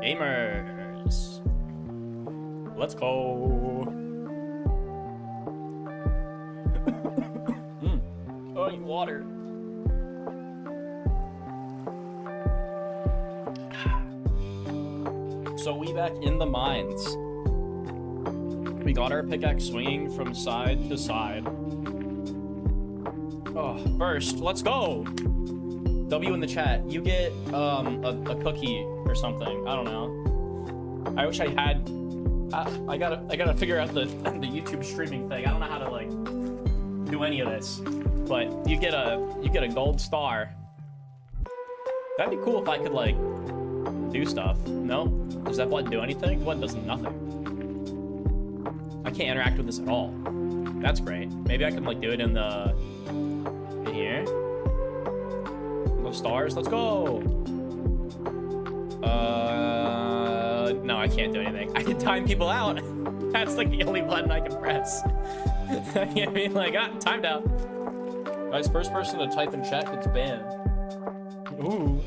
Gamers. Let's go. Oh, I need water. So we back in the mines. We got our pickaxe swinging from side to side. Oh, first, let's go. W in the chat. You get a cookie or something. I don't know. I wish I had. I gotta figure out the YouTube streaming thing. I don't know how to like do any of this, but you get a gold star. That'd be cool if I could like do stuff. No? Does that blood do anything? Blood does nothing. I can't interact with this at all. That's great. Maybe I can like do it in here. Those stars. Let's go. No, I can't do anything. I can time people out. That's like the only button I can press. I can't be like, timed out. Guys, first person to type in chat gets banned. Ooh.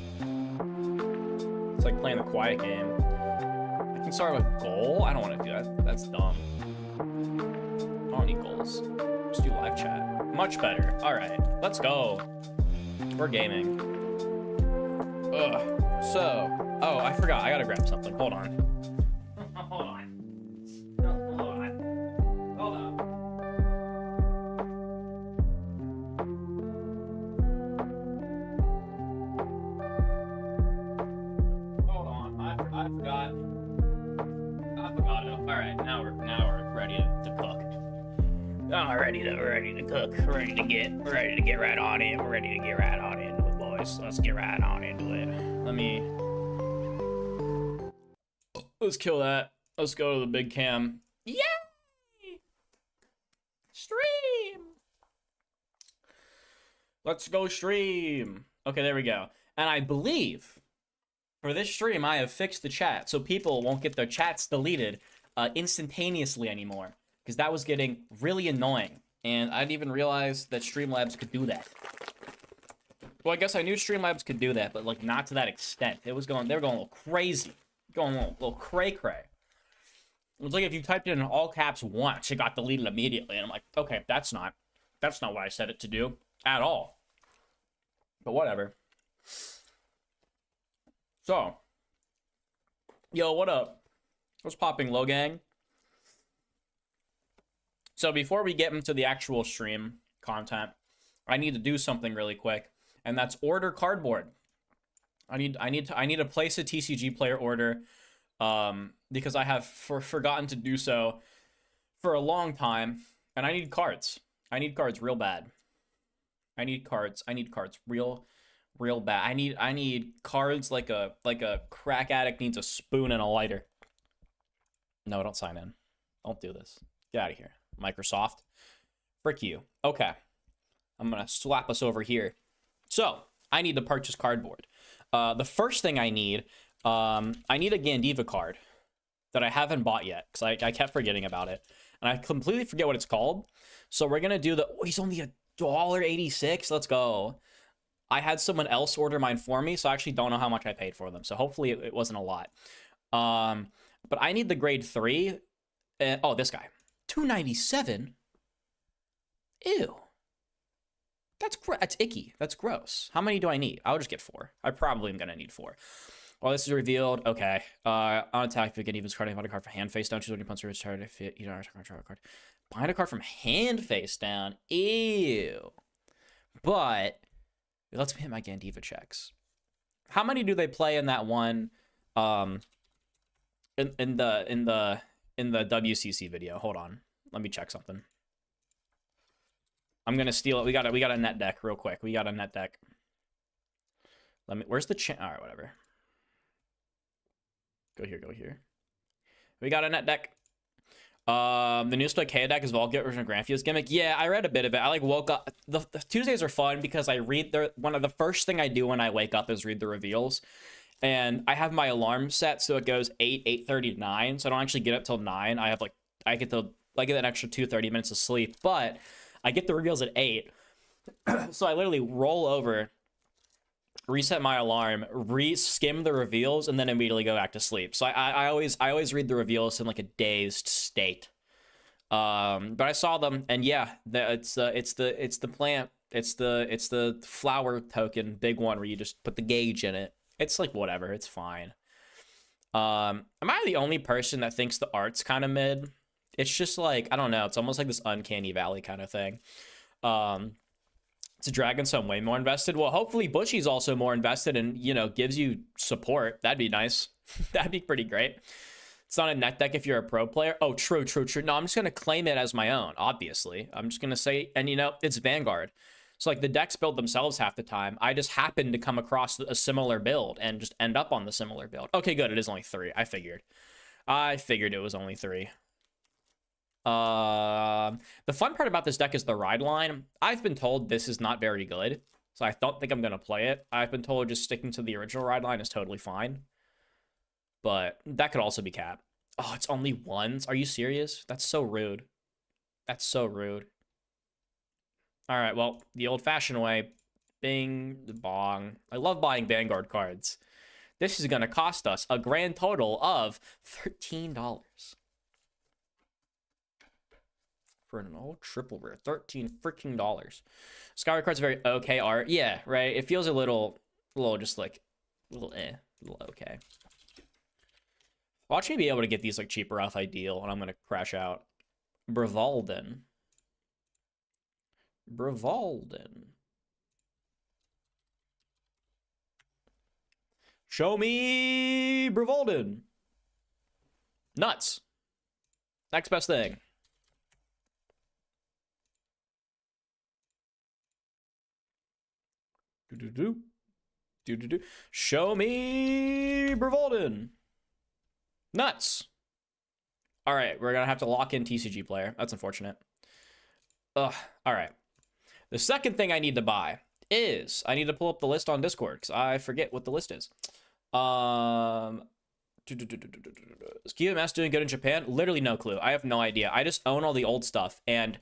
It's like playing the quiet game. I can start with goal. I don't want to do that. That's dumb. I don't need goals. Just do live chat. Much better. All right, let's go. We're gaming. Ugh. So, oh, I forgot. I gotta grab something. Hold on. Hold on. No, hold on. Hold on. Hold on. I forgot. I forgot it. All right, now we're ready to cook. Oh, we're ready to cook. We're ready to get right on it. We're ready to get right on into it, boys. Let's get right on into it. Let's kill that. Let's go to the big cam. Yay! Stream! Let's go stream. Okay, there we go. And I believe for this stream, I have fixed the chat so people won't get their chats deleted instantaneously anymore, because that was getting really annoying. And I didn't even realize that Streamlabs could do that. Well, I guess I knew Streamlabs could do that, but like not to that extent. They were going a little crazy. Going a little cray-cray. It was like if you typed it in all caps once, it got deleted immediately. And I'm like, okay, that's not what I set it to do at all. But whatever. So, yo, what up? What's popping, low gang? So before we get into the actual stream content, I need to do something really quick, and that's order cardboard. I need to place a TCG player order, because I have forgotten to do so for a long time, and I need cards. I need cards real bad. I need cards real bad. I need cards like a crack addict needs a spoon and a lighter. No, don't sign in. Don't do this. Get out of here, Microsoft. Frick you. Okay. I'm gonna slap us over here. So I need to purchase cardboard. The first thing I need a Gandiva card that I haven't bought yet, because I kept forgetting about it, and I completely forget what it's called. So we're gonna do he's only $1.86. Let's go. I had someone else order mine for me, so I actually don't know how much I paid for them. So hopefully it wasn't a lot. But I need the grade 3. Oh, this guy, $2.97. Ew. That's icky. That's gross. How many do I need? I'll just get 4. I probably am gonna need 4. Well, this is revealed. Okay. On attack, if you can even card, find a card from hand face down. Choose when you punch your card. If you don't draw a card. Bind a card from hand face down. Ew. But it lets me hit my Gandiva checks. How many do they play in that one? In the WCC video. Hold on. Let me check something. I'm gonna steal it. We got a net deck real quick. We got a net deck. Where's the all right, whatever. Go here. We got a net deck. The new Stoicheia deck is Volgate version of Granfia's gimmick. Yeah, I read a bit of it. I like woke up. The Tuesdays are fun because I read one of the first thing I do when I wake up is read the reveals. And I have my alarm set so it goes 8:30 to 9. So I don't actually get up till 9. I get an extra 30 minutes of sleep, but I get the reveals at 8. So I literally roll over reset my alarm, skim the reveals, and then immediately go back to sleep. So I always read the reveals in like a dazed state. But I saw them, and yeah, it's the plant, it's the flower token, big one where you just put the gauge in it. It's like whatever, it's fine. Am I the only person that thinks the art's kind of mid? It's just like, I don't know, it's almost like this uncanny valley kind of thing. It's a dragon, so I'm way more invested. Well, hopefully Bushy's also more invested and, you know, gives you support. That'd be nice. That'd be pretty great. It's not a net deck if you're a pro player. Oh, true. No, I'm just going to claim it as my own, obviously. I'm just going to say, and you know, it's Vanguard. So like the decks build themselves half the time. I just happened to come across a similar build and just end up on the similar build. Okay, good. It is only 3. I figured it was only 3. The fun part about this deck is the ride line. I've been told this is not very good, so I don't think I'm going to play it. I've been told just sticking to the original ride line is totally fine. But that could also be cap. Oh, it's only 1s? Are you serious? That's so rude. That's so rude. All right, well, the old-fashioned way. Bing, bong. I love buying Vanguard cards. This is going to cost us a grand total of $13. For an old triple rare, $13 freaking dollars. Skyward card's very okay art. Yeah, right. It feels a little just like, a little okay. Watch me be able to get these like cheaper off Ideal, and I'm gonna crash out. Brivalden. Show me Brivalden. Nuts. Next best thing. Show me Brivalden. Nuts. All right, we're gonna have to lock in TCG player. That's unfortunate. Ugh. All right. The second thing I need to buy is I need to pull up the list on Discord because I forget what the list is. Is QMS doing good in Japan? Literally no clue. I have no idea. I just own all the old stuff, and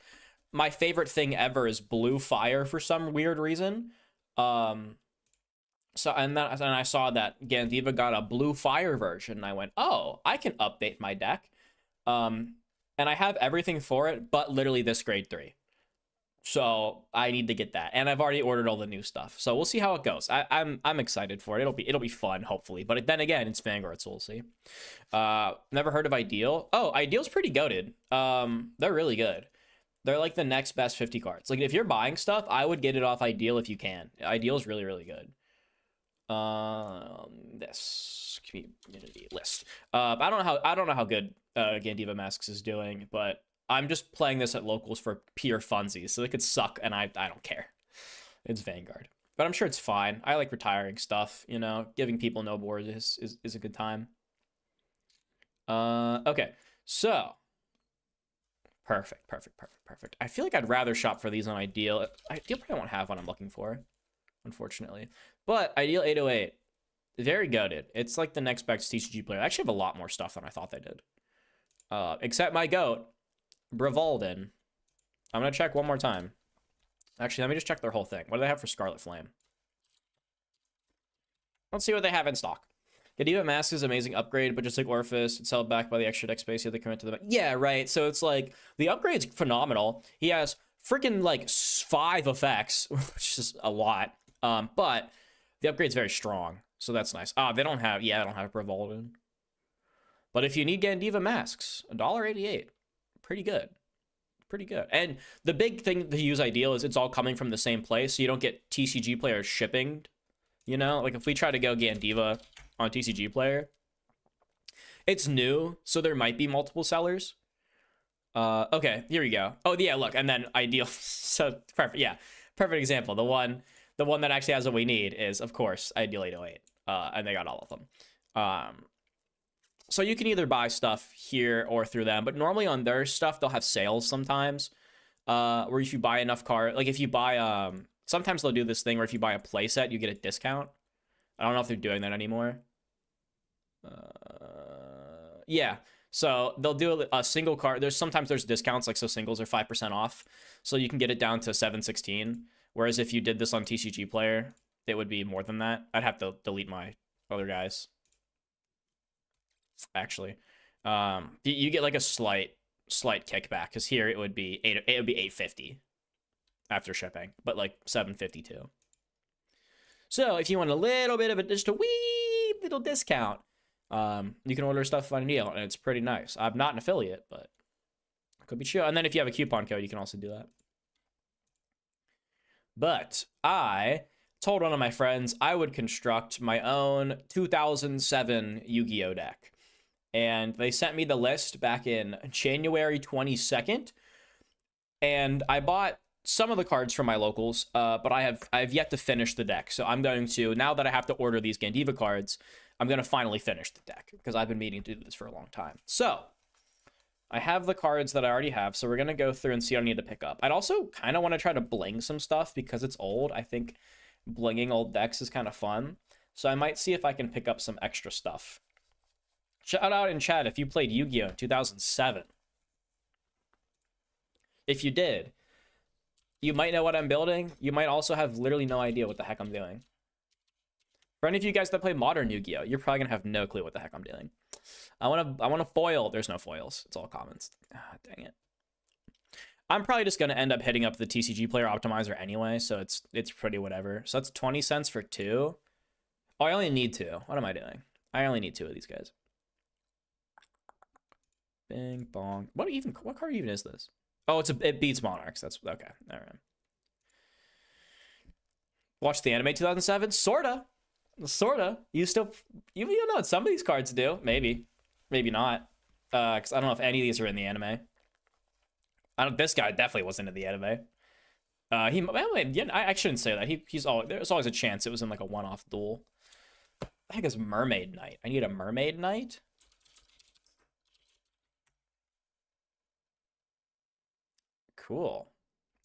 my favorite thing ever is Blue Fire for some weird reason. So and I saw that Gandiva got a Blue Fire version, and I went, oh, I can update my deck. And I have everything for it, but literally this grade 3. So I need to get that, and I've already ordered all the new stuff. So we'll see how it goes. I'm excited for it. It'll be fun, hopefully. But then again, it's Vanguard, so we'll see. Never heard of Ideal. Oh, Ideal's pretty goated. They're really good. They're like the next best 50 cards. Like if you're buying stuff, I would get it off Ideal if you can. Ideal's really, really good. This community list. I don't know how good Gandiva Masks is doing, but I'm just playing this at locals for pure funsies, so it could suck, and I don't care. It's Vanguard, but I'm sure it's fine. I like retiring stuff, you know. Giving people no boards is a good time. Okay, so perfect. I feel like I'd rather shop for these on Ideal. Ideal probably won't have what I'm looking for, unfortunately. But Ideal 808, very goated. It's like the next best TCG player. I actually have a lot more stuff than I thought they did. Except my goat, Brivalden. I'm gonna check one more time. Actually, let me just check their whole thing. What do they have for Scarlet Flame? Let's see what they have in stock. Gandiva Mask is an amazing upgrade, but just like Orphis, it's held back by the extra deck space you have to commit to the... Yeah, right. So it's like, the upgrade's phenomenal. He has freaking like 5 effects, which is a lot. But the upgrade's very strong, so that's nice. They don't have Brivalden. But if you need Gandiva Masks, $1.88. Pretty good. And the big thing to use Ideal is it's all coming from the same place, so you don't get TCG players shipping. You know, like if we try to go Gandiva on TCG player, it's new, so there might be multiple sellers. Okay, here we go. Oh yeah, look, and then Ideal. So perfect. Yeah, perfect example. The one that actually has what we need is, of course, Ideal 808. And they got all of them. So you can either buy stuff here or through them, but normally on their stuff, they'll have sales sometimes. Where if you buy enough like if you buy, sometimes they'll do this thing where if you buy a playset, you get a discount. I don't know if they're doing that anymore. Yeah. So they'll do a single card. Sometimes there's discounts, like so singles are 5% off. So you can get it down to 716. Whereas if you did this on TCG player, it would be more than that. I'd have to delete my other guys. Actually, you get like a slight kickback because here it would be 850 after shipping, but like 752. So if you want a little bit of just a wee little discount, you can order stuff on a deal, and it's pretty nice. I'm not an affiliate, but it could be chill. And then if you have a coupon code, you can also do that. But I told one of my friends I would construct my own 2007 Yu-Gi-Oh deck. And they sent me the list back in January 22nd. And I bought some of the cards from my locals, but I've yet to finish the deck. So I'm going to, now that I have to order these Gandiva cards, I'm going to finally finish the deck because I've been meaning to do this for a long time. So I have the cards that I already have. So we're going to go through and see what I need to pick up. I'd also kind of want to try to bling some stuff because it's old. I think blinging old decks is kind of fun. So I might see if I can pick up some extra stuff. Shout out in chat if you played Yu-Gi-Oh! in 2007. If you did, you might know what I'm building. You might also have literally no idea what the heck I'm doing. For any of you guys that play modern Yu-Gi-Oh! You're probably gonna have no clue what the heck I'm doing. I want to foil. There's no foils. It's all commons. Ah, dang it. I'm probably just gonna end up hitting up the TCG player optimizer anyway, so it's pretty whatever. So that's 20 cents for 2. Oh, I only need 2. What am I doing? I only need 2 of these guys. Bing bong. What card even is this? Oh, it beats Monarchs. That's okay. All right. Watch the anime 2007? Sorta. You know what some of these cards do. Maybe not. Because I don't know if any of these are in the anime. This guy definitely wasn't in the anime. I shouldn't say that. There's always a chance it was in like a one-off duel. I think it's Mermaid Knight. I need a Mermaid Knight. Cool.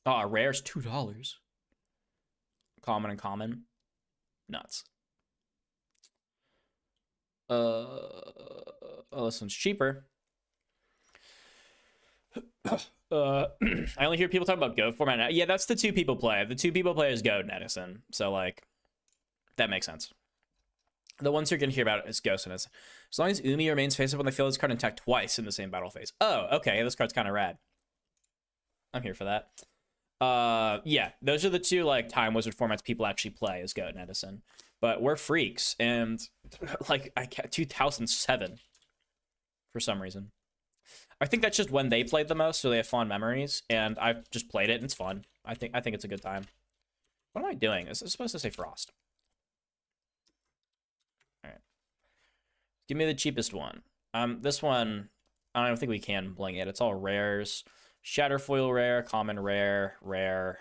Oh, rare's $2. Common and common. Nuts. Oh, this one's cheaper. I only hear people talk about Go format. Yeah, that's the 2 people play. The 2 people play is Go and Edison. So, like, that makes sense. The ones you're going to hear about is Ghost and Edison. As long as Umi remains face up on the field, this card attack twice in the same battle phase. Oh, okay. This card's kind of rad. I'm here for that. Yeah, those are the 2 like Time Wizard formats people actually play is Goat and Edison. But we're freaks, and like 2007 for some reason. I think that's just when they played the most, so they have fond memories, and I've just played it and it's fun. I think it's a good time. What am I doing? This is supposed to say Frost. All right. Give me the cheapest one. This one, I don't think we can bling it. It's all rares. Shatterfoil rare, common rare,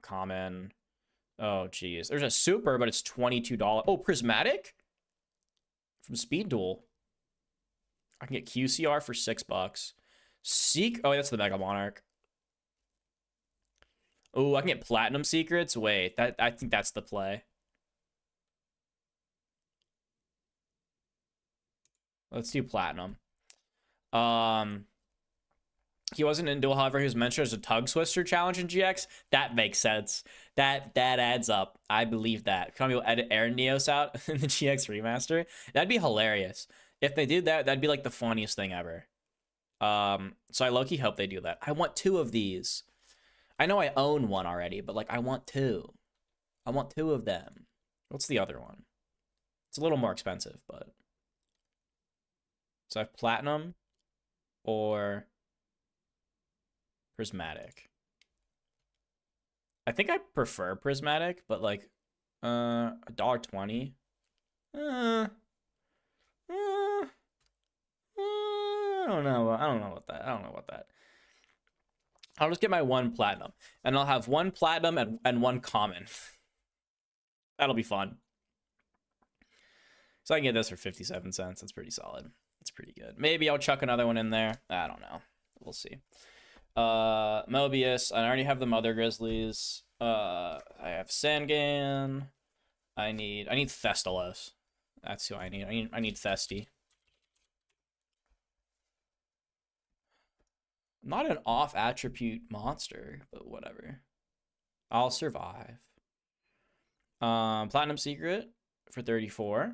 common. Oh, geez. There's a super, but it's $22. Oh, Prismatic? From Speed Duel. I can get QCR for $6. Oh, that's the Mega Monarch. Oh, I can get Platinum Secrets. Wait, I think that's the play. Let's do Platinum. He wasn't in duel, however, he was mentioned as a Tug Twister challenge in GX. That makes sense. That adds up. I believe that. Can we edit Aaron Neos out in the GX remaster? That'd be hilarious. If they did that, that'd be like the funniest thing ever. So I low-key hope they do that. I want 2 of these. I know I own one already, but like I want 2. I want 2 of them. What's the other one? It's a little more expensive, but. So I have Platinum or Prismatic. I think I prefer Prismatic, but like $1.20. I don't know. I don't know about that. I'll just get my 1 platinum, and I'll have 1 platinum and 1 common. That'll be fun. So I can get this for 57 cents. That's pretty solid. That's pretty good. Maybe I'll chuck another one in there. I don't know. We'll see. Mobius. I already have the Mother Grizzlies. I have Sangan. I need Thestalos. That's who I need. I need Thesty. Not an off attribute monster, but whatever. I'll survive. Platinum Secret for 34.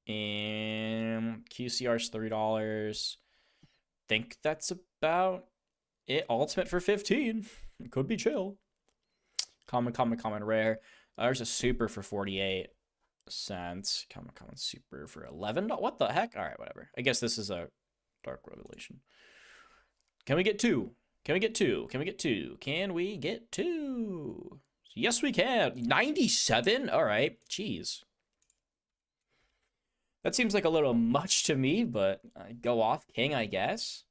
And QCR's $3. Think that's about it. Ultimate for 15. Could be chill. Common, rare. There's a super for 48 cents. Common, super for $11. What the heck? All right, whatever. I guess this is a Dark Revelation. Can we get two? Can we get two? Can we get two? Can we get two? Yes, we can. 97? All right. Jeez. That seems like a little much to me, but go off King, I guess.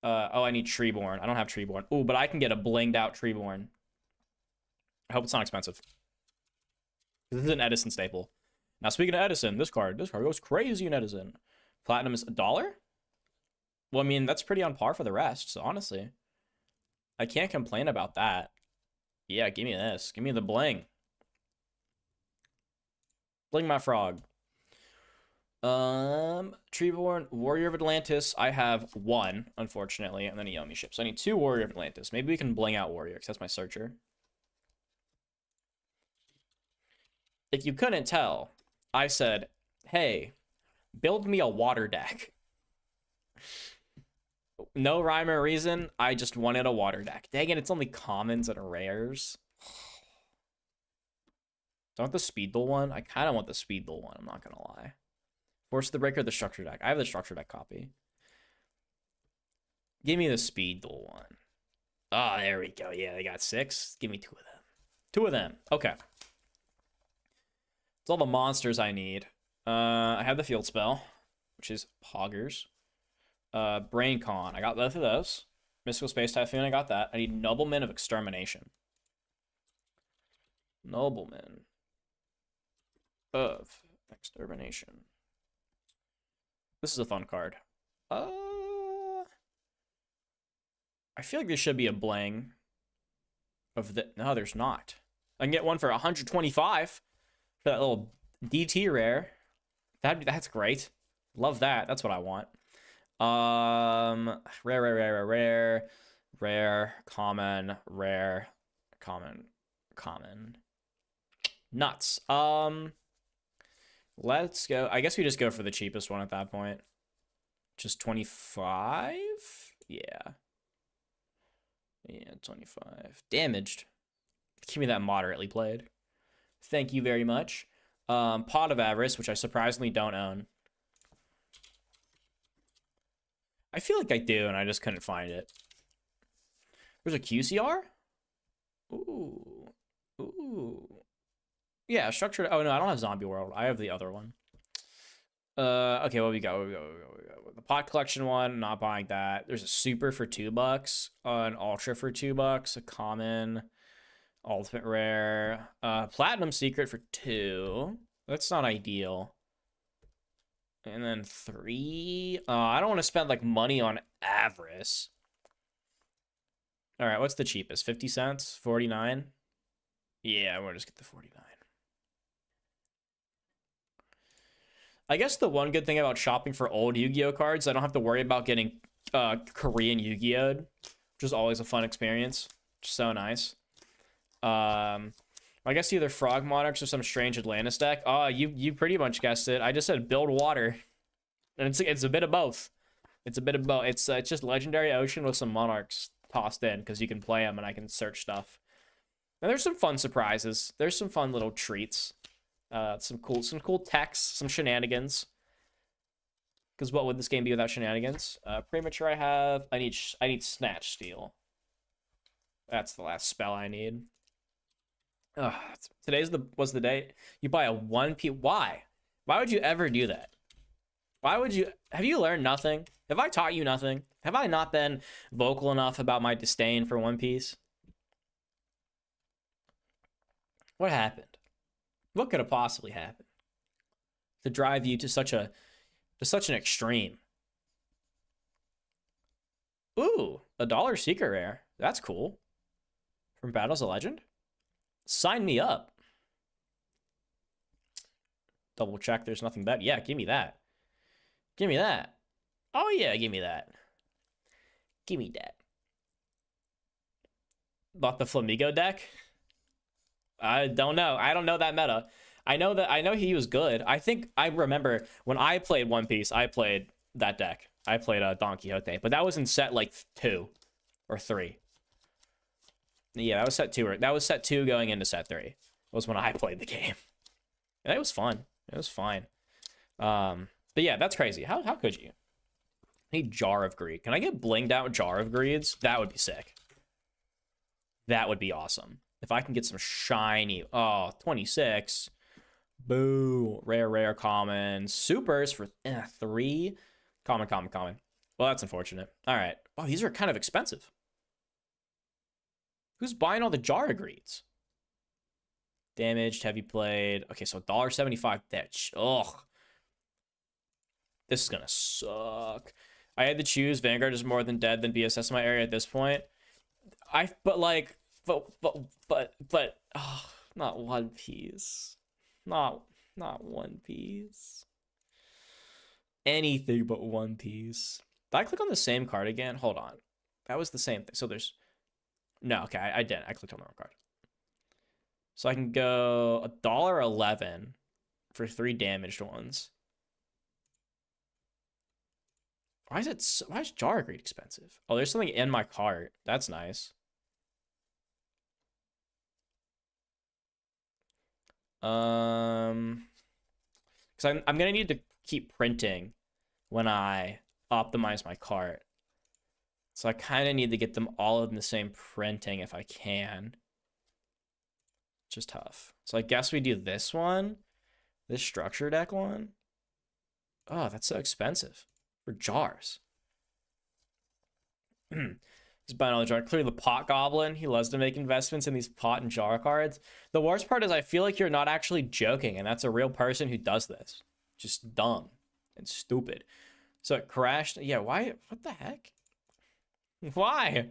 Oh, I need Treeborn. I don't have Treeborn. Oh, but I can get a blinged out Treeborn. I hope it's not expensive. This is an Edison staple. Now, speaking of Edison, this card goes crazy in Edison. Platinum is $1? Well, I mean, that's pretty on par for the rest, so honestly. I can't complain about that. Yeah, give me this. Give me the bling. Bling my frog. Treeborn, Warrior of Atlantis. I have one, unfortunately, and then a Yomi ship. So I need 2 Warrior of Atlantis. Maybe we can bling out Warrior, because that's my searcher. If you couldn't tell, I said, hey, build me a water deck. No rhyme or reason. I just wanted a water deck. Dang it, it's only commons and rares. Do I want the Speed Duel one? I kind of want the Speed Duel one, I'm not going to lie. Force the Breaker, the Structure deck. I have the Structure deck copy. Give me the Speed Duel one. Oh, there we go. Yeah, they got 6. Give me 2 of them. 2 of them. Okay. It's all the monsters I need. I have the Field Spell, which is Poggers. Brain Con. I got both of those. Mystical Space Typhoon. I got that. I need Nobleman of Extermination. Nobleman of Extermination. This is a fun card. I feel like there should be a bling of the. No, there's not. I can get one for 125 for that little DT rare. That's great. Love that. That's what I want. Rare, common, rare, common. Nuts. Let's go. I guess we just go for the cheapest one at that point. Just 25? Yeah. Yeah, 25. Damaged. Give me that moderately played. Thank you very much. Pot of Avarice, which I surprisingly don't own. I feel like I do, and I just couldn't find it. There's a QCR? Ooh. Ooh. Yeah, structured. Oh, no, I don't have Zombie World. I have the other one. Okay, what we got? The pot collection one, not buying that. There's a super for $2, an ultra for $2, a common, ultimate rare, platinum secret for 2. That's not ideal. And then 3. I don't want to spend like money on Avarice. All right, what's the cheapest? 50 cents? 49? Yeah, we'll just get the 49. I guess the one good thing about shopping for old Yu-Gi-Oh cards, I don't have to worry about getting Korean Yu-Gi-Oh'd, which is always a fun experience. So nice. I guess either Frog Monarchs or some strange Atlantis deck. You pretty much guessed it. I just said build water, and it's a bit of both. It's a bit of both. It's just Legendary Ocean with some Monarchs tossed in because you can play them and I can search stuff. And there's some fun surprises. There's some fun little treats. Some cool techs, some shenanigans. Because what would this game be without shenanigans? Premature I need Snatch Steal. That's the last spell I need. Was the day you buy a 1P. Why would you ever do that? Have you learned nothing? Have I taught you nothing? Have I not been vocal enough about my disdain for One Piece? What happened? What could have possibly happened to drive you to such an extreme? Ooh, a $1 secret rare. That's cool. From Battles of Legend? Sign me up. Double check there's nothing bad. Yeah, give me that. Give me that. Oh yeah, give me that. Give me that. Bought the Flamigo deck. I don't know. I don't know that meta. I know he was good. I think I remember when I played One Piece, I played that deck. I played Don Quixote, but that was in set like 2 or 3. Yeah, that was set 2. That was set 2 going into set 3. Was when I played the game. And it was fun. It was fine. But yeah, that's crazy. How could you? I need Jar of Greed. Can I get blinged out Jar of Greeds? That would be sick. That would be awesome. If I can get some shiny... Oh, 26. Boo. Rare, common. Supers for 3. Common. Well, that's unfortunate. All right. Wow, these are kind of expensive. Who's buying all the Jar of Greeds? Damaged, heavy played. Okay, so $1.75. Ugh. This is gonna suck. I had to choose. Vanguard is more than dead than BSS in my area at this point. But oh, not One Piece. Not One Piece. Anything but One Piece. Did I click on the same card again? Hold on. That was the same thing. So there's... No, okay, I didn't. I clicked on the wrong card. So I can go $1.11 for 3 damaged ones. Why is Jar of Greed expensive? Oh, there's something in my cart. That's nice. Because I'm gonna need to keep printing when I optimize my cart. So I kind of need to get them all in the same printing if I can. Just tough. So I guess we do this one, this structure deck one. Oh, that's so expensive for jars. He's buying all the jar. Clearly the pot goblin. He loves to make investments in these pot and jar cards. The worst part is I feel like you're not actually joking, and that's a real person who does this. Just dumb and stupid. So it crashed. Yeah, why? What the heck? Why?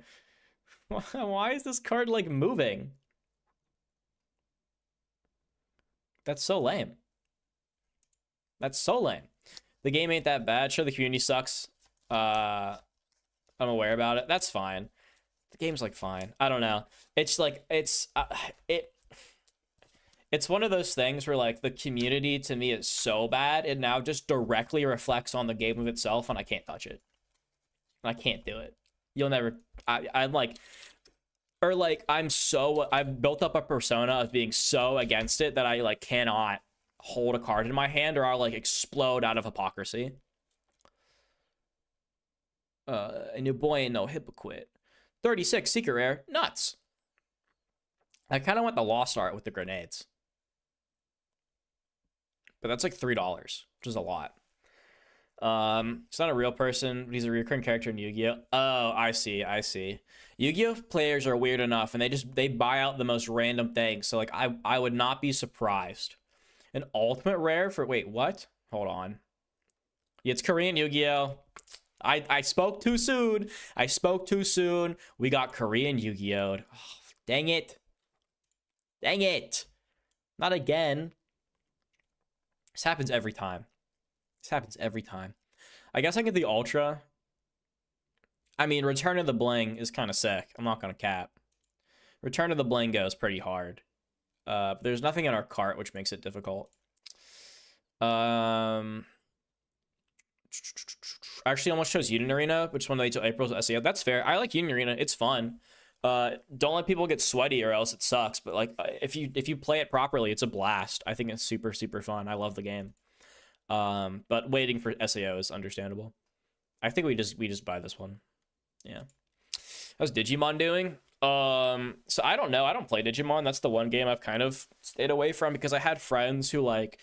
Why is this card like moving? That's so lame. That's so lame. The game ain't that bad. Sure, the community sucks. I'm aware about it. That's fine. The game's like fine. I don't know. It's like it's one of those things where like the community to me is so bad it now just directly reflects on the game of itself, and I can't touch it. I can't do it. You'll never. I'm like, or like I've built up a persona of being so against it that I like cannot hold a card in my hand or I'll like explode out of hypocrisy. And your boy ain't no hypocrite. 36 secret rare, nuts. I kind of want the lost art with the grenades, but that's like $3, which is a lot. It's not a real person, but he's a recurring character in Yu-Gi-Oh. Oh, I see. Yu-Gi-Oh players are weird enough, and they buy out the most random things. So like I would not be surprised. An ultimate rare for wait, what? Hold on. Yeah, it's Korean Yu-Gi-Oh. I spoke too soon. We got Korean Yu-Gi-Oh. Oh, dang it. Not again. This happens every time. I guess I get the Ultra. I mean, Return of the Bling is kind of sick. I'm not going to cap. Return of the Bling goes pretty hard. But there's nothing in our cart, which makes it difficult. Actually almost chose Union Arena, which one they till April's SEO. That's fair. I like Union Arena. It's fun. Don't let people get sweaty or else it sucks. But like if you play it properly, it's a blast. I think it's super fun. I love the game. But waiting for SAO is understandable. I think we just buy this one. Yeah. How's Digimon doing? So I don't know. I don't play Digimon. That's the one game I've kind of stayed away from because I had friends who like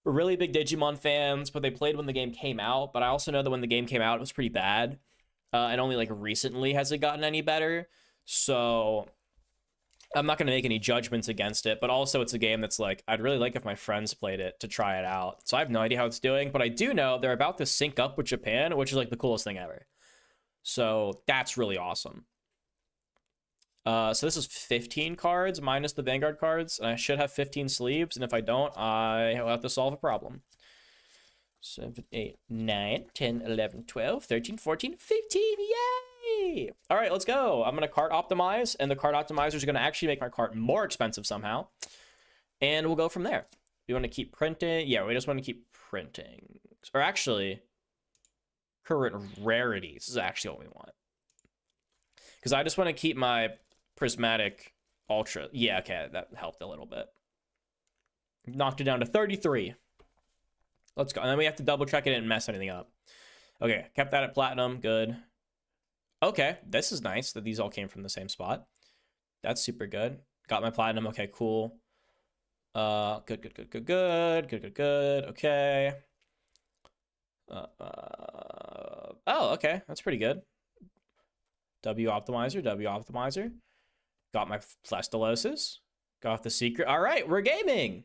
were really big Digimon fans, but they played when the game came out. But I also know that when the game came out, it was pretty bad. And only like recently has it gotten any better. So I'm not going to make any judgments against it, but also it's a game that's like, I'd really like if my friends played it to try it out. So I have no idea how it's doing, but I do know they're about to sync up with Japan, which is like the coolest thing ever. So that's really awesome. So this is 15 cards minus the Vanguard cards, and I should have 15 sleeves, and if I don't, I will have to solve a problem. 7, 8, 9, 10, 11, 12, 13, 14, 15, Whee! All right, let's go. I'm gonna cart optimize, and the cart optimizer is gonna actually make my cart more expensive somehow, and we'll go from there. We want to keep printing. Yeah, we just want to keep printing, or actually, current rarities is actually what we want, because I just want to keep my prismatic ultra. Yeah, okay, that helped a little bit. Knocked it down to 33. Let's go. And then we have to double check it and mess anything up. Okay, kept that at platinum. Good. Okay, this is nice that these all came from the same spot. That's super good. Got my platinum. Okay, cool. Good. Okay. Oh, okay. That's pretty good. W optimizer. Got my Flestolosis. Got the secret. All right, we're gaming.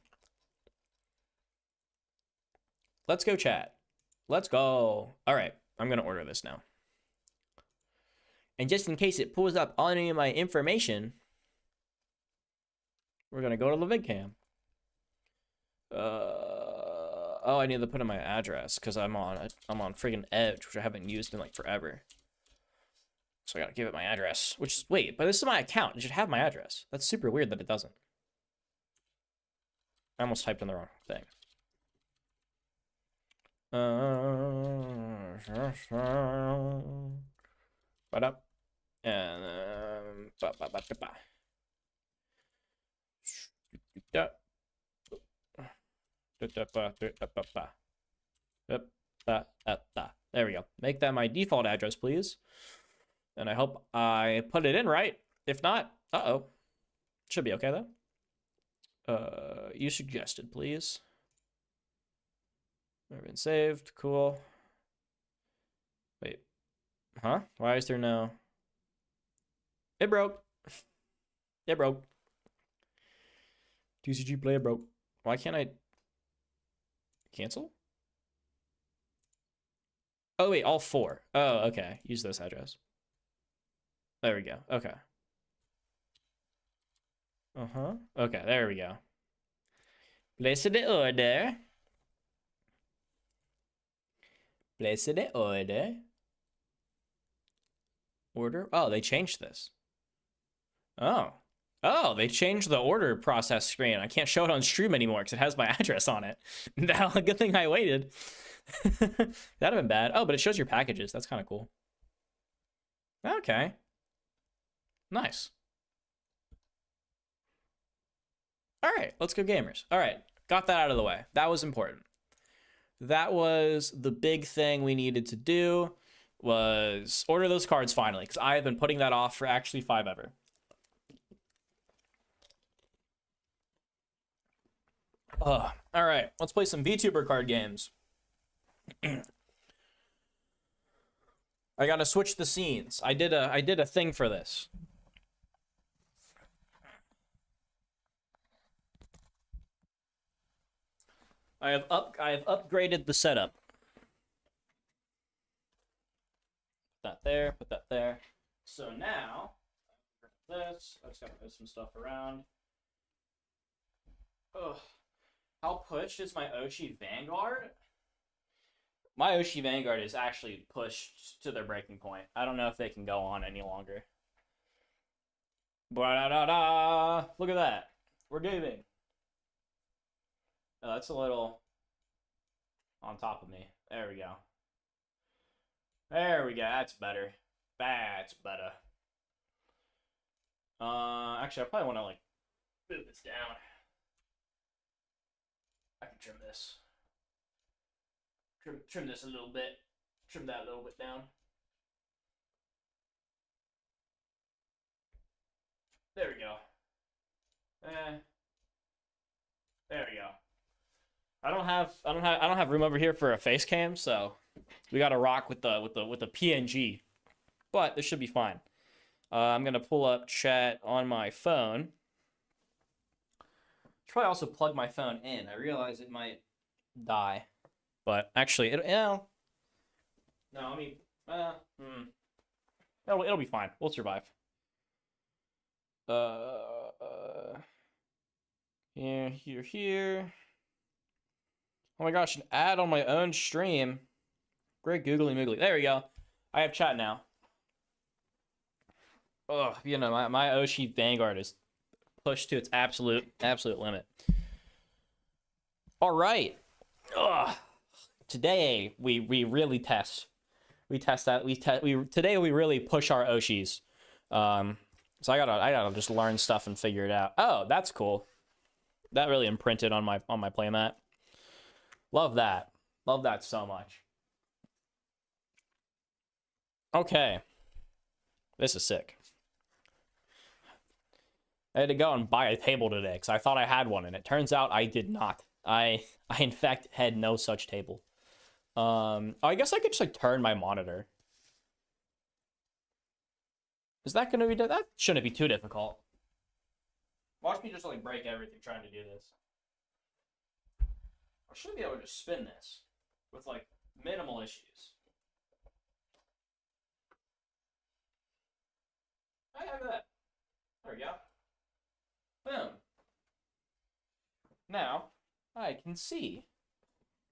Let's go, chat. Let's go. All right, I'm going to order this now. And just in case it pulls up any of my information, we're going to go to the VidCam. Oh, I need to put in my address because I'm on friggin' Edge, which I haven't used in like forever. So I got to give it my address, which is, wait, but this is my account. It should have my address. That's super weird that it doesn't. I almost typed in the wrong thing. What up? And there we go. Make that my default address, please. And I hope I put it in right. If not, should be okay though. You suggested, please. Been saved. Cool. Wait. Huh? Why is there no... It broke. It broke. TCG player broke. Why can't I... Cancel? Oh, wait. All 4. Oh, okay. Use this address. There we go. Okay. Okay, there we go. Place the order. Place the order. Order? Oh, they changed this. Oh, they changed the order process screen. I can't show it on stream anymore because it has my address on it. Now, good thing I waited. That'd have been bad. Oh, but it shows your packages. That's kind of cool. Okay. Nice. All right, let's go gamers. All right, got that out of the way. That was important. That was the big thing we needed to do, was order those cards finally, because I have been putting that off for actually 5 ever. All right, let's play some VTuber card games. I gotta switch the scenes. I did a thing for this. I have upgraded the setup. Put that there, put that there. So now, this, I just gotta move some stuff around. Ugh. How pushed is my Oshi Vanguard? My Oshi Vanguard is actually pushed to their breaking point. I don't know if they can go on any longer. Ba-da-da-da! Look at that. We're gaming. Oh, that's a little on top of me. There we go. There we go. That's better. That's better. Actually, I probably want to like move this down. I can trim this. Trim this a little bit. Trim that a little bit down. There we go. There we go. I don't have room over here for a face cam, so we gotta rock with the PNG. But this should be fine. I'm gonna pull up chat on my phone. Should probably also plug my phone in. I realize it might die, but actually, no. I mean, it'll be fine. We'll survive. Yeah, here. Oh my gosh, an ad on my own stream. Great googly moogly. There we go. I have chat now. Ugh, you know, my Oshi Vanguard is pushed to its absolute limit. All right. Ugh. Today we really test. We test that. Today we really push our Oshis. So I gotta just learn stuff and figure it out. Oh, that's cool. That really imprinted on my playmat. Love that. Love that so much. Okay. This is sick. I had to go and buy a table today because I thought I had one, and it turns out I did not. I in fact had no such table. I guess I could just like turn my monitor. Is that gonna be that shouldn't be too difficult. Watch me just like break everything trying to do this. I should be able to just spin this with like minimal issues. I have that. There we go. Boom. Now I can see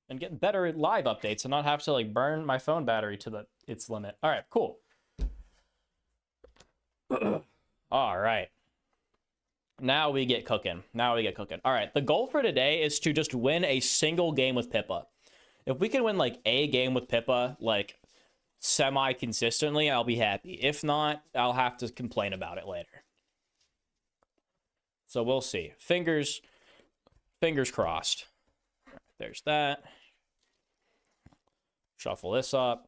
and get better live updates and not have to like burn my phone battery to its limit. All right, cool. All right. Now we get cooking. All right, the goal for today is to just win a single game with Pippa. If we can win like a game with Pippa, like semi-consistently, I'll be happy. If not, I'll have to complain about it later. So we'll see. Fingers crossed. Right, there's that. Shuffle this up.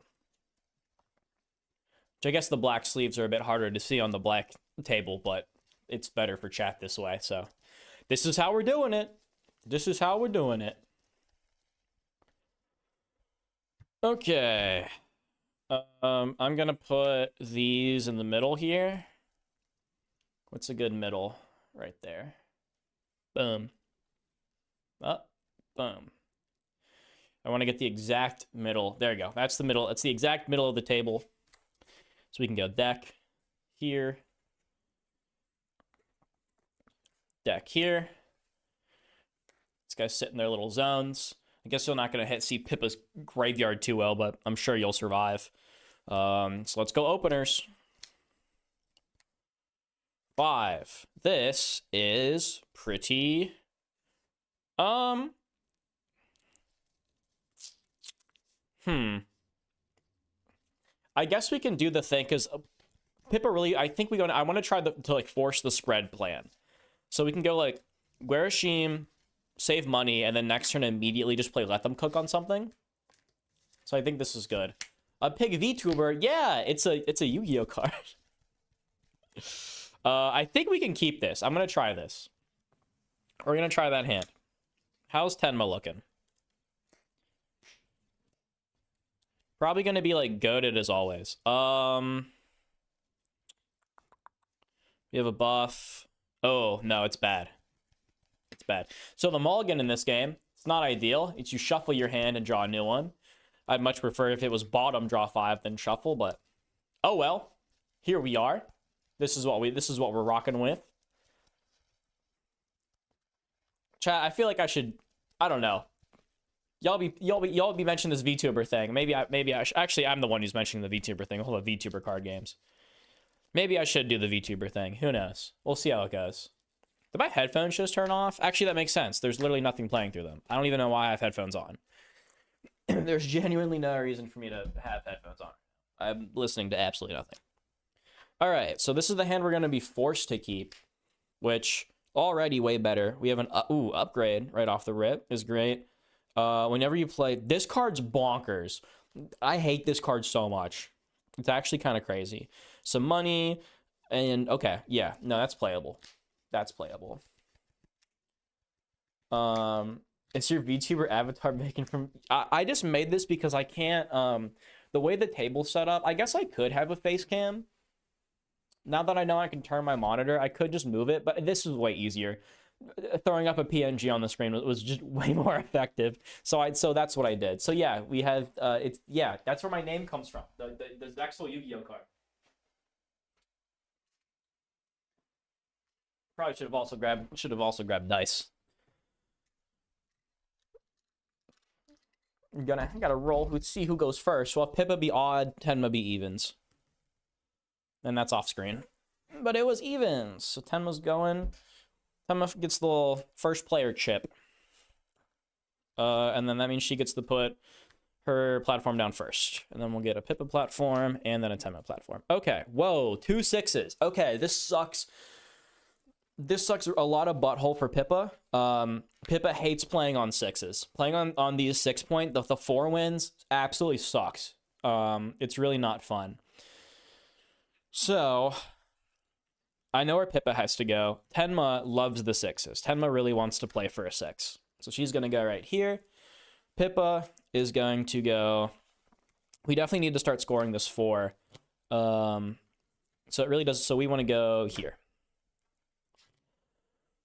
Which I guess the black sleeves are a bit harder to see on the black table, but it's better for chat this way. So this is how we're doing it. Okay. I'm gonna put these in the middle here. What's a good middle? Right there. Boom. Up. Boom. I want to get the exact middle. There you go. That's the middle. It's the exact middle of the table. So we can go deck here. Deck here. These guys sit in their little zones. I guess you're not going to see Pippa's graveyard too well, but I'm sure you'll survive. So let's go openers. 5. This is pretty... I guess we can do the thing, because Pippa really... I want to try to like force the spread plan. So we can go like, Guerashim, save money, and then next turn immediately just play Let Them Cook on something. So I think this is good. A Pig VTuber, yeah, it's a Yu-Gi-Oh card. I think we can keep this. I'm gonna try this. We're gonna try that hand. How's Tenma looking? Probably gonna be like goated as always. We have a buff. Oh no, it's bad. It's bad. So the mulligan in this game, it's not ideal. It's you shuffle your hand and draw a new one. I'd much prefer if it was bottom draw 5 than shuffle, but oh well. Here we are. This is what we're rocking with. Chat, I feel like I should, I don't know. Y'all be mentioning this VTuber thing. Maybe I actually I'm the one who's mentioning the VTuber thing. All the VTuber card games. Maybe I should do the VTuber thing. Who knows? We'll see how it goes. Did my headphones just turn off? Actually, that makes sense. There's literally nothing playing through them. I don't even know why I have headphones on. There's genuinely no reason for me to have headphones on. I'm listening to absolutely nothing. All right, so this is the hand we're going to be forced to keep, which already way better. We have an upgrade right off the rip is great. Whenever you play, this card's bonkers. I hate this card so much. It's actually kind of crazy. Some money, and okay, yeah, no, that's playable. That's playable. It's your VTuber avatar making from... I just made this because I can't... the way the table's set up, I guess I could have a face cam. Now that I know I can turn my monitor, I could just move it, but this is way easier. Throwing up a PNG on the screen was just way more effective. So that's what I did. So yeah, we have... that's where my name comes from. The Zexal Yu-Gi-Oh card. Probably should have also grabbed dice. Gotta roll. Let's see who goes first. Well, Pippa be odd, Tenma be evens. And that's off screen. but it was even. So Tenma's going. Tenma gets the little first player chip. And then that means she gets to put her platform down first. And then we'll get a Pippa platform and then a Tenma platform. Okay, whoa, 2 6s. Okay, this sucks. This sucks a lot of butthole for Pippa. Pippa hates playing on 6s. Playing on these 6 point, the 4 wins absolutely sucks. It's really not fun. So I know where Pippa has to go. Tenma loves the 6s. Tenma really wants to play for a 6. So she's going to go right here. Pippa is going to go... We definitely need to start scoring this 4. So it really does... So we want to go here.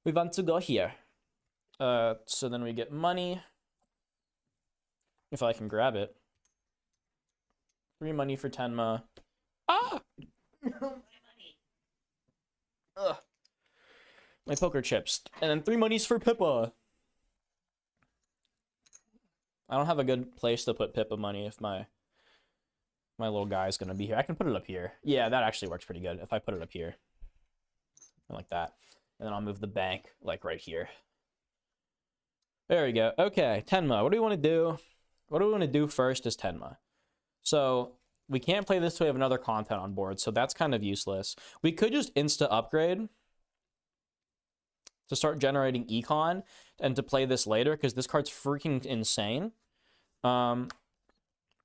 We want to go here. So then we get money. If I can grab it. 3 money for Tenma. Ah! My money. Ugh. My poker chips. And then 3 monies for Pippa. I don't have a good place to put Pippa money if my little guy's gonna be here. I can put it up here. Yeah, that actually works pretty good if I put it up here. Like that. And then I'll move the bank like right here. There we go. Okay, Tenma. What do we want to do? What do we want to do first is Tenma. So we can't play this till we have another content on board, so that's kind of useless. We could just insta upgrade to start generating econ and to play this later because this card's freaking insane. But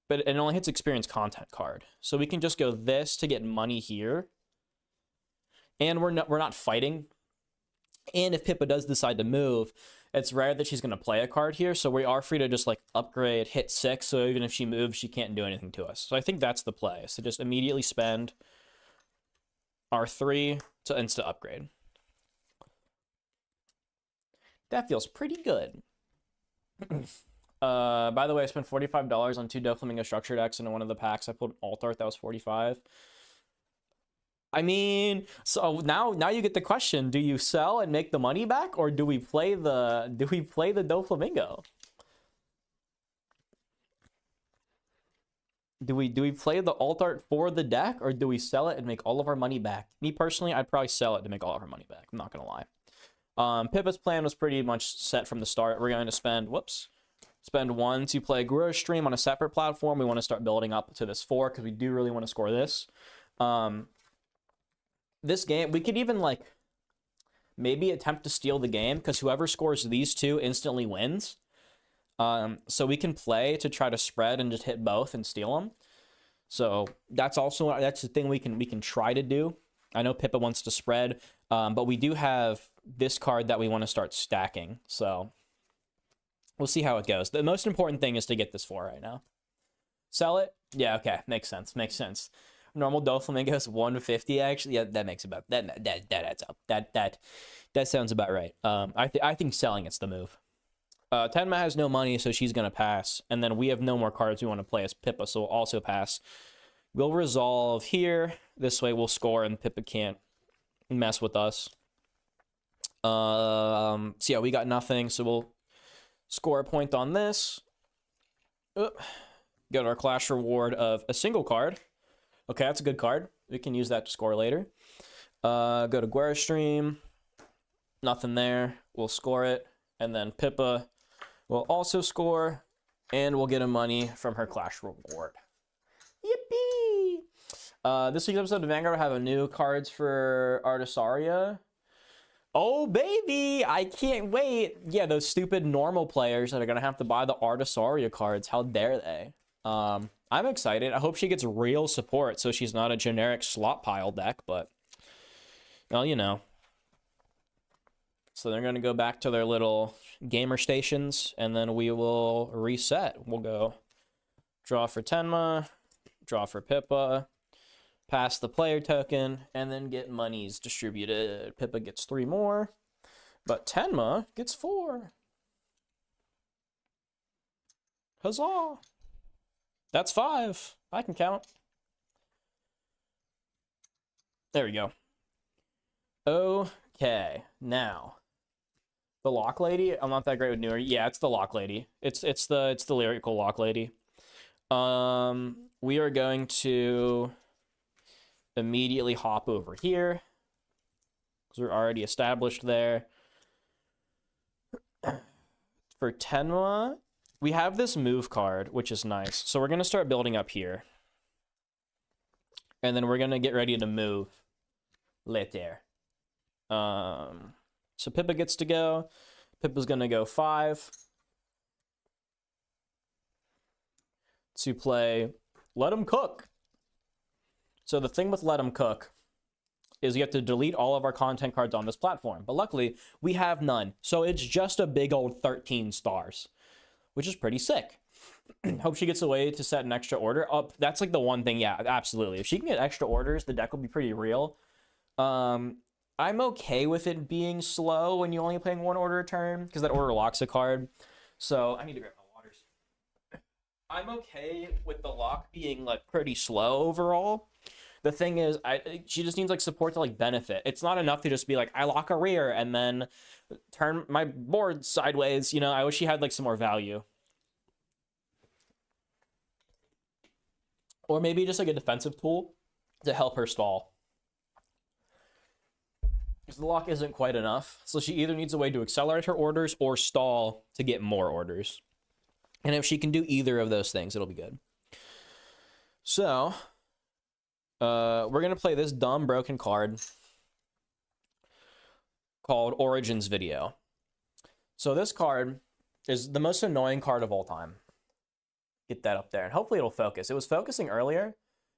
it only hits experience content card. So we can just go this to get money here. And we're not fighting. And if Pippa does decide to move, it's rare that she's going to play a card here. So we are free to just like upgrade, hit 6. So even if she moves, she can't do anything to us. So I think that's the play. So just immediately spend our 3 to insta upgrade. That feels pretty good. By the way, I spent $45 on 2 Doflamingo structure decks, and in one of the packs I pulled an alt art that was $45. I mean, so now you get the question: do you sell and make the money back, or do we play the Doflamingo? Do we play the alt art for the deck, or do we sell it and make all of our money back? Me personally, I'd probably sell it to make all of our money back. I'm not gonna lie. Pippa's plan was pretty much set from the start. We're going to spend 1 to play Grow Stream on a separate platform. We want to start building up to this 4 because we do really want to score this. This game, we could even like maybe attempt to steal the game because whoever scores these 2 instantly wins. So we can play to try to spread and just hit both and steal them. So that's the thing we can try to do. I know Pippa wants to spread, but we do have this card that we want to start stacking. So we'll see how it goes. The most important thing is to get this 4 right now. Sell it? Yeah, okay. Makes sense. Normal Doflamingo is 150 actually. Yeah, that makes about that adds up. That sounds about right. I think selling it's the move. Tenma has no money, so she's gonna pass. And then we have no more cards we want to play as Pippa, so we'll also pass. We'll resolve here. This way we'll score and Pippa can't mess with us. So yeah, we got nothing, so we'll score a point on this. Get our Clash reward of a single card. Okay, that's a good card. We can use that to score later. Go to Guerra Stream. Nothing there. We'll score it. And then Pippa will also score. And we'll get a money from her Clash reward. Yippee! This week's episode of Vanguard will have a new cards for Artisaria. Oh, baby! I can't wait! Yeah, those stupid normal players that are going to have to buy the Artisaria cards. How dare they? I'm excited. I hope she gets real support so she's not a generic slot pile deck, but, well, you know. So they're going to go back to their little gamer stations, and then we will reset. We'll go draw for Tenma, draw for Pippa, pass the player token, and then get monies distributed. Pippa gets 3 more, but Tenma gets 4. Huzzah! That's 5. I can count. There we go. Okay, now the Lock Lady. I'm not that great with newer. Yeah, it's the Lock Lady. It's the lyrical Lock Lady. We are going to immediately hop over here. because we're already established there. For Tenma, we have this move card, which is nice. So we're going to start building up here. And then we're going to get ready to move later. So Pippa gets to go. Pippa's going to go 5. To play Let 'em Cook. So the thing with Let 'em Cook is you have to delete all of our content cards on this platform. But luckily, we have none. So it's just a big old 13 stars, which is pretty sick. Hope she gets away to set an extra order. Oh, that's like the one thing. Yeah, absolutely. If she can get extra orders, the deck will be pretty real. I'm okay with it being slow when you're only playing 1 order a turn, because that order locks a card. So I need to grab my waters. I'm okay with the lock being like pretty slow overall. The thing is, she just needs like support to like benefit. It's not enough to just be like, I lock a rear and then turn my board sideways. You know, I wish she had like some more value. Or maybe just like a defensive tool to help her stall. Because the lock isn't quite enough. So she either needs a way to accelerate her orders or stall to get more orders. And if she can do either of those things, it'll be good. So we're going to play this dumb broken card called Origins Video. So this card is the most annoying card of all time. Get that up there, and hopefully it'll focus. It was focusing earlier,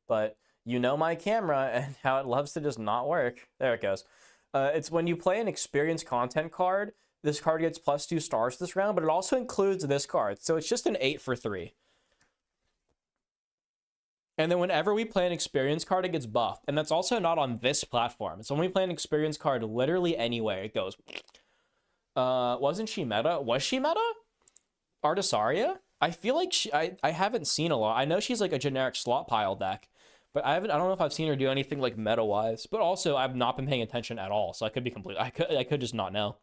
but you know my camera and how it loves to just not work. There it goes. It's when you play an experienced content card, this card gets +2 stars this round, but it also includes this card. So it's just an 8 for 3. And then whenever we play an experience card, it gets buffed. And that's also not on this platform. So when we play an experience card literally anywhere, it goes. Wasn't she meta? Was she meta? Artisaria? I feel like I haven't seen a lot. I know she's like a generic slot pile deck, but I don't know if I've seen her do anything like meta wise. But also I've not been paying attention at all, so I could be complete. I could just not know.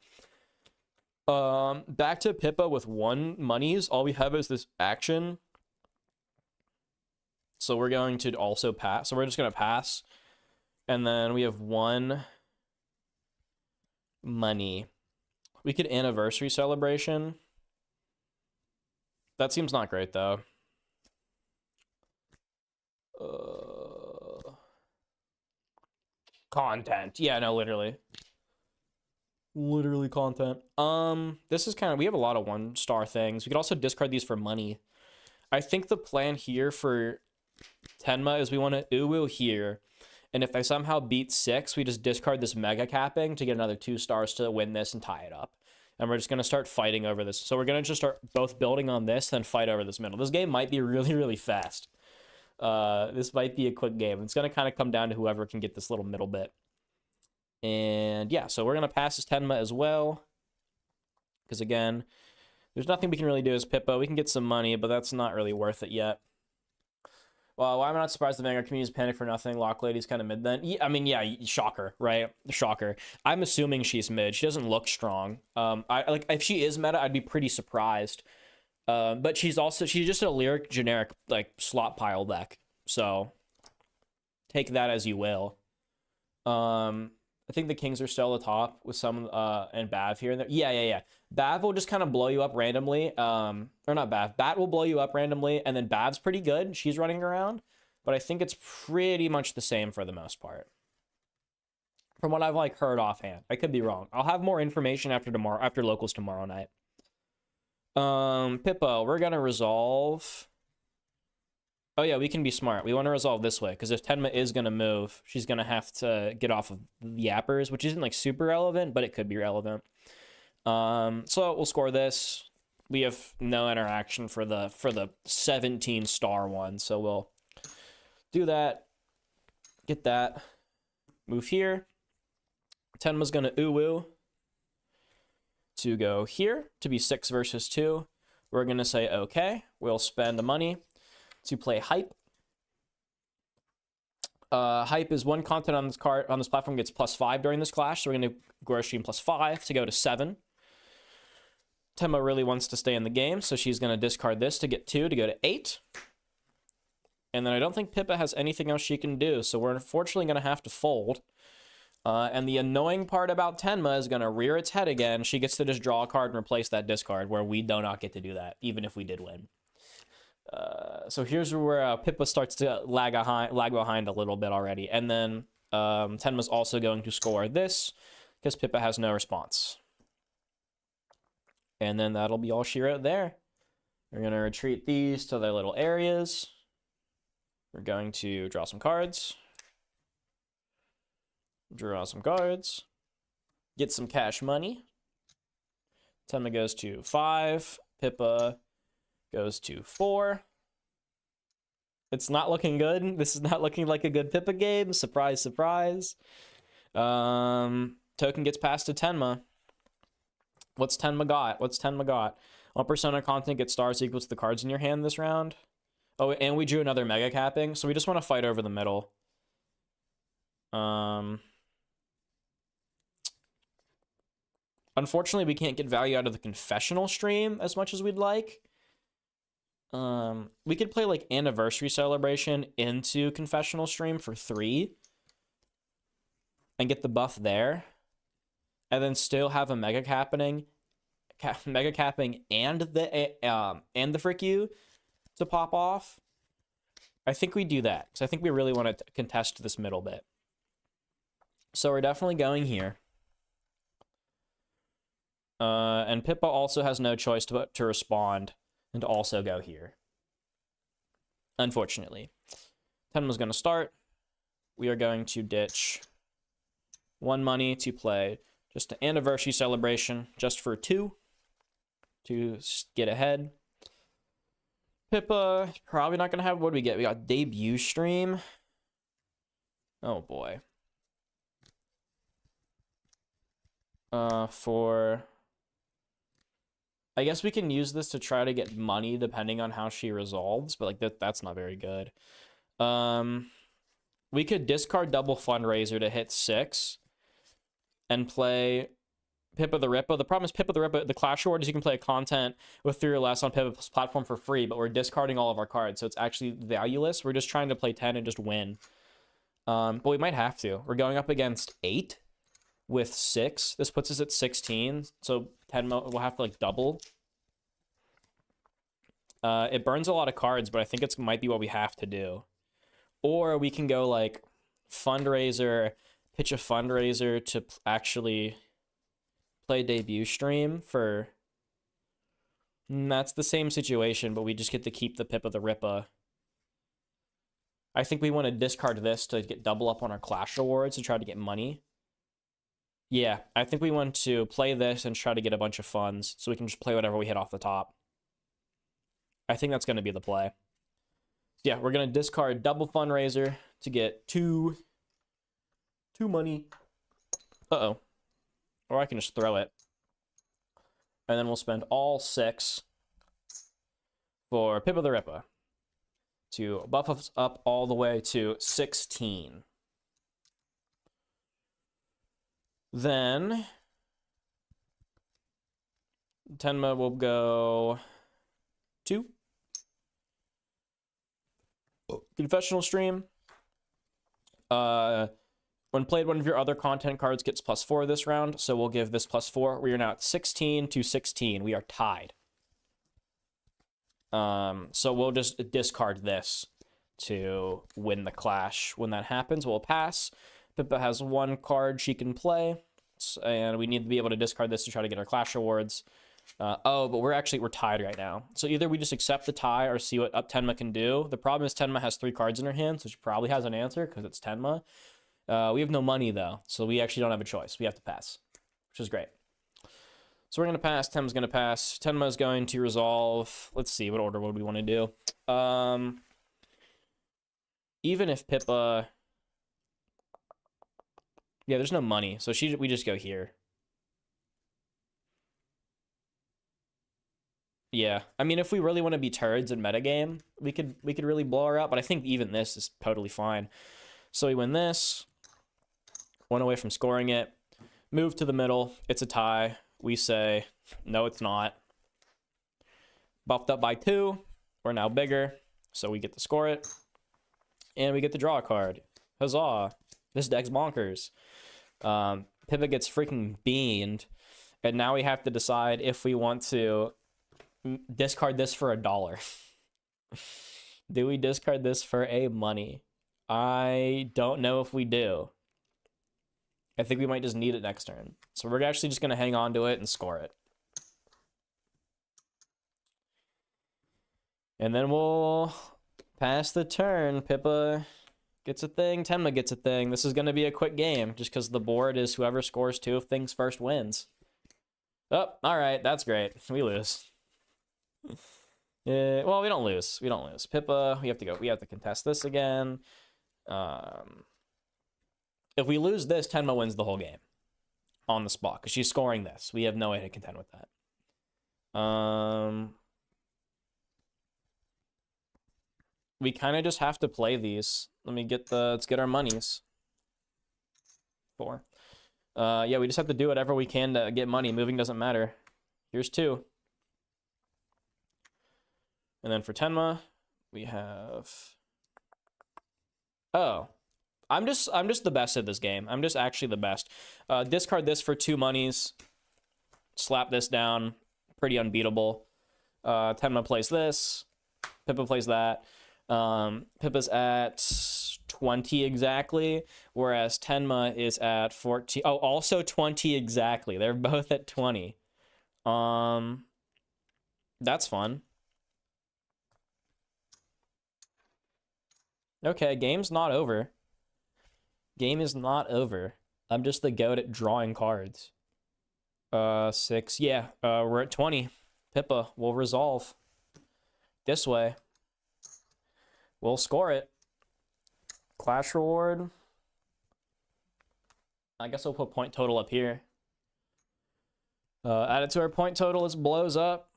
Back to Pippa with 1 monies. All we have is this action. So we're going to also pass. So we're just gonna pass, and then we have 1 money. We could anniversary celebration. That seems not great, though. Content. Yeah, no, literally. Literally content. This is kind of... We have a lot of 1-star things. We could also discard these for money. I think the plan here for Tenma is we want to Uwu here. And if they somehow beat 6, we just discard this mega capping to get another 2 stars to win this and tie it up. And we're just going to start fighting over this. So we're going to just start both building on this, then fight over this middle. This game might be really, really fast. This might be a quick game. It's going to kind of come down to whoever can get this little middle bit. And yeah, so we're going to pass this Tenma as well. Because again, there's nothing we can really do as Pippa. We can get some money, but that's not really worth it yet. Well, I'm not surprised the Vanguard community is panicked for nothing. Lock Lady's kind of mid then. Yeah, I mean, yeah, shocker, right? Shocker. I'm assuming she's mid. She doesn't look strong. Like if she is meta, I'd be pretty surprised. But she's just a lyric generic like slot pile deck. So take that as you will. I think the Kings are still at the top with some and Bav here and there. Yeah. Bav will just kind of blow you up randomly. Or not Bav. Bat will blow you up randomly, and then Bav's pretty good. She's running around. But I think it's pretty much the same for the most part. From what I've like heard offhand. I could be wrong. I'll have more information after locals tomorrow night. Pippa, we're gonna resolve. Oh yeah, we can be smart. We want to resolve this way, because if Tenma is going to move, she's going to have to get off of Yappers, which isn't like super relevant, but it could be relevant. So we'll score this. We have no interaction for the 17-star one, so we'll do that. Get that. Move here. Tenma's going to Uwu to go here to be 6 versus 2. We're going to say okay. We'll spend the money to play Hype. Hype is 1 content on this card on this platform gets +5 during this clash, so we're going to grow stream +5 to go to 7. Tenma really wants to stay in the game, so she's going to discard this to get 2 to go to 8. And then I don't think Pippa has anything else she can do, so we're unfortunately going to have to fold. And the annoying part about Tenma is going to rear its head again. She gets to just draw a card and replace that discard, where we do not get to do that, even if we did win. So here's where Pippa starts to lag behind a little bit already. And then Tenma's also going to score this, because Pippa has no response. And then that'll be all she wrote there. We're going to retreat these to their little areas. We're going to draw some cards. Draw some cards. Get some cash money. Tenma goes to 5. Pippa goes to 4. It's not looking good. This is not looking like a good Pippa game. Surprise, surprise. Token gets passed to Tenma. What's Tenma got? What's Tenma got? All persona content gets stars equals to the cards in your hand this round. Oh, and we drew another mega capping, so we just want to fight over the middle. Unfortunately, we can't get value out of the confessional stream as much as we'd like. We could play like Anniversary Celebration into confessional stream for 3 and get the buff there, and then still have a mega capping and the frick you to pop off. I think we do that because I think we really want to contest this middle bit. So we're definitely going here. And Pippa also has no choice to respond and to also go here. Unfortunately. Tenma's going to start. We are going to ditch 1 money to play just an Anniversary Celebration just for 2 to get ahead. Pippa probably not going to have... What do we get? We got Debut Stream. Oh, boy. For... I guess we can use this to try to get money depending on how she resolves, but like that's not very good. We could discard Double Fundraiser to hit 6 and play Pippa the Rippa. The problem is Pippa the Rippa, the Clash Award is you can play content with 3 or less on Pippa's platform for free, but we're discarding all of our cards, so it's actually valueless. We're just trying to play 10 and just win. But we might have to. We're going up against 8 with 6. This puts us at 16, so Tenma will have to like double. It burns a lot of cards, but I think it might be what we have to do. Or we can go like fundraiser, pitch a fundraiser to actually play Debut Stream for... That's the same situation, but we just get to keep the Pippa the Rippa. I think we want to discard this to get double up on our Clash Awards to try to get money. Yeah, I think we want to play this and try to get a bunch of funds so we can just play whatever we hit off the top. I think that's going to be the play. Yeah, we're going to discard Double Fundraiser to get 2 money. Uh-oh. Or I can just throw it. And then we'll spend all 6 for Pippa the Rippa to buff us up all the way to 16. Then Tenma will go 2. Confessional Stream. When played, one of your other content cards gets +4 this round, so we'll give this +4. We are now at 16 to 16. We are tied. So we'll just discard this to win the clash. When that happens, we'll pass. Pippa has 1 card she can play, and we need to be able to discard this to try to get our Clash Awards. But we're tied right now. So either we just accept the tie or see what Tenma can do. The problem is Tenma has 3 cards in her hand, so she probably has an answer because it's Tenma. We have no money, though, so we actually don't have a choice. We have to pass, which is great. So we're going to pass. Tenma's going to pass. Tenma is going to resolve. Let's see, what order would we want to do? Even if Pippa... Yeah, there's no money, so we just go here. Yeah, I mean, if we really want to be turds in metagame, we could really blow her up, but I think even this is totally fine. So we win this. 1 away from scoring it. Move to the middle. It's a tie. We say, no, it's not. Buffed up by 2. We're now bigger, so we get to score it. And we get to draw a card. Huzzah. This deck's bonkers. Pippa gets freaking beaned, and now we have to decide if we want to discard this for $1. Do we discard this for a money? I don't know if we do. I think we might just need it next turn. So we're actually just going to hang on to it and score it. And then we'll pass the turn. Pippa gets a thing. Tenma gets a thing. This is going to be a quick game just because the board is whoever scores 2 things first wins. Oh, all right. That's great. We lose. Yeah, well, we don't lose. We don't lose. Pippa, we have to go. We have to contest this again. If we lose this, Tenma wins the whole game on the spot because she's scoring this. We have no way to contend with that. We kind of just have to play these. Let's get our monies. 4. Yeah, we just have to do whatever we can to get money. Moving doesn't matter. Here's 2. And then for Tenma, we have... Oh. I'm just the best at this game. I'm just actually the best. Discard this for 2 monies. Slap this down. Pretty unbeatable. Tenma plays this. Pippa plays that. Pippa's at 20 exactly, whereas Tenma is at 14. Oh, also 20 exactly. They're both at 20. That's fun. Okay, game's not over. Game is not over. I'm just the goat at drawing cards. 6. Yeah, we're at 20. Pippa will resolve. This way. We'll score it. Clash reward. I guess we'll put point total up here. Add it to our point total. It blows up.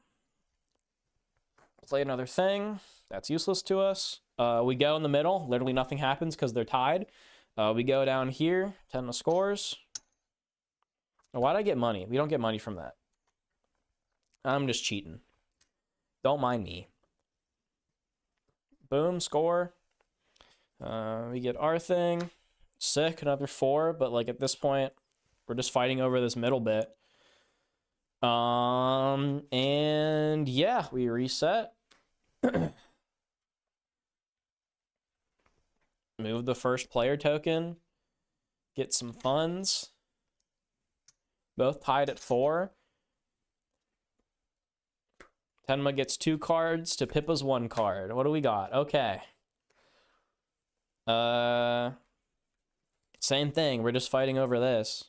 Play another thing. That's useless to us. We go in the middle. Literally nothing happens because they're tied. We go down here. Tenma scores. Oh, why'd I get money? We don't get money from that. I'm just cheating. Don't mind me. Boom, score. We get our thing. Sick, another 4. But like at this point, we're just fighting over this middle bit. And yeah, we reset. Move the first player token. Get some funds. Both tied at 4. Tenma gets 2 cards to Pippa's 1 card. What do we got? Okay. Same thing. We're just fighting over this.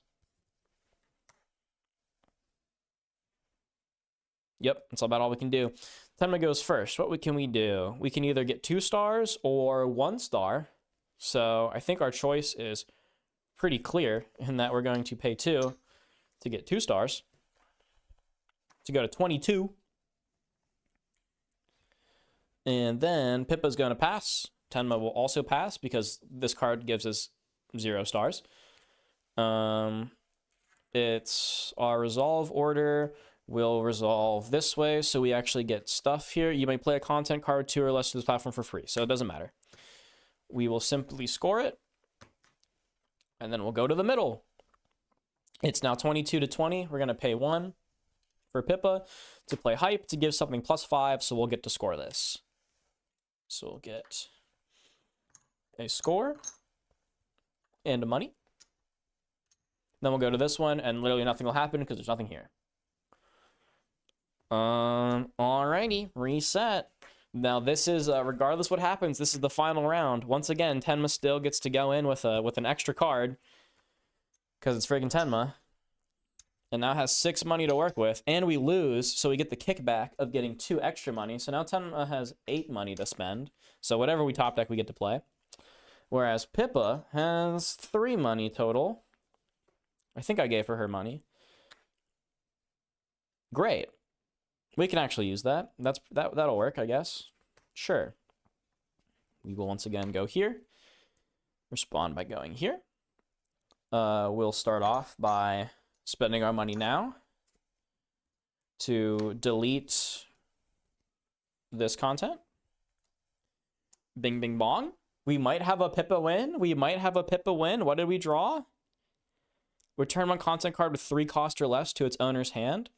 Yep, that's about all we can do. Tenma goes first. What can we do? We can either get 2 stars or 1 star. So I think our choice is pretty clear in that we're going to pay 2 to get 2 stars. To go to 22. And then Pippa's going to pass. Tenma will also pass because this card gives us 0 stars. It's our resolve order. We'll resolve this way, so we actually get stuff here. You may play a content card 2 or less to this platform for free, so it doesn't matter. We will simply score it, and then we'll go to the middle. It's now 22 to 20. We're going to pay 1 for Pippa to play hype to give something +5, so we'll get to score this. So we'll get a score and a money. Then we'll go to this one, and literally nothing will happen because there's nothing here. Alrighty, reset. Now this is, regardless what happens, this is the final round. Once again, Tenma still gets to go in with an extra card because it's friggin' Tenma, and now has 6 money to work with, and we lose, so we get the kickback of getting 2 extra money. So now Tenma has 8 money to spend. So whatever we top deck, we get to play. Whereas Pippa has 3 money total. I think I gave her money. Great. We can actually use that. That'll work, I guess. Sure. We will once again go here. Respond by going here. We'll start off by spending our money now to delete this content. Bing, bing, bong. We might have a Pippa win. We might have a Pippa win. What did we draw? Return one content card with 3 cost or less to its owner's hand.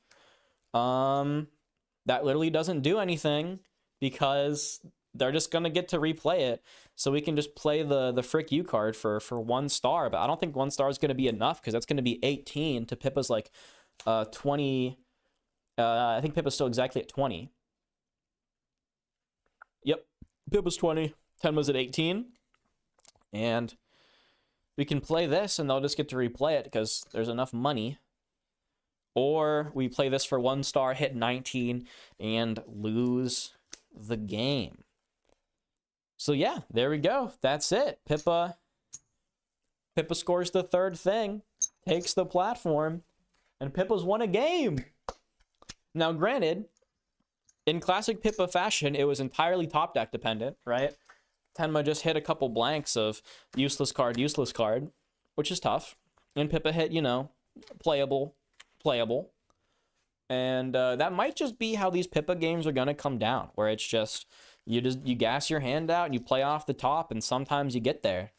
That literally doesn't do anything because they're just gonna get to replay it. So we can just play the frick you card for 1 star. But I don't think 1 star is gonna be enough because that's gonna be 18 to Pippa's like 20. I think Pippa's still exactly at 20. Yep, Pippa's 20. Tenma's at 18. And we can play this and they'll just get to replay it because there's enough money. Or we play this for 1 star, hit 19, and lose the game. So yeah, there we go. That's it. Pippa scores the 3rd thing, takes the platform, and Pippa's won a game. Now, granted, in classic Pippa fashion, it was entirely top deck dependent, right? Tenma just hit a couple blanks of useless card, which is tough. And Pippa hit, you know, playable. And that might just be how these Pippa games are gonna come down, where it's just you gas your hand out and you play off the top, and sometimes you get there.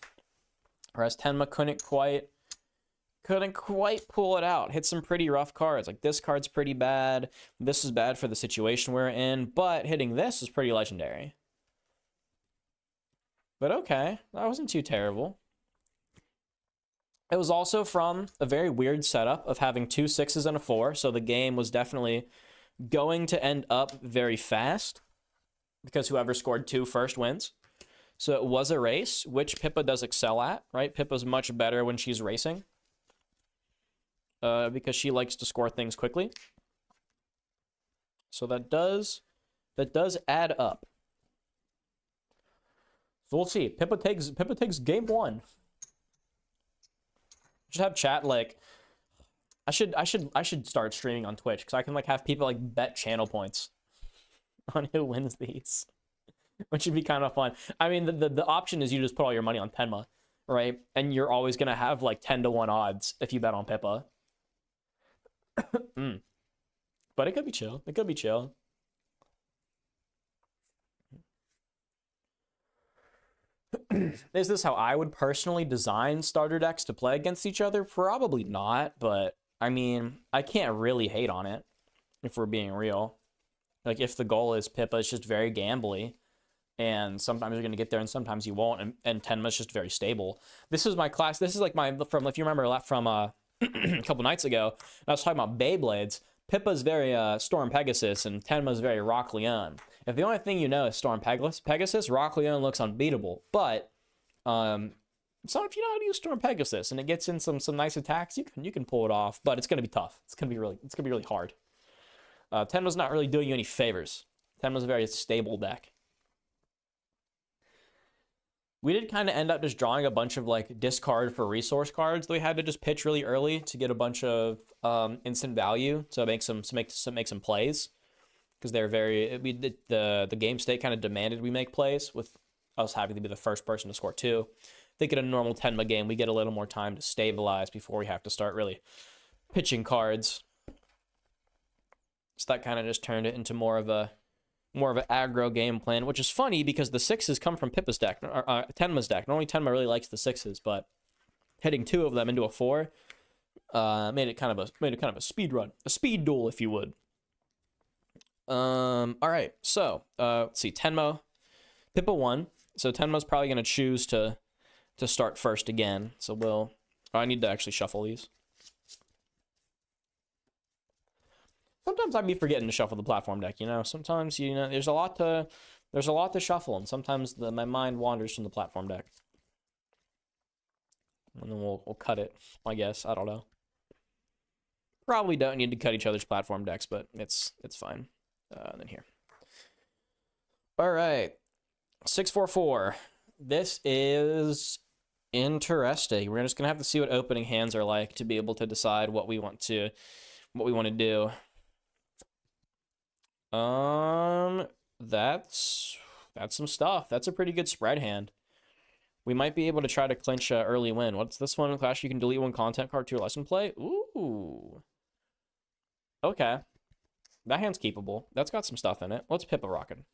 Whereas Tenma couldn't quite pull it out. Hit some pretty rough cards. Like this card's pretty bad. This is bad for the situation we're in, but hitting this is pretty legendary. But okay, that wasn't too terrible. It was also from a very weird setup of having 2 6s and a 4, so the game was definitely going to end up very fast because whoever scored 2 first wins. So it was a race, which Pippa does excel at, right? Pippa's much better when she's racing because she likes to score things quickly. So that does add up. So we'll see. Pippa takes game 1. Just have chat like I should start streaming on Twitch because I can like have people like bet channel points on who wins these, which would be kind of fun. I mean, the option is you just put all your money on Tenma, right? And you're always gonna have like 10-1 odds if you bet on Pippa. But it could be chill. It could be chill. Is this how I would personally design starter decks to play against each other? Probably not, but I mean, I can't really hate on it if we're being real. Like, if the goal is Pippa, it's just very gambly, and sometimes you're going to get there and sometimes you won't, and Tenma's just very stable. This is my class. This is like from, if you remember from a couple nights ago, I was talking about Beyblades. Pippa's very Storm Pegasus, and Tenma's very Rock Leon. If the only thing you know is Storm Pegasus, Rock Leon looks unbeatable. But so if you know how to use Storm Pegasus and it gets in some nice attacks, you can pull it off. But it's gonna be tough. It's gonna be really hard. Tenma's not really doing you any favors. Tenma's a very stable deck. We did kind of end up just drawing a bunch of like discard for resource cards that we had to just pitch really early to get a bunch of instant value. So make some plays. Because they're the game state kind of demanded we make plays, with us having to be the first person to score 2. I think in a normal Tenma game, we get a little more time to stabilize before we have to start really pitching cards. So that kind of just turned it into more of an aggro game plan, which is funny because the 6s come from Pippa's deck, or Tenma's deck. Normally Tenma really likes the 6s, but hitting 2 of them into a 4 made it kind of a speed run, a speed duel, if you would. All right, so let's see. Pippa won, so Tenma's probably gonna choose to start first again. So I need to actually shuffle these. Sometimes I'd be forgetting to shuffle the platform deck. You know, sometimes there's a lot to shuffle, and sometimes my mind wanders from the platform deck, and then we'll cut it. I guess, I don't know. Probably don't need to cut each other's platform decks, but it's fine. And then here. All right, 644. This is interesting. We're just gonna have to see what opening hands are like to be able to decide what we want to do. That's some stuff. That's a pretty good spread hand. We might be able to try to clinch an early win. What's this one? Clash, you can delete 1 content card to your lesson play. Ooh. Okay. That hand's keepable. That's got some stuff in it. What's Pippa rocking?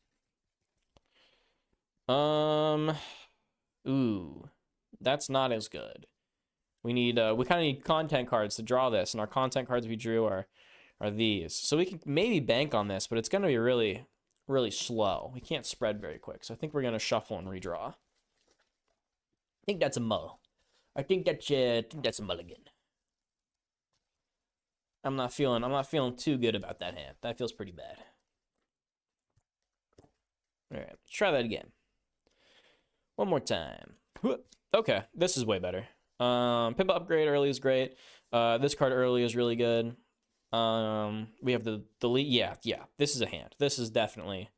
Ooh. That's not as good. We kind of need content cards to draw this, and our content cards we drew are these. So we can maybe bank on this, but it's going to be really, really slow. We can't spread very quick. So I think we're going to shuffle and redraw. I think that's a mull. I think that's a mulligan. I'm not feeling too good about that hand. That feels pretty bad. All right, let's try that again. One more time. Okay, this is way better. Pip upgrade early is great. This card early is really good. We have the lead. Yeah. This is a hand. This is definitely,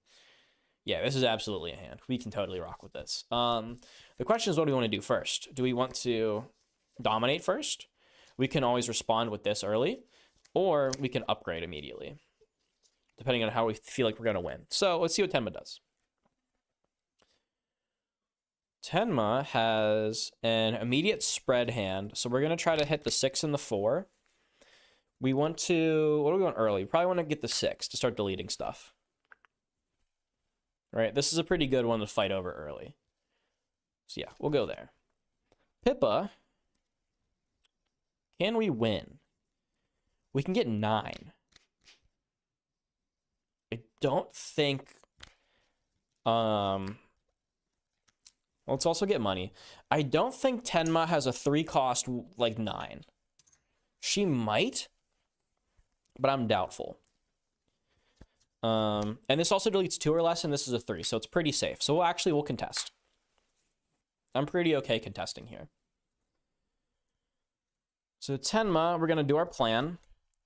yeah, this is absolutely a hand. We can totally rock with this. The question is, what do we want to do first? Do we want to dominate first? We can always respond with this early, or we can upgrade immediately, depending on how we feel like we're going to win. So let's see what Tenma does. Tenma has an immediate spread hand, so we're going to try to hit the 6 and the 4. We want to, what do we want early? We probably want to get the 6 to start deleting stuff. Right, this is a pretty good one to fight over early. So yeah, we'll go there. Pippa, can we win? We can get 9. I don't think, let's also get money. I don't think Tenma has a 3 cost like 9. She might, but I'm doubtful. And this also deletes 2 or less, and this is a 3, so it's pretty safe. So we'll contest. I'm pretty okay contesting here. So Tenma, we're gonna do our plan,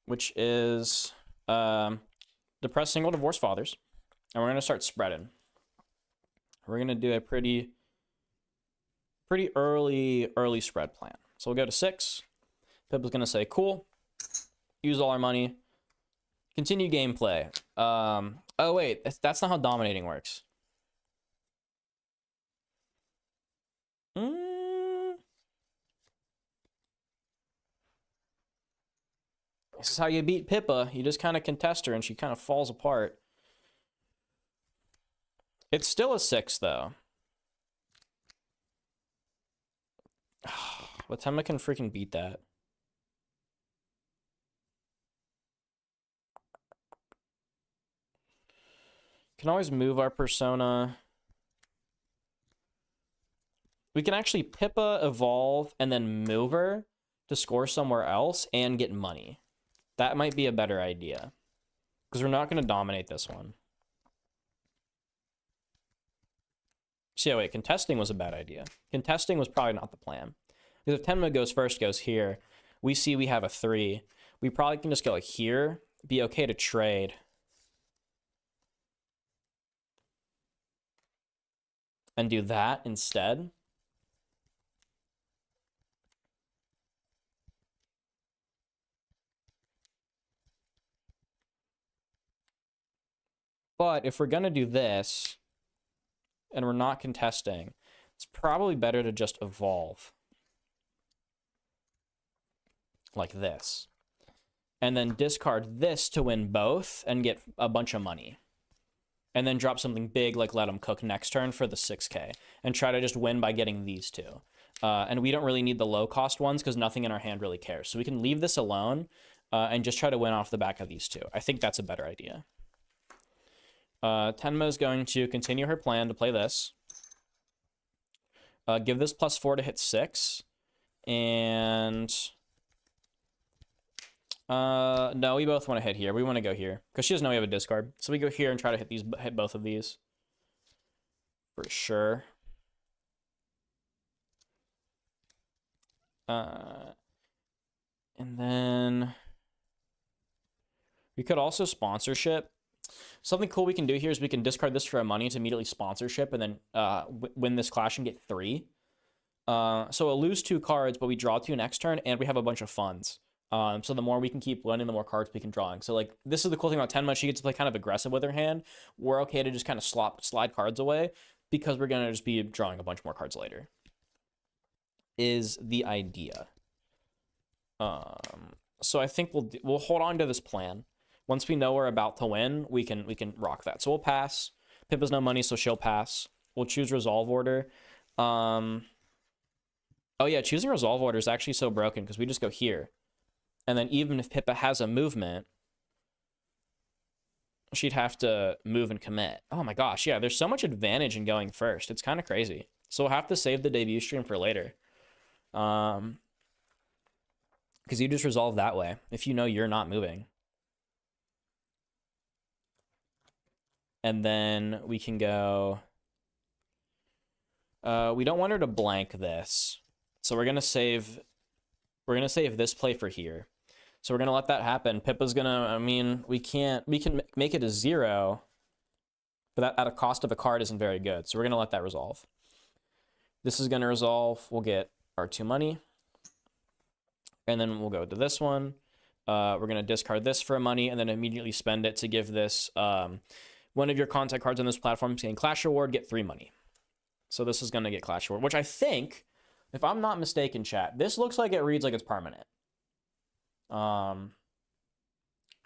which is depress single divorced fathers, and we're gonna start spreading. We're gonna do a pretty early spread plan. So we'll go to 6. Pippa's gonna say, cool, use all our money, continue gameplay. Oh wait, that's not how dominating works. This is how you beat Pippa. You just kind of contest her and she kind of falls apart. It's still a 6 though. What time I can freaking beat that? Can always move our persona. We can actually Pippa, evolve, and then move her to score somewhere else and get money. That might be a better idea. Because we're not going to dominate this one. So yeah, wait, contesting was a bad idea. Contesting was probably not the plan. Because if Tenma goes first, goes here, we see we have a 3. We probably can just go like here, be okay to trade. And do that instead. But if we're going to do this, and we're not contesting, it's probably better to just evolve. Like this. And then discard this to win both and get a bunch of money. And then drop something big like Let 'em Cook next turn for the 6k. And try to just win by getting these 2. And we don't really need the low cost ones because nothing in our hand really cares. So we can leave this alone and just try to win off the back of these 2. I think that's a better idea. Tenma is going to continue her plan to play this. Give this +4 to hit 6. And no, we both want to hit here. We want to go here because she doesn't know we have a discard. So we go here and try to hit both of these for sure. And then we could also sponsorship. Something cool we can do here is we can discard this for our money to immediately sponsorship and then win this clash and get 3. So we'll lose 2 cards, but we draw 2 next turn, and we have a bunch of funds. So the more we can keep winning, the more cards we can drawing. So like this is the cool thing about Tenma. She gets to play kind of aggressive with her hand. We're okay to just kind of slide cards away because we're gonna just be drawing a bunch more cards later. Is the idea. So I think we'll hold on to this plan. Once we know we're about to win, we can rock that. So we'll pass. Pippa's no money, so she'll pass. We'll choose resolve order. Oh yeah, choosing resolve order is actually so broken because we just go here. And then even if Pippa has a movement, she'd have to move and commit. Oh my gosh, yeah, there's so much advantage in going first. It's kind of crazy. So we'll have to save the debut stream for later. Because you just resolve that way if you know you're not moving. And then we can go... we don't want her to blank this. So we're gonna save this play for here. So we're gonna let that happen. Pippa's gonna, I mean, we can make it a 0, but that at a cost of a card isn't very good. So we're gonna let that resolve. This is gonna resolve. We'll get our 2 money. And then we'll go to this one. We're gonna discard this for a money and then immediately spend it to give this, one of your contact cards on this platform saying Clash Reward, get 3 money. So this is gonna get Clash Reward, which I think, if I'm not mistaken, chat, this looks like it reads like it's permanent.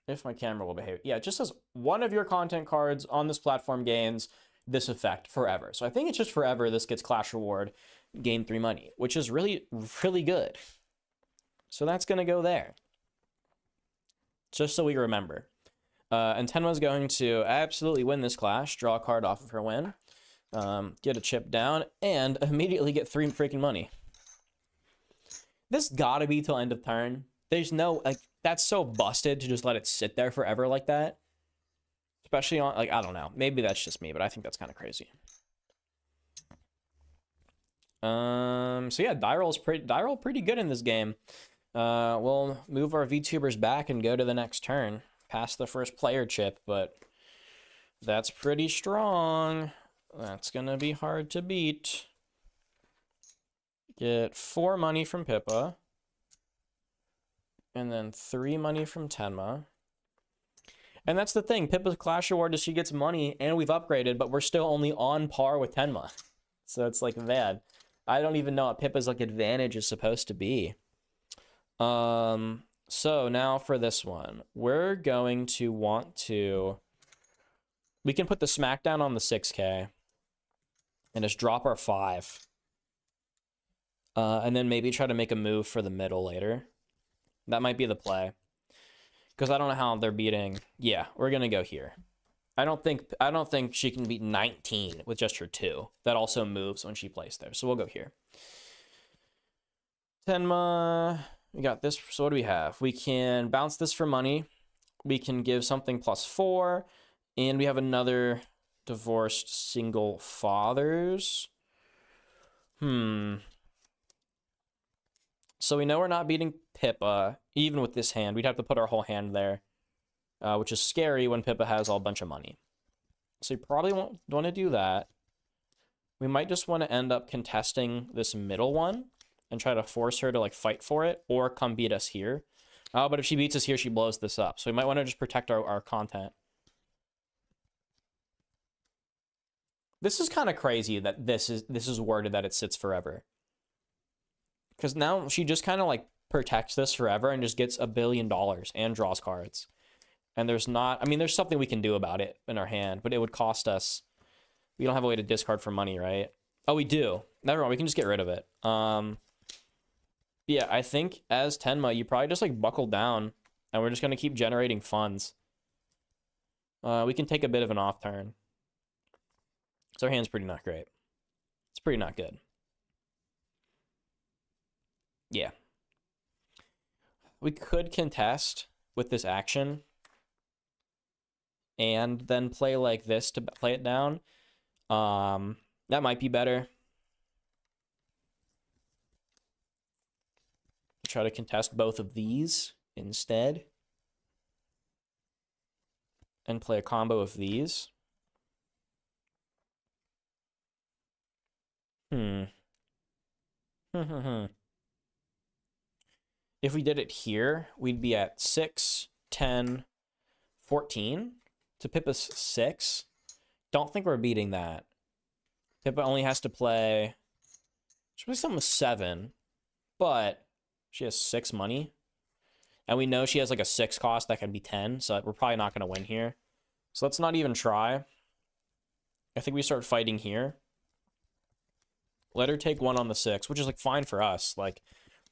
If my camera will behave. Yeah, it just says one of your content cards on this platform gains this effect forever. So I think it's just forever this gets Clash Reward, gain 3 money, which is really, really good. So that's going to go there. Just so we remember. And Tenma's going to absolutely win this clash, draw a card off of her win, get a chip down, and immediately get 3 freaking money. This gotta be till end of turn. There's no, like, that's so busted to just let it sit there forever like that. Especially on, like, I don't know. Maybe that's just me, but I think that's kind of crazy. So yeah, die roll pretty good in this game. We'll move our VTubers back and go to the next turn. Past the first player chip, but that's pretty strong. That's gonna be hard to beat. Get 4 money from Pippa. And then 3 money from Tenma. And that's the thing. Pippa's Clash Reward is she gets money and we've upgraded, but we're still only on par with Tenma. So it's like, man, I don't even know what Pippa's like advantage is supposed to be. So now for this one, we're going to want to, we can put the smackdown on the 6K and just drop our 5. And then maybe try to make a move for the middle later. That might be the play. Because I don't know how they're beating. Yeah, we're going to go here. I don't think she can beat 19 with just her 2. That also moves when she plays there. So we'll go here. Tenma, we got this. So what do we have? We can bounce this for money. We can give something +4. And we have another divorced single fathers. So we know we're not beating Pippa, even with this hand. We'd have to put our whole hand there, which is scary when Pippa has a bunch of money. So you probably won't want to do that. We might just want to end up contesting this middle one and try to force her to like fight for it or come beat us here. But if she beats us here, she blows this up. So we might want to just protect our content. This is kind of crazy that this is worded that it sits forever. Because now she just kind of like protects this forever and just gets $1 billion and draws cards. And there's not, I mean, there's something we can do about it in our hand, but it would cost us. We don't have a way to discard for money, right? Oh, we do. Never mind, we can just get rid of it. Yeah, I think as Tenma, you probably just like buckle down and we're just going to keep generating funds. We can take a bit of an off turn. So our hand's pretty not great. It's pretty not good. Yeah. We could contest with this action and then play like this to play it down. That might be better. Try to contest both of these instead. And play a combo of these. If we did it here, we'd be at 6, 10, 14 to Pippa's 6. Don't think we're beating that. Pippa only has to play, she plays something with 7, but she has 6 money. And we know she has like a 6 cost that can be 10, so we're probably not going to win here. So let's not even try. I think we start fighting here. Let her take 1 on the 6, which is like fine for us. Like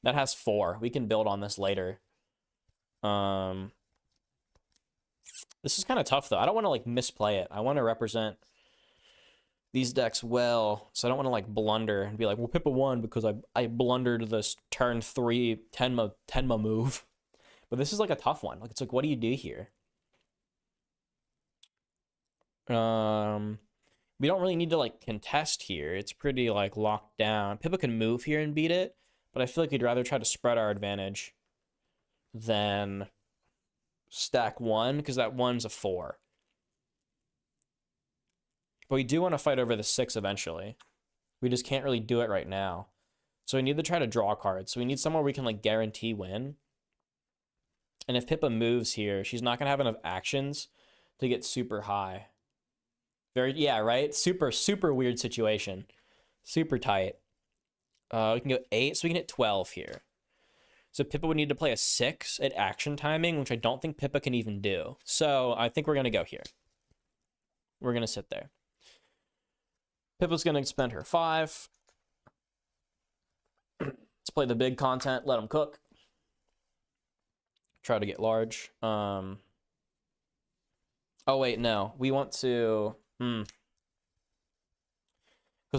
that has 4. We can build on this later. This is kind of tough though. I don't want to like misplay it. I want to represent these decks well, so I don't want to like blunder and be like, well, Pippa won because I blundered this turn 3 Tenma move. But this is like a tough one. Like it's like, what do you do here? We don't really need to like contest here. It's pretty like locked down. Pippa can move here and beat it, but I feel like we'd rather try to spread our advantage than stack 1, because that 1's a 4. But we do want to fight over the 6 eventually. We just can't really do it right now. So we need to try to draw cards. So we need somewhere we can like guarantee win. And if Pippa moves here, she's not gonna have enough actions to get super high. Yeah, right? Super weird situation. Super tight. We can go 8, so we can hit 12 here. So Pippa would need to play a 6 at action timing, which I don't think Pippa can even do. So I think we're gonna go here. We're gonna sit there. Pippa's gonna spend her 5. Let's play the big content, let them cook. Try to get large. Oh wait, no. We want to... Because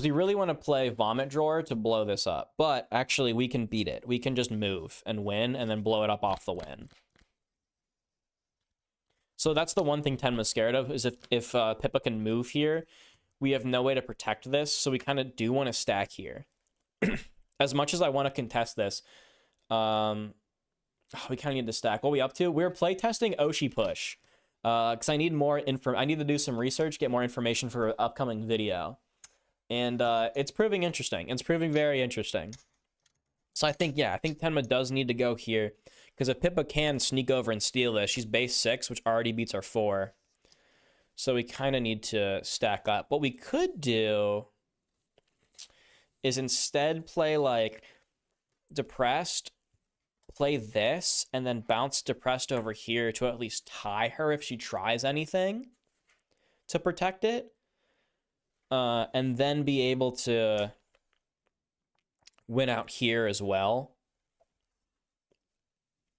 we really want to play Vomit Drawer to blow this up. But actually, we can beat it. We can just move and win and then blow it up off the win. So that's the one thing Tenma's scared of, is if Pippa can move here, we have no way to protect this. So we kind of do want to stack here. As much as I want to contest this, we kind of need to stack. What are we up to? We're playtesting oshi-push. Because I need more info. I need to do some research, get more information for an upcoming video. And it's proving interesting. It's proving very interesting. So I think Tenma does need to go here. Because if Pippa can sneak over and steal this, she's base 6, which already beats our 4. So we kind of need to stack up. What we could do is instead play like Depressed, play this, and then bounce Depressed over here to at least tie her if she tries anything to protect it. And then be able to win out here as well.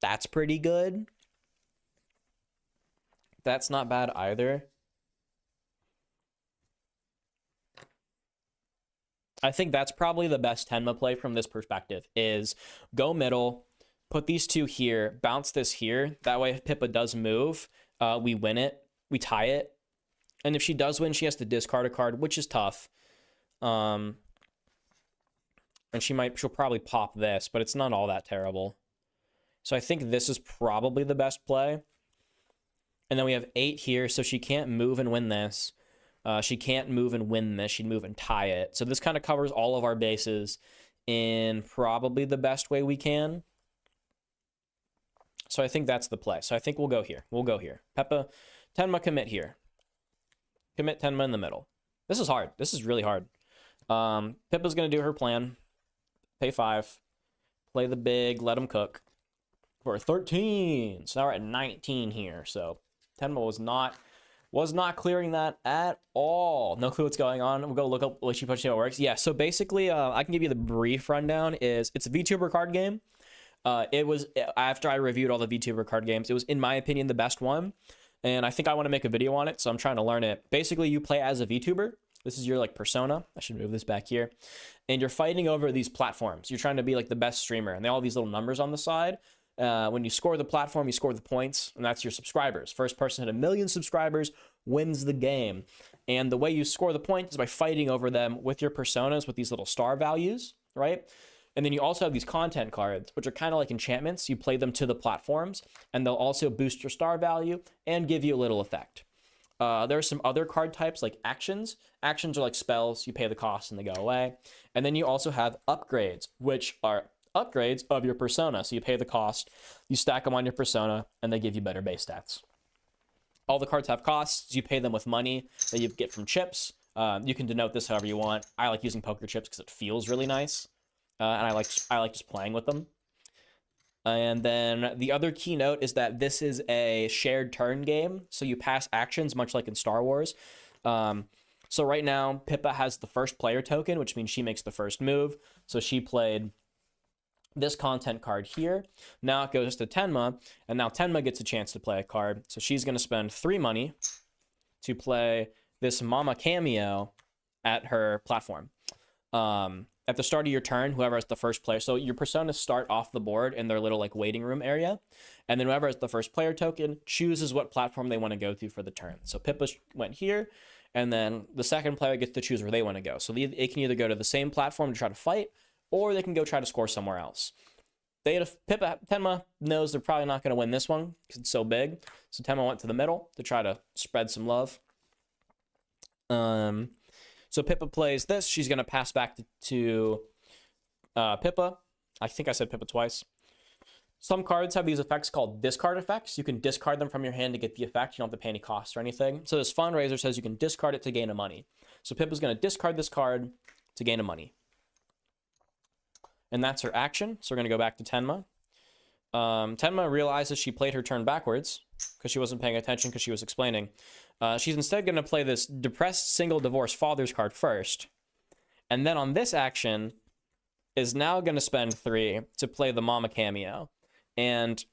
That's pretty good. That's not bad either. I think that's probably the best Tenma play from this perspective, is go middle, put these 2 here, bounce this here. That way if Pippa does move, we win it, we tie it. And if she does win, she has to discard a card, which is tough. And she'll probably pop this, but it's not all that terrible. So I think this is probably the best play. And then we have 8 here, so she can't move and win this. She can't move and win this. She'd move and tie it. So this kind of covers all of our bases in probably the best way we can. So I think that's the play. So I think we'll go here. We'll go here. Tenma commit here. Commit Tenma in the middle. This is hard. This is really hard. Pippa's going to do her plan. Pay 5. Play the big. Let them cook. For 13. So now we're at 19 here. So Tenma was not clearing that at all. No clue what's going on. We'll go look up oshi-push, see how it works. Yeah, so basically, I can give you the brief rundown. It's a VTuber card game. It was, after I reviewed all the VTuber card games, it was, in my opinion, the best one. And I think I want to make a video on it, so I'm trying to learn it. Basically, you play as a VTuber. This is your like persona. I should move this back here. And you're fighting over these platforms. You're trying to be like the best streamer. And they all have these little numbers on the side. When you score the platform, you score the points, and that's your subscribers. First person at 1 million subscribers wins the game. And the way you score the points is by fighting over them with your personas with these little star values, right? And then you also have these content cards, which are kind of like enchantments. You play them to the platforms, and they'll also boost your star value and give you a little effect. There are some other card types like actions. Actions are like spells. You pay the cost and they go away. And then you also have upgrades, which are upgrades of your persona. So you pay the cost, you stack them on your persona, and they give you better base stats. All the cards have costs. You pay them with money that you get from chips. You can denote this however you want. I like using poker chips because it feels really nice. And I like just playing with them. And then the other key note is that this is a shared turn game. So you pass actions, much like in Star Wars. So right now, Pippa has the first player token, which means she makes the first move. So she played this content card here. Now it goes to Tenma, and now Tenma gets a chance to play a card. So she's going to spend 3 money to play this Mama Cameo at her platform. At the start of your turn, whoever has the first player, so your personas start off the board in their little like waiting room area, and then whoever has the first player token chooses what platform they want to go to for the turn. So Pippa went here, and then the second player gets to choose where they want to go. So they can either go to the same platform to try to fight, or they can go try to score somewhere else. Tenma knows they're probably not going to win this one because it's so big. So Tenma went to the middle to try to spread some love. So Pippa plays this. She's going to pass back to Pippa. I think I said Pippa twice. Some cards have these effects called discard effects. You can discard them from your hand to get the effect. You don't have to pay any cost or anything. So this fundraiser says you can discard it to gain a money. So Pippa's going to discard this card to gain a money. And that's her action. So we're going to go back to Tenma. Tenma realizes she played her turn backwards because she wasn't paying attention because she was explaining. She's instead going to play this Depressed Single Divorced Fathers card first. And then on this action is now going to spend 3 to play the Mama Cameo. And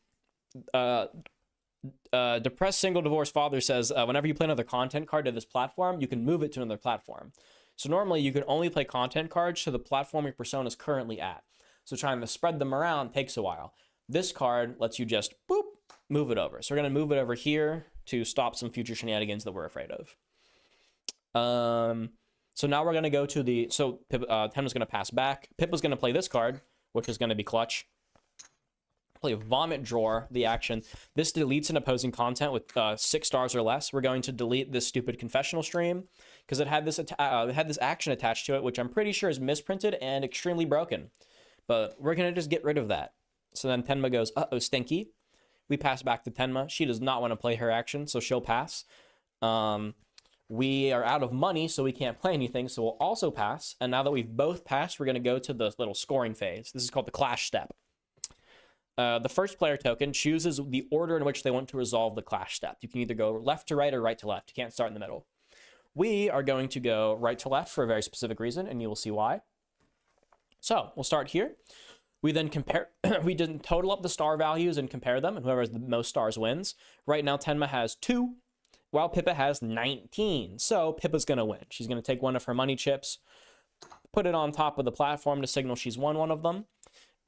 Depressed Single Divorced Father says whenever you play another content card to this platform, you can move it to another platform. So normally you can only play content cards to the platform your persona is currently at. So trying to spread them around takes a while. This card lets you just boop, move it over. So we're going to move it over here to stop some future shenanigans that we're afraid of. So now we're going to go to the... So Tenma's going to pass back. Pippa's going to play this card, which is going to be clutch. Play Vomit Drawer, the action. This deletes an opposing content with 6 stars or less. We're going to delete this stupid confessional stream because it had this action attached to it, which I'm pretty sure is misprinted and extremely broken. But we're going to just get rid of that. So then Tenma goes, uh-oh, stinky. We pass back to Tenma. She does not want to play her action, so she'll pass. We are out of money, so we can't play anything, so we'll also pass. And now that we've both passed, we're going to go to the little scoring phase. This is called the clash step. The first player token chooses the order in which they want to resolve the clash step. You can either go left to right or right to left. You can't start in the middle. We are going to go right to left for a very specific reason, and you will see why. So we'll start here. We then compare, we didn't total up the star values and compare them, and whoever has the most stars wins. Right now, Tenma has 2, while Pippa has 19. So Pippa's going to win. She's going to take one of her money chips, put it on top of the platform to signal she's won one of them.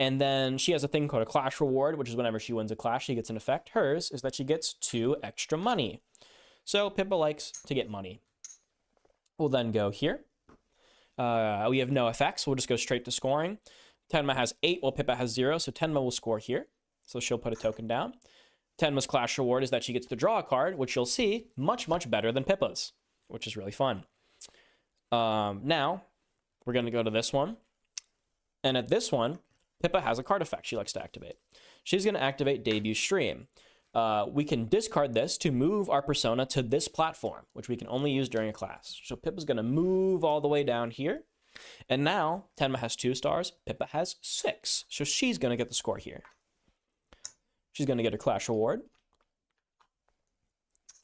And then she has a thing called a clash reward, which is whenever she wins a clash, she gets an effect. Hers is that she gets 2 extra money. So Pippa likes to get money. We'll then go here. We have no effects. We'll just go straight to scoring. Tenma has 8, while Pippa has 0, so Tenma will score here. So she'll put a token down. Tenma's clash reward is that she gets to draw a card, which you'll see much, much better than Pippa's, which is really fun. Now, we're going to go to this one. And at this one, Pippa has a card effect she likes to activate. She's going to activate Debut Stream. We can discard this to move our persona to this platform, which we can only use during a class. So Pippa's going to move all the way down here. And now Tenma has 2 stars, Pippa has 6. So she's going to get the score here. She's going to get a clash reward.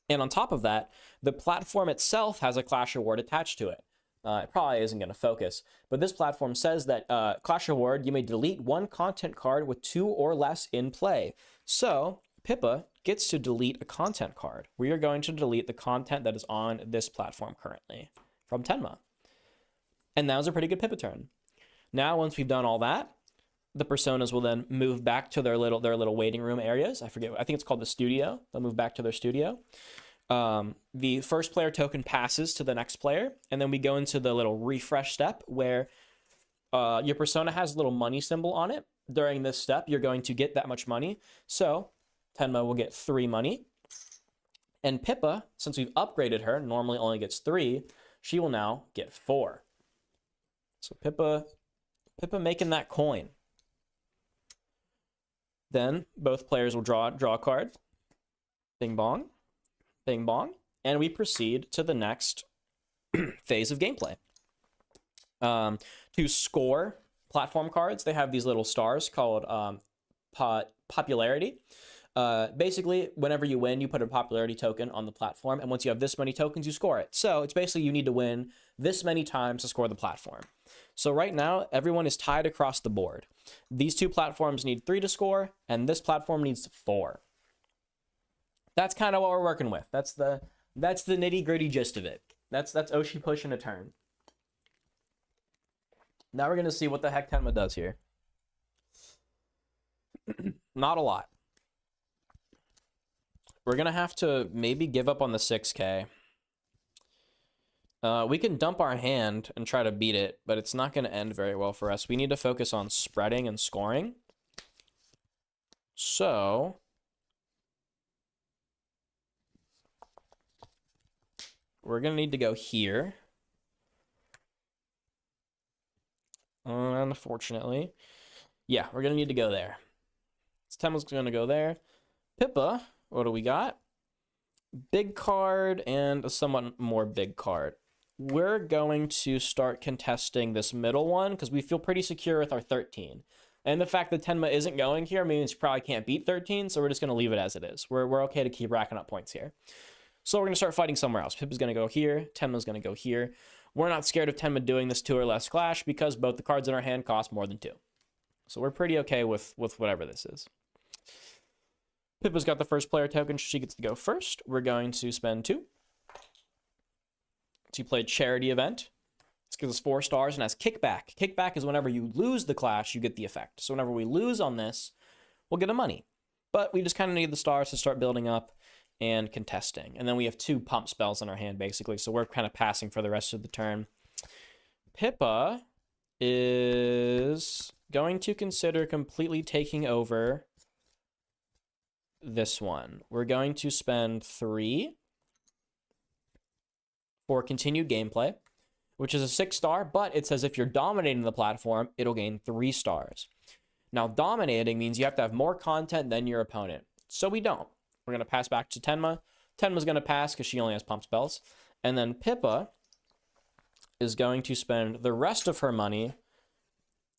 And on top of that, the platform itself has a clash reward attached to it. It probably isn't going to focus, but this platform says that clash reward, you may delete 1 content card with 2 or less in play. So Pippa gets to delete a content card. We are going to delete the content that is on this platform currently from Tenma. And that was a pretty good Pippa turn. Now, once we've done all that, the personas will then move back to their little waiting room areas. I think it's called the studio. They'll move back to their studio. The first player token passes to the next player, and then we go into the little refresh step where your persona has a little money symbol on it. During this step, you're going to get that much money. So Tenma will get 3 money. And Pippa, since we've upgraded her, normally only gets 3, she will now get 4. So Pippa making that coin. Then both players will draw a card. Bing bong. Bing bong. And we proceed to the next phase of gameplay. To score platform cards, they have these little stars called popularity. Basically, whenever you win, you put a popularity token on the platform, and once you have this many tokens, you score it. So it's basically you need to win this many times to score the platform. So right now, everyone is tied across the board. These two platforms need 3 to score, and this platform needs 4. That's kind of what we're working with. That's the nitty-gritty gist of it. That's oshi-push in a turn. Now we're going to see what the heck Tenma does here. Not a lot. We're going to have to maybe give up on the 6K. We can dump our hand and try to beat it, but it's not going to end very well for us. We need to focus on spreading and scoring. So we're going to need to go here. Unfortunately. Yeah, we're going to need to go there. Tenma's going to go there. Pippa, what do we got? Big card and a somewhat more big card. We're going to start contesting this middle one because we feel pretty secure with our 13. And the fact that Tenma isn't going here means you probably can't beat 13, so we're just going to leave it as it is. We're okay to keep racking up points here. So we're going to start fighting somewhere else. Pippa's going to go here. Tenma's going to go here. We're not scared of Tenma doing this 2 or less clash because both the cards in our hand cost more than 2. So we're pretty okay with whatever this is. Pippa's got the first player token. She gets to go first. We're going to spend 2 to play charity event. This gives us 4 stars and has kickback. Kickback is whenever you lose the clash, you get the effect. So whenever we lose on this, we'll get a money. But we just kind of need the stars to start building up and contesting. And then we have 2 pump spells in our hand, basically. So we're kind of passing for the rest of the turn. Pippa is going to consider completely taking over this one. We're going to spend 3 for continued gameplay, which is a 6-star, but it says if you're dominating the platform, it'll gain 3 stars. Now, dominating means you have to have more content than your opponent. So we don't. We're going to pass back to Tenma. Tenma's going to pass because she only has pump spells. And then Pippa is going to spend the rest of her money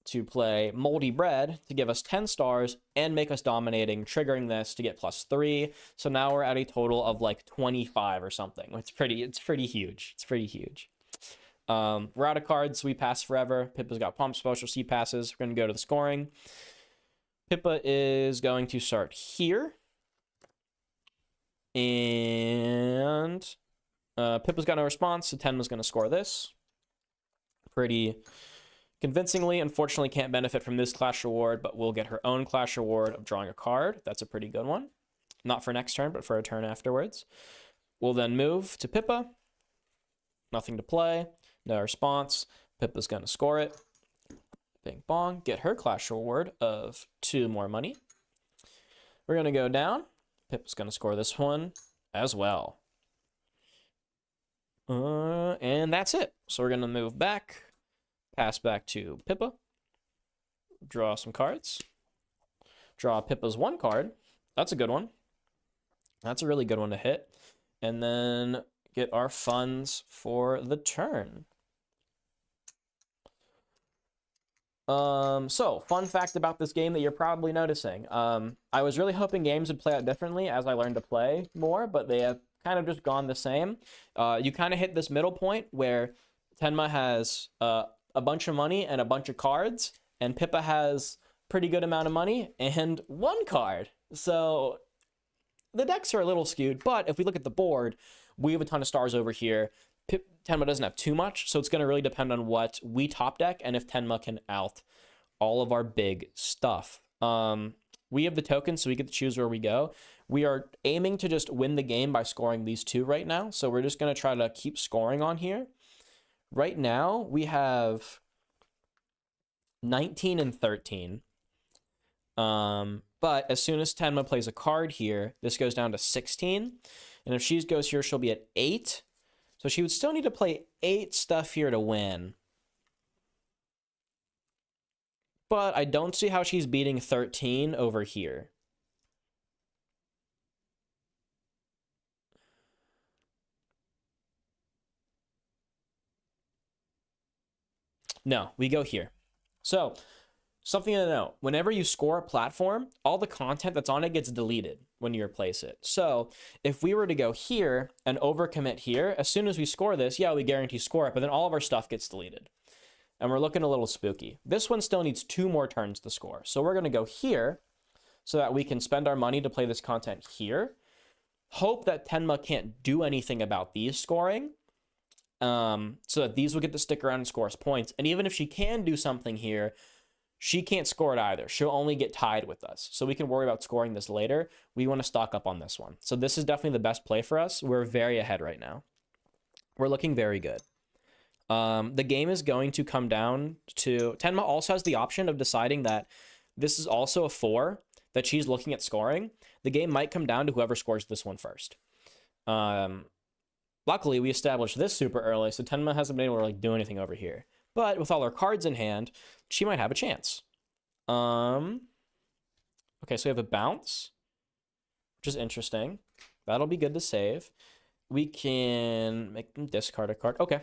to play Moldy Bread to give us 10 stars and make us dominating, triggering this to get +3. So now we're at a total of like 25 or something. It's pretty huge. It's pretty huge. We're out of cards. We pass forever. Pippa's got pump spells, so she passes. We're going to go to the scoring. Pippa is going to start here. And Pippa's got no response, so Tenma's going to score this pretty convincingly. Unfortunately, can't benefit from this clash reward, but we'll get her own clash reward of drawing a card. That's a pretty good one. Not for next turn, but for a turn afterwards. We'll then move to Pippa. Nothing to play. No response. Pippa's going to score it. Bing bong. Get her clash reward of 2 more money. We're going to go down. Pippa's going to score this one as well. And that's it. So we're going to move back. Pass back to Pippa. Draw some cards. Draw Pippa's 1 card. That's a good one. That's a really good one to hit. And then get our funds for the turn. So, fun fact about this game that you're probably noticing. I was really hoping games would play out differently as I learned to play more, but they have kind of just gone the same. You kind of hit this middle point where Tenma has a bunch of money and a bunch of cards, and Pippa has pretty good amount of money and 1 card. So, the decks are a little skewed, but if we look at the board, we have a ton of stars over here. Tenma doesn't have too much, so it's going to really depend on what we top deck and if Tenma can out all of our big stuff. We have the tokens, so we get to choose where we go. We are aiming to just win the game by scoring these 2 right now, so we're just going to try to keep scoring on here. Right now, we have 19 and 13. But as soon as Tenma plays a card here, this goes down to 16. And if she goes here, she'll be at 8. So she would still need to play 8 stuff here to win. But I don't see how she's beating 13 over here. No, we go here. So Something to know, whenever you score a platform, all the content that's on it gets deleted when you replace it. So if we were to go here and overcommit here, as soon as we score this, yeah, we guarantee score it, but then all of our stuff gets deleted. And we're looking a little spooky. This one still needs 2 more turns to score. So we're gonna go here so that we can spend our money to play this content here. Hope that Tenma can't do anything about these scoring, so that these will get to stick around and score us points. And even if she can do something here, she can't score it either. She'll only get tied with us. So we can worry about scoring this later. We want to stock up on this one. So this is definitely the best play for us. We're very ahead right now. We're looking very good. The game is going to come down to... Tenma also has the option of deciding that this is also a 4, that she's looking at scoring. The game might come down to whoever scores this one first. Luckily, we established this super early, so Tenma hasn't been able to like do anything over here. But with all her cards in hand, she might have a chance. Okay, so we have a bounce, which is interesting. That'll be good to save. We can make them discard a card. Okay.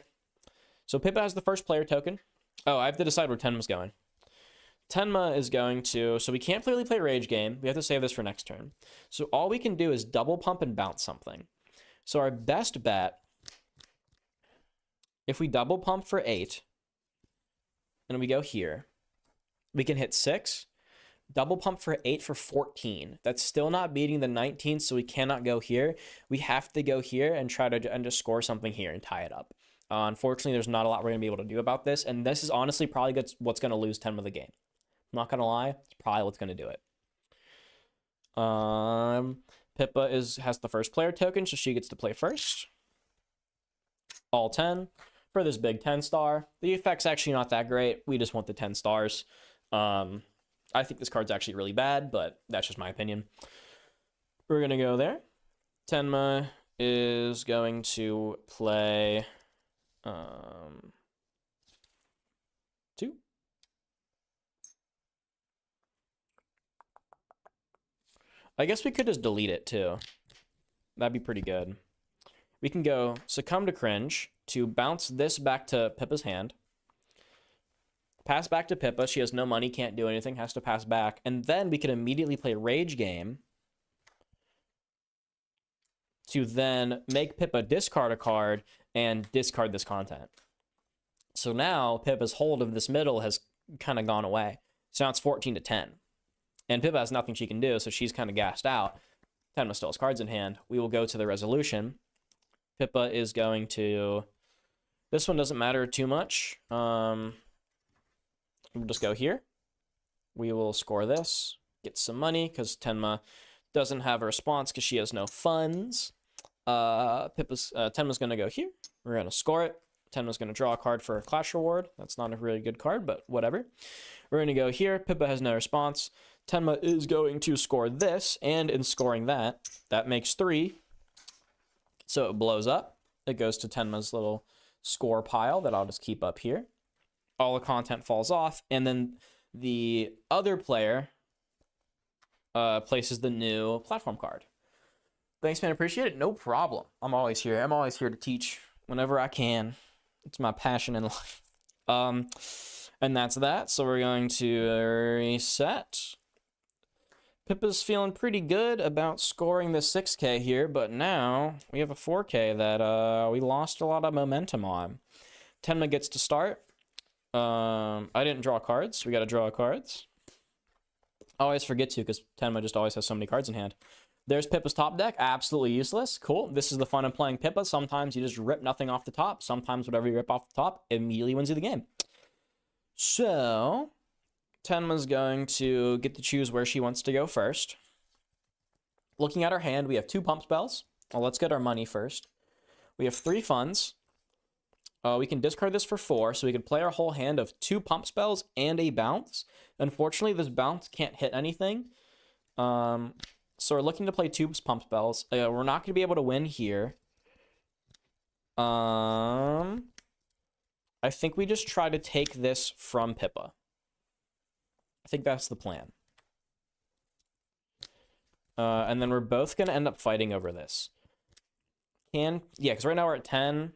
So Pippa has the first player token. Oh, I have to decide where Tenma's going. Tenma is going to... So we can't really play Rage Game. We have to save this for next turn. So all we can do is double pump and bounce something. So our best bet, if we double pump for 8... and we go here, we can hit 6, double pump for 8 for 14. That's still not beating the 19, so we cannot go here. We have to go here and try to just score something here and tie it up. Unfortunately, there's not a lot we're going to be able to do about this, and this is honestly probably what's going to lose 10 of the game. I'm not going to lie, it's probably what's going to do it. Pippa has the first player token, so she gets to play first. All 10. For this big 10 star. The effect's actually not that great. We just want the 10 stars. I think this card's actually really bad, but that's just my opinion. We're going to go there. Tenma is going to play 2. I guess we could just delete it too. That'd be pretty good. We can go Succumb to Cringe to bounce this back to Pippa's hand. Pass back to Pippa. She has no money, can't do anything, has to pass back. And then we can immediately play Rage Game to then make Pippa discard a card and discard this content. So now Pippa's hold of this middle has kind of gone away. So now it's 14 to 10. And Pippa has nothing she can do, so she's kind of gassed out. Tenma still has cards in hand. We will go to the resolution. Pippa is going to... This one doesn't matter too much. We'll just go here. We will score this. Get some money, because Tenma doesn't have a response because she has no funds. Tenma's going to go here. We're going to score it. Tenma's going to draw a card for a Clash Reward. That's not a really good card, but whatever. We're going to go here. Pippa has no response. Tenma is going to score this, and in scoring that, that makes 3. So it blows up. It goes to Tenma's little score pile that I'll just keep up here. All the content falls off, and then the other player places the new platform card. Thanks, man. Appreciate it. No problem. I'm always here. I'm always here to teach whenever I can. It's my passion in life. And that's that. So we're going to reset. Pippa's feeling pretty good about scoring the 6K here, but now we have a 4K that we lost a lot of momentum on. Tenma gets to start. I didn't draw cards. We got to draw cards. I always forget to because Tenma just always has so many cards in hand. There's Pippa's top deck. Absolutely useless. Cool. This is the fun of playing Pippa. Sometimes you just rip nothing off the top. Sometimes whatever you rip off the top immediately wins you the game. So Tenma's going to get to choose where she wants to go first. Looking at her hand, we have 2 pump spells. Well, let's get our money first. We have 3 funds. We can discard this for 4, so we can play our whole hand of 2 pump spells and a bounce. Unfortunately, this bounce can't hit anything. So we're looking to play 2 pump spells. We're not going to be able to win here. I think we just try to take this from Pippa. I think that's the plan. And then we're both going to end up fighting over this. Yeah, because right now we're at 10.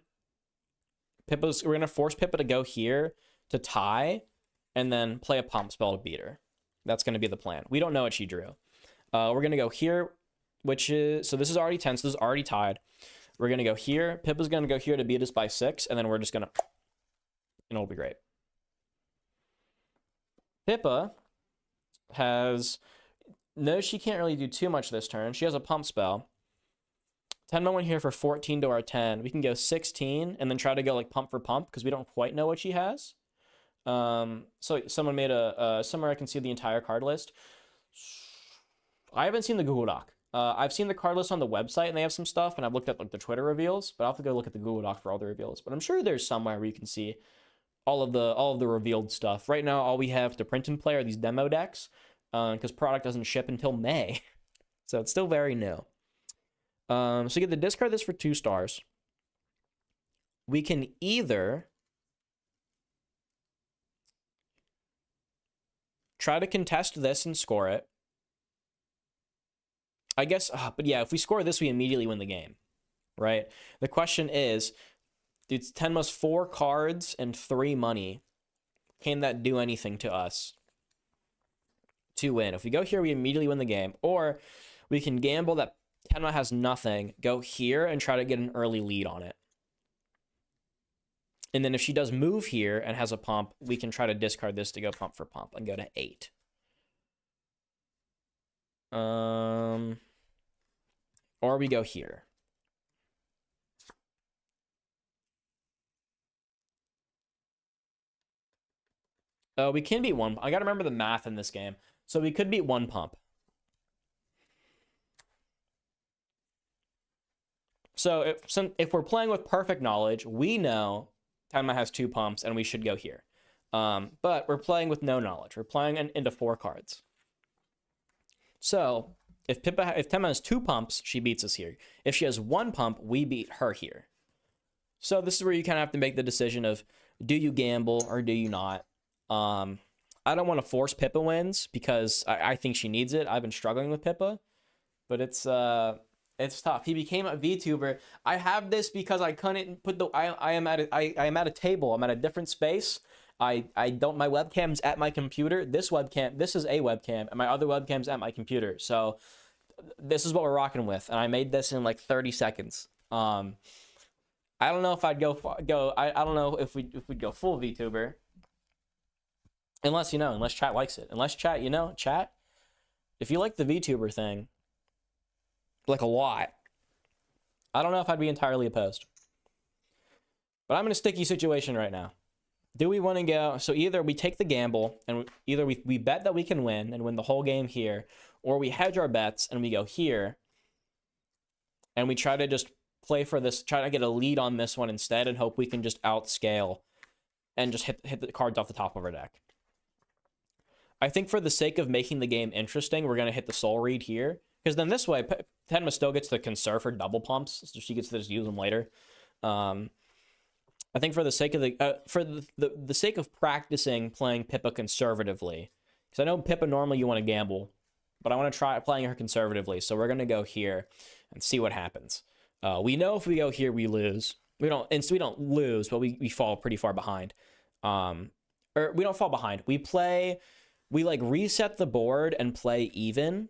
We're going to force Pippa to go here to tie. and then play a pump spell to beat her. That's going to be the plan. We don't know what she drew. We're going to go here, which is, so this is already 10, so this is already tied. We're going to go here. Pippa's going to go here to beat us by 6, and then we're just going to, and it'll be great. Pippa has, no, she can't really do too much this turn. She has a pump spell. 10 moment here for 14 to our 10. We can go 16 and then try to go like pump for pump because we don't quite know what she has. So someone made somewhere I can see the entire card list. I haven't seen the Google Doc. I've seen the card list on the website and they have some stuff, and I've looked at like the Twitter reveals, but I'll have to go look at the Google Doc for all the reveals. But I'm sure there's somewhere where you can see all of the revealed stuff. Right now, all we have to print and play are these demo decks, because product doesn't ship until May, so it's still very new. So you get to discard this for 2 stars. We can either try to contest this and score it. I guess, but yeah, if we score this, we immediately win the game, right? The question is, it's 10 plus 4 cards and 3 money. Can that do anything to us to win? If we go here, we immediately win the game. Or we can gamble that Tenma has nothing, go here and try to get an early lead on it. And then if she does move here and has a pump, we can try to discard this to go pump for pump and go to 8. Or we go here. We can beat 1. I gotta remember the math in this game. So we could beat 1 pump. So if we're playing with perfect knowledge, we know Tenma has 2 pumps and we should go here. But we're playing with no knowledge. We're playing into 4 cards. So if Tenma has 2 pumps, she beats us here. If she has 1 pump, we beat her here. So this is where you kind of have to make the decision of, do you gamble or do you not? I don't want to force Pippa wins because I think she needs it. I've been struggling with Pippa, but it's tough. He became a VTuber. I have this because I couldn't put the I am at a table. I'm at a different space. My webcam's at my computer. This is a webcam, and my other webcam's at my computer. So this is what we're rocking with, and I made this in like 30 seconds. I don't know if I'd go. I don't know if we'd go full VTuber. Unless chat likes it. Unless chat, chat, if you like the VTuber thing, like a lot, I don't know if I'd be entirely opposed. But I'm in a sticky situation right now. Do we want to go? So either we take the gamble and either we bet that we can win and win the whole game here, or we hedge our bets and we go here and we try to just play for this, try to get a lead on this one instead and hope we can just outscale and just hit the cards off the top of our deck. I think for the sake of making the game interesting, we're going to hit the soul read here. Because then this way, Tenma still gets to conserve her double pumps, so she gets to just use them later. I think for the sake of the sake of practicing playing Pippa conservatively, because I know Pippa normally you want to gamble, but I want to try playing her conservatively. So we're going to go here and see what happens. We know if we go here, we lose. We don't lose, but we fall pretty far behind. Or we don't fall behind. We like reset the board and play even.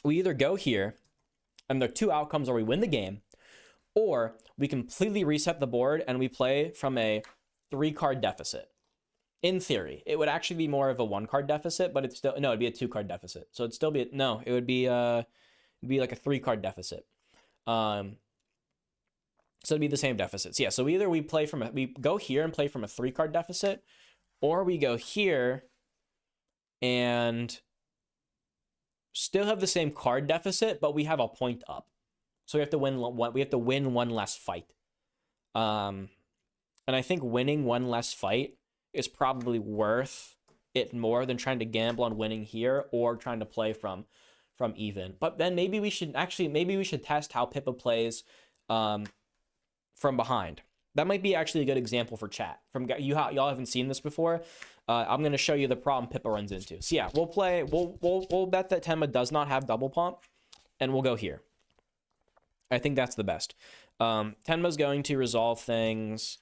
We either go here, and there are 2 outcomes, or we win the game, or we completely reset the board and we play from a 3-card deficit. In theory, it would actually be more of a 1-card deficit, but it'd be a 2-card deficit. So it'd still be it would be like a 3-card deficit. So it'd be the same deficits. Yeah, so either we go here and play from a 3-card deficit, or we go here and still have the same card deficit, but we have a point up. So we have to win one less fight. And I think winning one less fight is probably worth it more than trying to gamble on winning here or trying to play from even. But then maybe we should test how Pippa plays from behind. That might be actually a good example for chat. Y'all haven't seen this before. I'm going to show you the problem Pippa runs into. So yeah, we'll bet that Tenma does not have double pump, and we'll go here. I think that's the best. Tenma's going to resolve things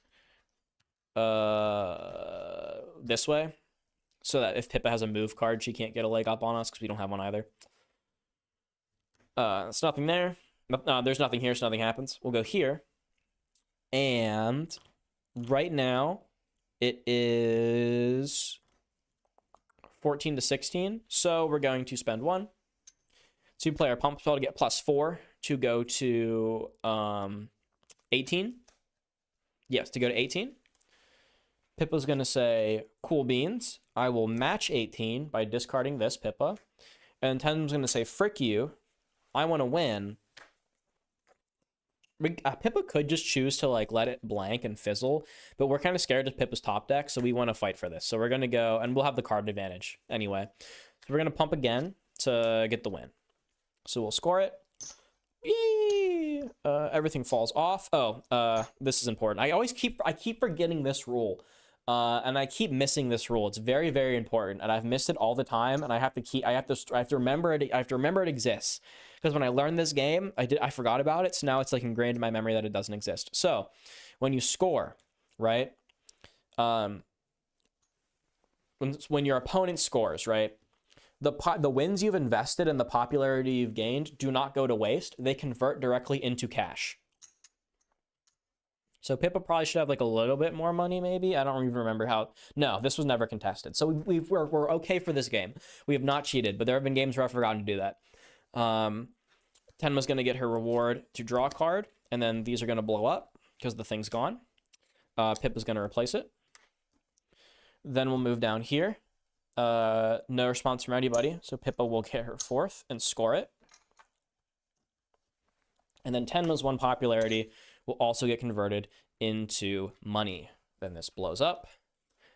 this way, so that if Pippa has a move card, she can't get a leg up on us because we don't have one either. There's nothing there. No, there's nothing here, so nothing happens. We'll go here. And right now, it is 14 to 16. So we're going to spend 1 to play our pump spell to get +4 to go to 18. Yes, to go to 18. Pippa's going to say, cool beans. I will match 18 by discarding this Pippa. And Tenma's going to say, frick you. I want to win. Pippa could just choose to like let it blank and fizzle, but we're kind of scared of Pippa's top deck, so we want to fight for this. So we're going to go, and we'll have the card advantage anyway. So we're going to pump again to get the win. So we'll score it. Eee! Everything falls off. Oh, this is important. I keep forgetting this rule. And I keep missing this rule. It's very, very important, and I've missed it all the time. And I have to remember it. I have to remember it exists, because when I learned this game, I forgot about it. So now it's like ingrained in my memory that it doesn't exist. So when you score, right? When your opponent scores, right? The wins you've invested and the popularity you've gained do not go to waste. They convert directly into cash. So Pippa probably should have like a little bit more money, maybe. I don't even remember how. No, this was never contested. So we're okay for this game. We have not cheated, but there have been games where I've forgotten to do that. Tenma's going to get her reward to draw a card, and then these are going to blow up because the thing's gone. Pippa's going to replace it. Then we'll move down here. No response from anybody, so Pippa will get her 4th and score it. And then Tenma's 1 popularity will also get converted into money. Then this blows up.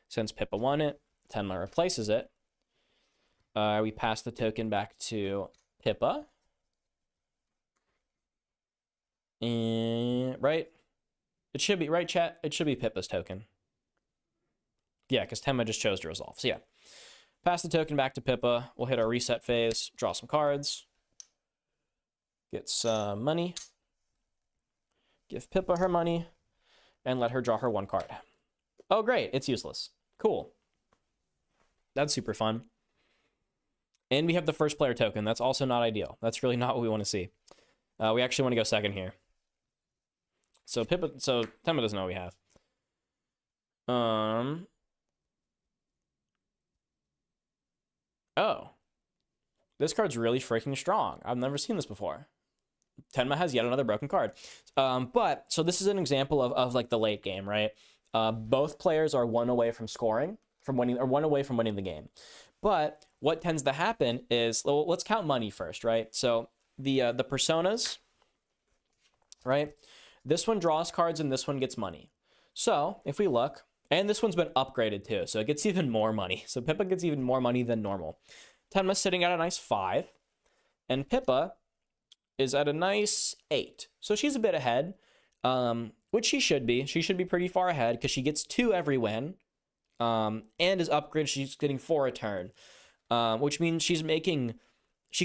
Since Pippa won it, Tenma replaces it. We pass the token back to Pippa. And, right? It should be, right, chat? It should be Pippa's token. Yeah, because Tenma just chose to resolve. So yeah. Pass the token back to Pippa. We'll hit our reset phase, draw some cards. Get some money. Give Pippa her money, and let her draw her 1 card. Oh, great. It's useless. Cool. That's super fun. And we have the first player token. That's also not ideal. That's really not what we want to see. We actually want to go second here. So Tenma doesn't know what we have. Oh. This card's really freaking strong. I've never seen this before. Tenma has yet another broken card. But so this is an example of like the late game, right? Both players are 1 away from scoring, from winning, or 1 away from winning the game. But what tends to happen is, well, let's count money first, right? So the personas, right? This one draws cards and this one gets money. So if we look, and this one's been upgraded too, so it gets even more money. So Pippa gets even more money than normal. Tenma's sitting at a nice 5, and Pippa is at a nice 8. So she's a bit ahead, which she should be. She should be pretty far ahead because she gets 2 every win, and is upgraded. She's getting 4 a turn, which means she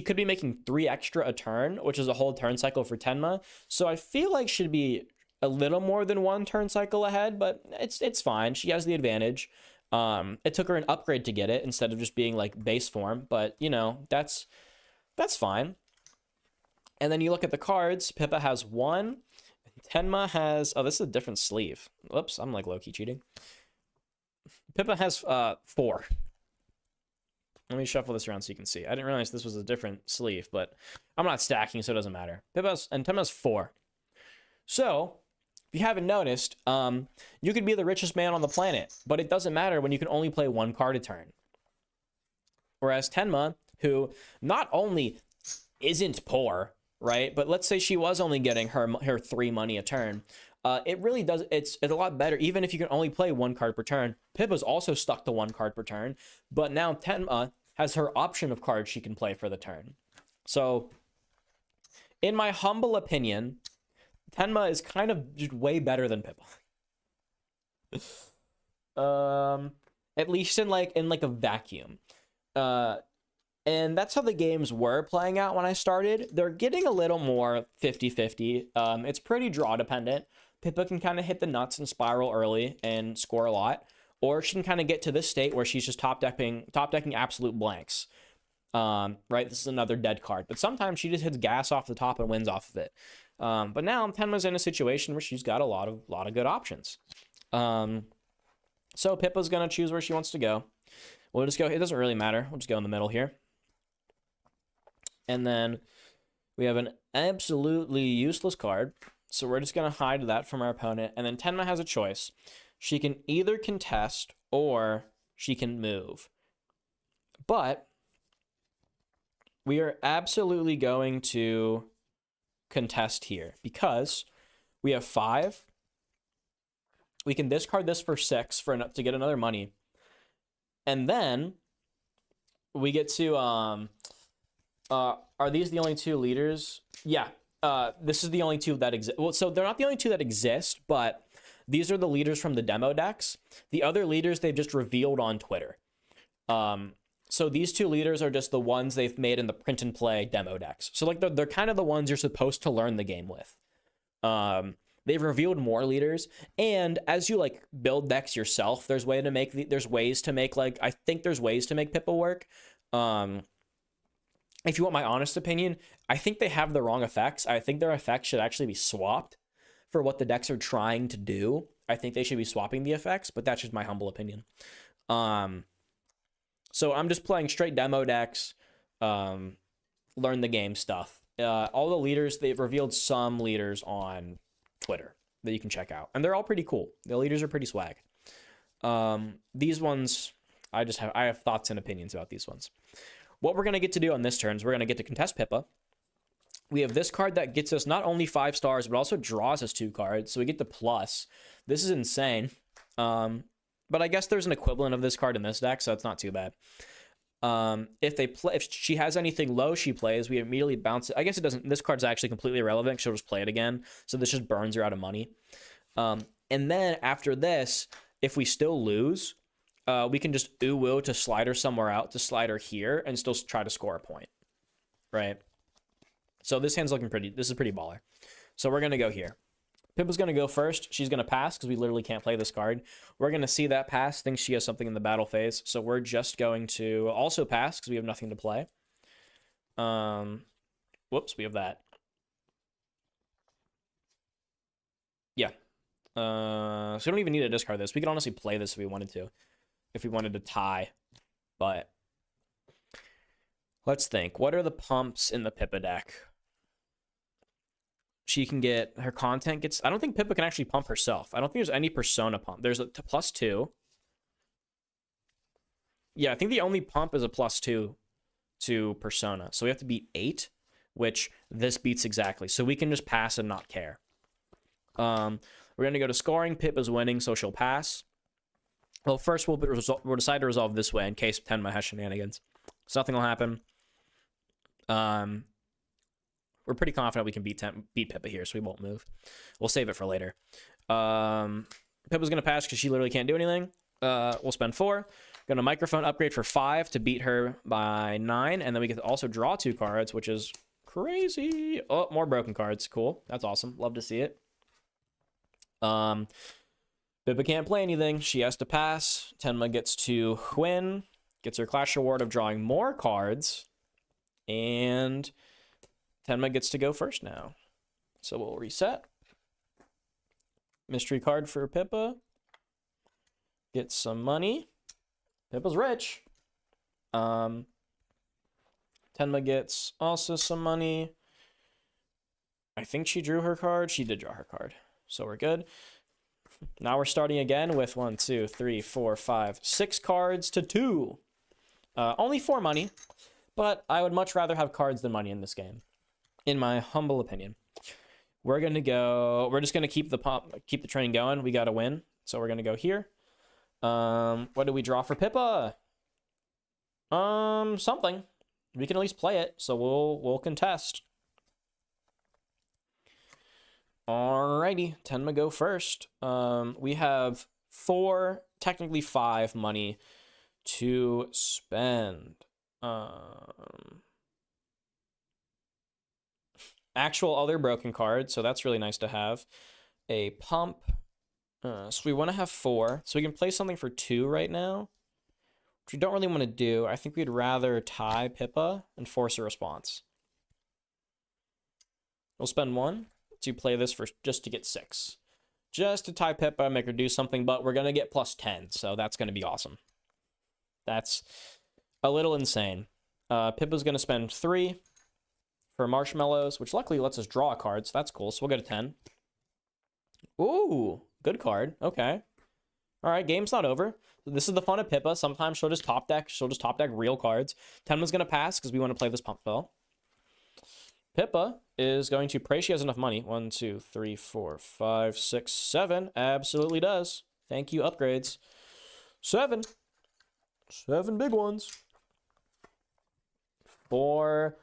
could be making 3 extra a turn, which is a whole turn cycle for Tenma. So I feel like she'd be a little more than 1 turn cycle ahead, but it's fine. She has the advantage. It took her an upgrade to get it instead of just being like base form, but you know, that's fine. And then you look at the cards, Pippa has 1, Tenma has, oh, this is a different sleeve. Whoops, I'm like low-key cheating. Pippa has 4. Let me shuffle this around so you can see. I didn't realize this was a different sleeve, but I'm not stacking, so it doesn't matter. And Tenma has 4. So, if you haven't noticed, you could be the richest man on the planet, but it doesn't matter when you can only play 1 card a turn. Whereas Tenma, who not only isn't poor, right? But let's say she was only getting her 3 money a turn. It really does. It's a lot better, even if you can only play 1 card per turn. Pippa's also stuck to 1 card per turn, but now Tenma has her option of cards she can play for the turn. So, in my humble opinion, Tenma is kind of just way better than Pippa. At least in like a vacuum. And that's how the games were playing out when I started. They're getting a little more 50-50. It's pretty draw dependent. Pippa can kind of hit the nuts and spiral early and score a lot, or she can kind of get to this state where she's just top decking absolute blanks. Right, this is another dead card, but sometimes she just hits gas off the top and wins off of it. But now Tenma's in a situation where she's got a lot of good options. So Pippa's gonna choose where she wants to go. We'll just go. It doesn't really matter. We'll just go in the middle here. And then we have an absolutely useless card. So we're just going to hide that from our opponent. And then Tenma has a choice. She can either contest or she can move. But we are absolutely going to contest here because we have 5. We can discard this for 6 to get another money. And then we get to... are these the only 2 leaders? Yeah. This is the only 2 that exist. Well, so they're not the only 2 that exist, but these are the leaders from the demo decks. The other leaders they've just revealed on Twitter. So these 2 leaders are just the ones they've made in the print and play demo decks. So like they're kind of the ones you're supposed to learn the game with. They've revealed more leaders, and as you like build decks yourself, there's ways to make I think there's ways to make Pippa work. If you want my honest opinion, I think they have the wrong effects. I think their effects should actually be swapped for what the decks are trying to do. I think they should be swapping the effects, but that's just my humble opinion. So I'm just playing straight demo decks, learn the game stuff. All the leaders, they've revealed some leaders on Twitter that you can check out, and they're all pretty cool. The leaders are pretty swag. These ones, I have thoughts and opinions about these ones. What we're going to get to do on this turn is we're going to get to contest Pippa. We have this card that gets us not only 5 stars, but also draws us 2 cards. So we get the plus. This is insane. But I guess there's an equivalent of this card in this deck, so it's not too bad. If she has anything low she plays, we immediately bounce it. I guess it doesn't. This card's actually completely irrelevant. She'll just play it again. So this just burns her out of money. And then after this, if we still lose... we can just will to slide her somewhere out, to slide her here, and still try to score a point, right? So this hand's looking pretty, this is pretty baller. So we're going to go here. Pippa's going to go first. She's going to pass because we literally can't play this card. We're going to see that pass, thinks she has something in the battle phase. So we're just going to also pass because we have nothing to play. Whoops, we have that. Yeah. So we don't even need to discard this. We could honestly play this if we wanted to. If we wanted to tie, but let's think. What are the pumps in the Pippa deck? She can get, her content gets, I don't think Pippa can actually pump herself. I don't think there's any persona pump. There's a +2. Yeah, I think the only pump is a +2 to persona. So we have to beat 8, which this beats exactly. So we can just pass and not care. We're going to go to scoring. Pippa's winning, so she'll pass. Well, first we'll decide to resolve this way in case Tenma has shenanigans. So nothing will happen. We're pretty confident we can beat Pippa here, so we won't move. We'll save it for later. Pippa's going to pass because she literally can't do anything. We'll spend 4. Going to microphone upgrade for 5 to beat her by 9. And then we get to also draw 2 cards, which is crazy. Oh, more broken cards. Cool. That's awesome. Love to see it. Pippa can't play anything. She has to pass. Tenma gets to win. Gets her Clash Reward of drawing more cards. And Tenma gets to go first now. So we'll reset. Mystery card for Pippa. Get some money. Pippa's rich. Tenma gets also some money. I think she drew her card. She did draw her card. So we're good. Now we're starting again with 1, 2, 3, 4, 5, 6 cards to 2. Only 4 money, but I would much rather have cards than money in this game, in my humble opinion. We're gonna go. We're just gonna keep the train going. We gotta win, so we're gonna go here. What do we draw for Pippa? Something. We can at least play it, so we'll contest. Alrighty, Tenma go first. We have 4, technically 5 money to spend. Actual other broken card, so that's really nice to have. A pump. So we want to have 4. So we can play something for 2 right now, which we don't really want to do. I think we'd rather tie Pippa and force a response. We'll spend 1 to play this for just to get 6. Just to tie Pippa, make her do something, but we're going to get plus 10, so that's going to be awesome. That's a little insane. Pippa's going to spend 3 for marshmallows, which luckily lets us draw a card, so that's cool. So we'll get a 10. Ooh, good card. Okay. All right, game's not over. This is the fun of Pippa. Sometimes she'll just top deck. She'll just top deck real cards. Tenma's going to pass because we want to play this pump spell. Pippa is going to pray she has enough money. 1, 2, 3, 4, 5, 6, 7. Absolutely does. Thank you, upgrades. 7. 7 big ones. For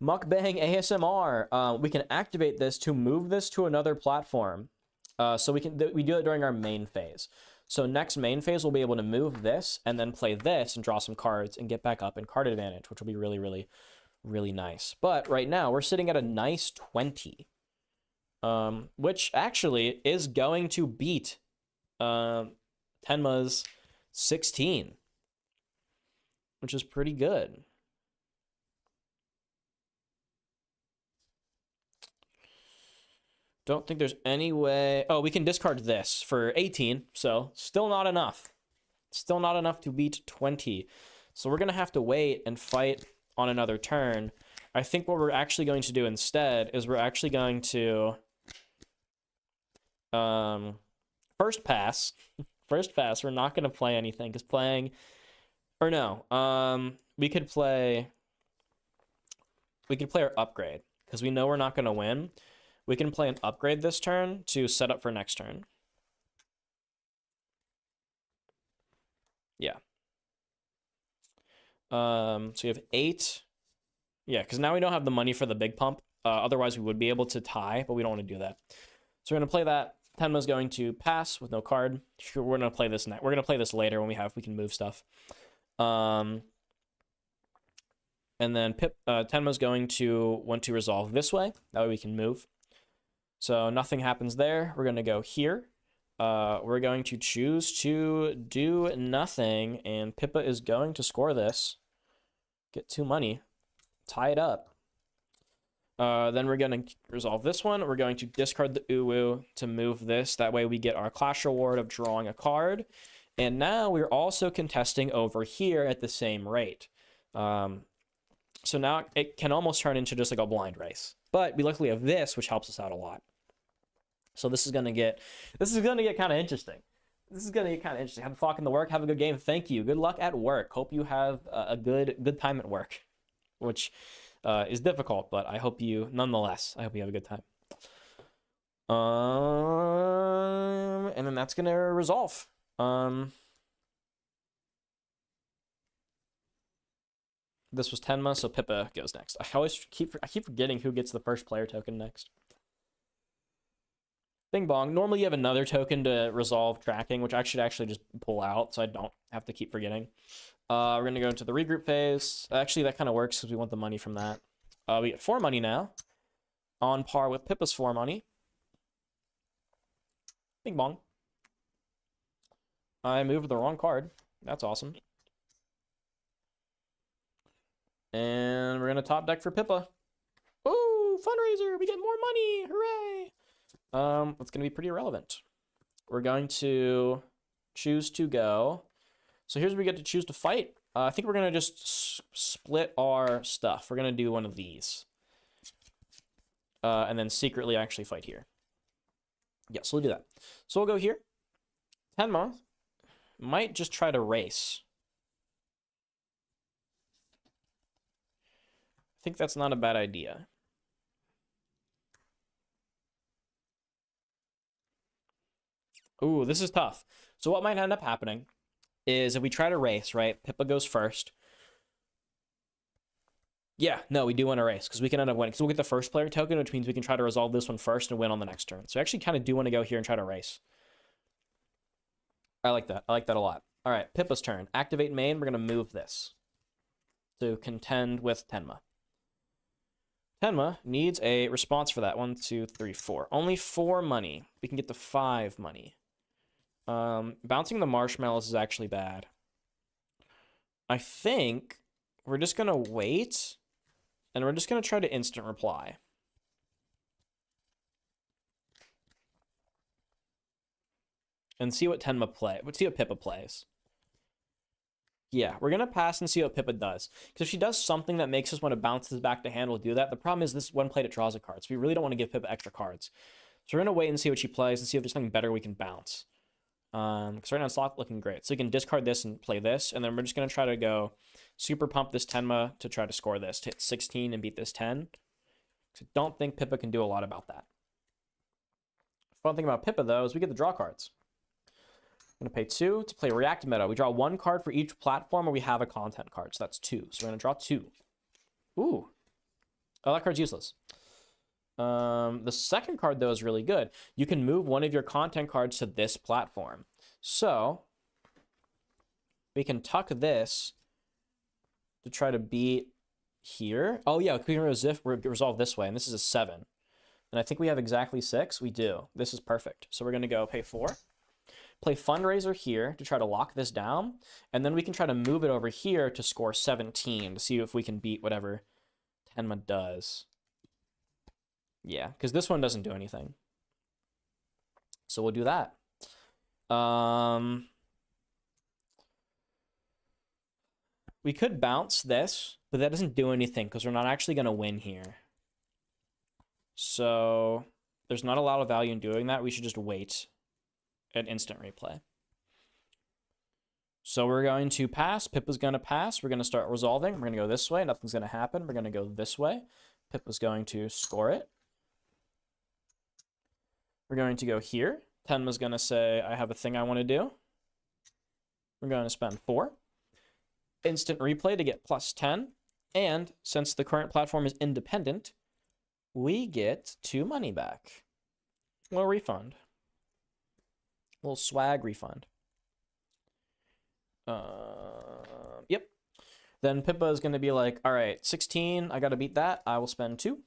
Mukbang ASMR, we can activate this to move this to another platform. So we do it during our main phase. So next main phase, we'll be able to move this and then play this and draw some cards and get back up in card advantage, which will be really, really, really nice. But right now, we're sitting at a nice 20, which actually is going to beat Tenma's 16, which is pretty good. Don't think there's any way. Oh, we can discard this for 18, so still not enough. Still not enough to beat 20. So we're going to have to wait and fight on another turn. I think what we're actually going to do instead is we're actually going to first pass. First pass. We're not going to play anything because playing, or no, we could play our upgrade because we know we're not going to win. We can play an upgrade this turn to set up for next turn. Yeah. So you have 8. Yeah, because now we don't have the money for the big pump. Otherwise, we would be able to tie, but we don't want to do that. So we're going to play that. Tenma's going to pass with no card. Sure, we're going to play this next. We're going to play this later when we can move stuff. And then Tenma's going to want to resolve this way. That way we can move. So nothing happens there. We're going to go here. We're going to choose to do nothing, and Pippa is going to score this. Get 2 money. Tie it up. Then we're going to resolve this one. We're going to discard the Uwu to move this. That way we get our Clash reward of drawing a card. And now we're also contesting over here at the same rate. So now it can almost turn into just like a blind race. But we luckily have this, which helps us out a lot. So this is gonna get kind of interesting. Have a flock in the work. Have a good game. Thank you. Good luck at work. Hope you have a good time at work, which is difficult, but I hope you nonetheless. I hope you have a good time. And then that's gonna resolve. This was Tenma, so Pippa goes next. I keep forgetting who gets the first player token next. Bing bong. Normally you have another token to resolve tracking, which I should actually just pull out so I don't have to keep forgetting. We're going to go into the regroup phase. Actually, that kind of works because we want the money from that. We get 4 money now. On par with Pippa's 4 money. Bing bong. I moved the wrong card. That's awesome. And we're going to top deck for Pippa. Ooh, fundraiser! We get more money! Hooray! It's going to be pretty irrelevant. We're going to choose to go. So here's where we get to choose to fight. I think we're going to just split our stuff. We're going to do one of these. And then secretly actually fight here. Yeah, so we'll do that. So we'll go here. Tenma might just try to race. I think that's not a bad idea. Ooh, this is tough. So what might end up happening is if we try to race, right? Pippa goes first. Yeah, no, we do want to race because we can end up winning. Because we'll get the first player token, which means we can try to resolve this one first and win on the next turn. So I actually kind of do want to go here and try to race. I like that. I like that a lot. All right, Pippa's turn. Activate main. We're going to move this to contend with Tenma. Tenma needs a response for that. 1, 2, 3, 4. Only 4 money. We can get to 5 money. Bouncing the marshmallows is actually bad. I think we're just going to wait, and we're just going to try to instant reply. And see what Tenma play. Let's see what Pippa plays. Yeah, we're going to pass and see what Pippa does. Because if she does something that makes us want to bounce this back to hand, we'll do that. The problem is this one play that draws a card. So we really don't want to give Pippa extra cards. So we're going to wait and see what she plays and see if there's something better we can bounce. Because right now it's not looking great. So we can discard this and play this. And then we're just going to try to go super pump this Tenma to try to score this. To hit 16 and beat this 10. So I don't think Pippa can do a lot about that. Fun thing about Pippa, though, is we get the draw cards. I'm going to pay 2 to play React Meta. We draw 1 card for each platform where we have a content card. So that's 2. So we're going to draw 2. Ooh. Oh, that card's useless. The second card, though, is really good. You can move one of your content cards to this platform. So we can tuck this to try to beat here. Oh, yeah, we can resolve this way. And this is a 7. And I think we have exactly 6. We do. This is perfect. So we're going to go pay 4. Play Fundraiser here to try to lock this down, and then we can try to move it over here to score 17 to see if we can beat whatever Tenma does. Yeah, because this one doesn't do anything. So we'll do that. We could bounce this, but that doesn't do anything because we're not actually going to win here. So there's not a lot of value in doing that. We should just wait. An instant replay. So we're going to pass. Pippa's going to pass. We're going to start resolving. We're going to go this way. Nothing's going to happen. We're going to go this way. Pippa's going to score it. We're going to go here. Tenma's going to say, I have a thing I want to do. We're going to spend 4. Instant replay to get plus 10. And since the current platform is independent, we get 2 money back. A little refund. A little swag refund. Yep. Then Pippa is going to be like, all right, 16, I got to beat that. I will spend 2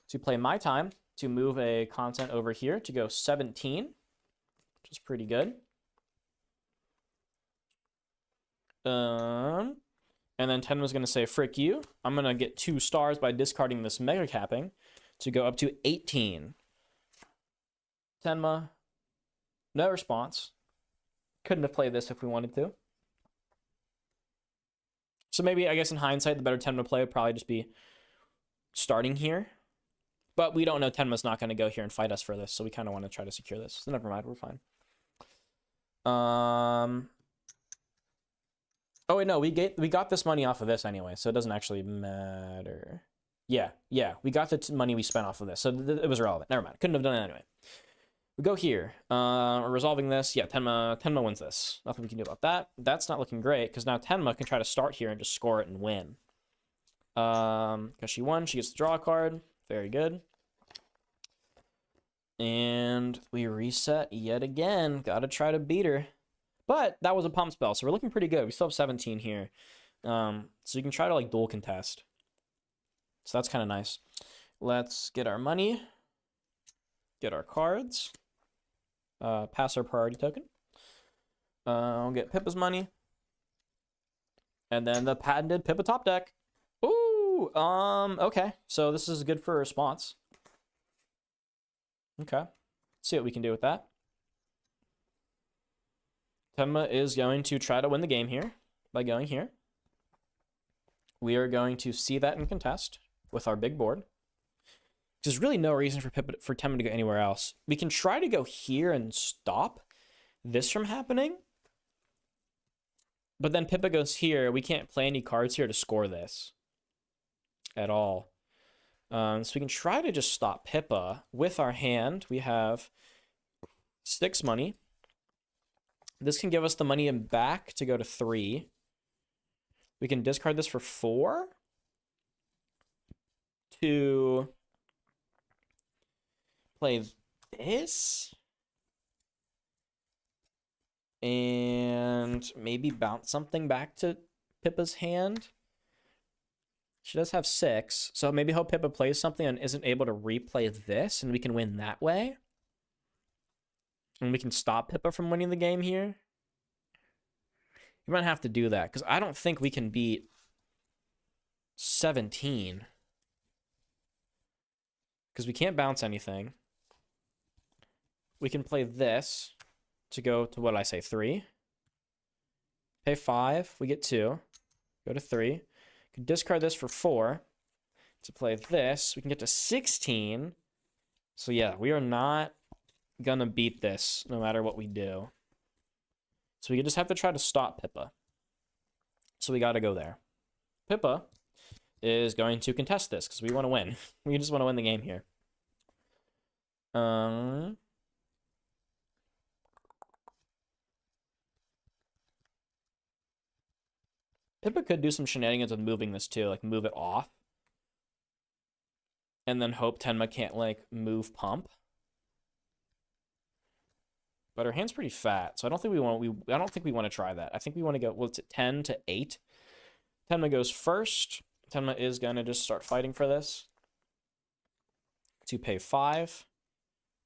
to play my time to move a content over here to go 17, which is pretty good. And then Tenma's going to say, frick you. I'm going to get 2 stars by discarding this mega capping to go up to 18. Tenma. No response. Couldn't have played this if we wanted to. So maybe, I guess in hindsight, the better Tenma play would probably just be starting here. But we don't know Tenma's not going to go here and fight us for this, so we kind of want to try to secure this. So never mind, we're fine. Oh wait, no, we got this money off of this anyway, so it doesn't actually matter. Yeah, we got the money we spent off of this, so it was irrelevant. Never mind, couldn't have done it anyway. We go here. We're resolving this. Yeah, Tenma wins this. Nothing we can do about that. That's not looking great, because now Tenma can try to start here and just score it and win. Because she won, she gets the draw card. Very good. And we reset yet again. Gotta try to beat her. But that was a pump spell, so we're looking pretty good. We still have 17 here. So you can try to, like, dual contest. So that's kind of nice. Let's get our money. Get our cards. Pass our priority token. We'll get Pippa's money. And then the patented Pippa top deck. Ooh, okay. So this is good for a response. Okay. Let's see what we can do with that. Tenma is going to try to win the game here by going here. We are going to see that in contest with our big board. There's really no reason for Tenma to go anywhere else. We can try to go here and stop this from happening. But then Pippa goes here. We can't play any cards here to score this at all. So we can try to just stop Pippa with our hand. We have 6 money. This can give us the money back to go to 3. We can discard this for 4 to play this and maybe bounce something back to Pippa's hand. She does have 6. So maybe hope Pippa plays something and isn't able to replay this, and we can win that way. And we can stop Pippa from winning the game here. You might have to do that, because I don't think we can beat 17. Because we can't bounce anything. We can play this to go to, what did I say, 3. Pay 5, we get 2. Go to 3. We can discard this for 4. To play this, we can get to 16. So yeah, we are not gonna beat this no matter what we do. So we just have to try to stop Pippa. So we gotta go there. Pippa is going to contest this because we want to win. We just want to win the game here. Pippa could do some shenanigans with moving this too, like move it off. And then hope Tenma can't like move pump. But her hand's pretty fat, so I don't think we want to try that. I think we want to go, well, it's at 10 to 8. Tenma goes first. Tenma is gonna just start fighting for this. To pay 5.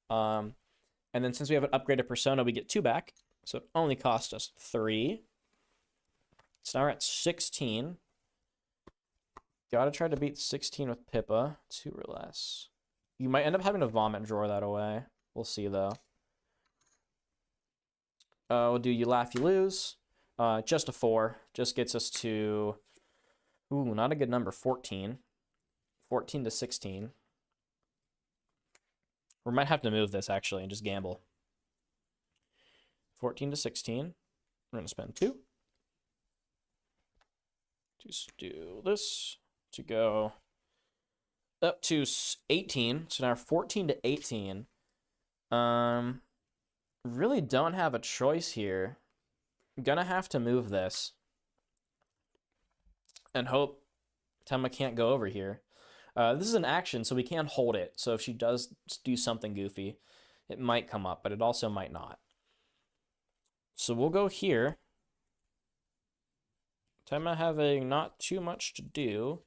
And then since we have an upgraded persona, we get 2 back. So it only cost us 3. So now we're at 16. Gotta try to beat 16 with Pippa. 2 or less. You might end up having to vomit drawer that away. We'll see though. We'll do you laugh, you lose. Just a 4. Just gets us to, ooh, not a good number, 14. 14 to 16. We might have to move this actually and just gamble. 14 to 16. We're gonna spend 2. Just do this to go up to 18. So now 14 to 18. Really don't have a choice here. I'm gonna have to move this and hope Tenma can't go over here. This is an action, so we can't hold it. So if she does do something goofy, it might come up, but it also might not. So we'll go here. Tenma having not too much to do.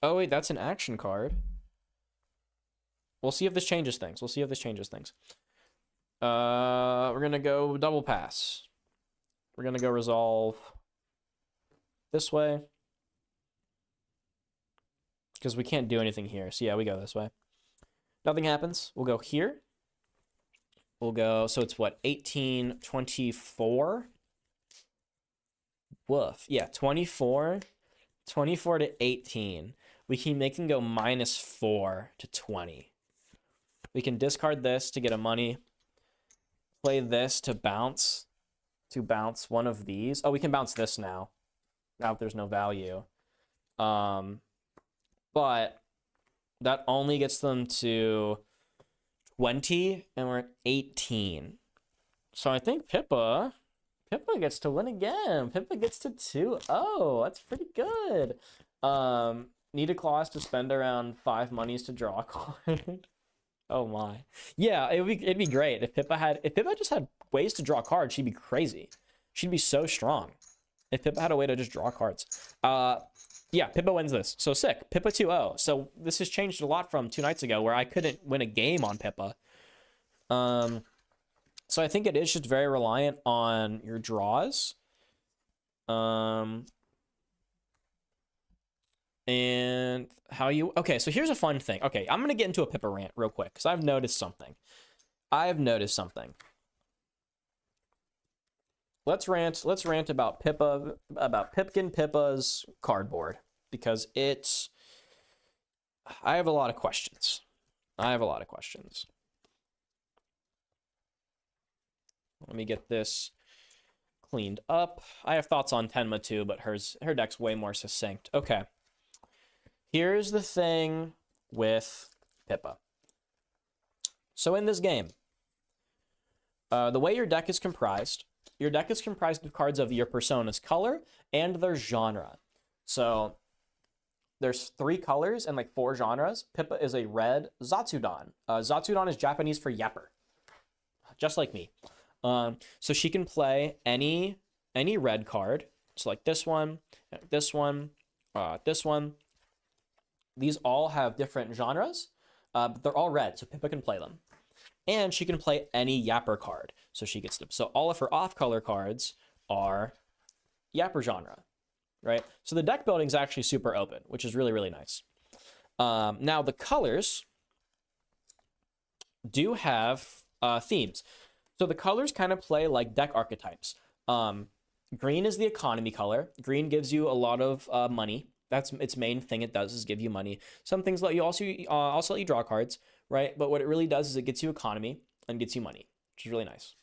Oh wait, that's an action card. We'll see if this changes things. We're gonna go double pass. We're gonna go resolve this way. Because we can't do anything here. So yeah, we go this way. Nothing happens. We'll go here. We'll go, so it's what, 18, 24? Woof. Yeah, 24. 24 to 18. We can make them go -4 to 20. We can discard this to get a money. Play this to bounce one of these. Oh, we can bounce this now. Now that there's no value. But that only gets them to 20, and we're at 18. So I think Pippa gets to win again. Pippa gets to 2-0. That's pretty good. Need a clause to spend around 5 monies to draw a card. Oh my. Yeah, it'd be great if Pippa just had ways to draw cards. She'd be crazy. She'd be so strong if Pippa had a way to just draw cards. Yeah, Pippa wins this. So sick. Pippa 2-0. So this has changed a lot from 2 nights ago where I couldn't win a game on Pippa. So I think it is just very reliant on your draws. And how you... Okay, so here's a fun thing. Okay, I'm going to get into a Pippa rant real quick because I've noticed something. Let's rant about Pippa, about Pipkin Pippa's cardboard, because it's... I have a lot of questions. Let me get this cleaned up. I have thoughts on Tenma too, but her deck's way more succinct. Okay. Here's the thing with Pippa. So in this game, the way your deck is comprised of cards of your persona's color and their genre. So there's 3 colors and like 4 genres. Pippa is a red Zatsudan. Zatsudan is Japanese for yapper, just like me. So she can play any red card. So like this one, this one, this one. These all have different genres, but they're all red, so Pippa can play them. And she can play any Yapper card, so she gets to. So all of her off-color cards are Yapper genre, right? So the deck building is actually super open, which is really, really nice. Now the colors do have themes. So the colors kind of play like deck archetypes. Green is the economy color. Green gives you a lot of money. That's its main thing. It does is give you money. Some things let you also let you draw cards, right? But what it really does is it gets you economy and gets you money, which is really nice.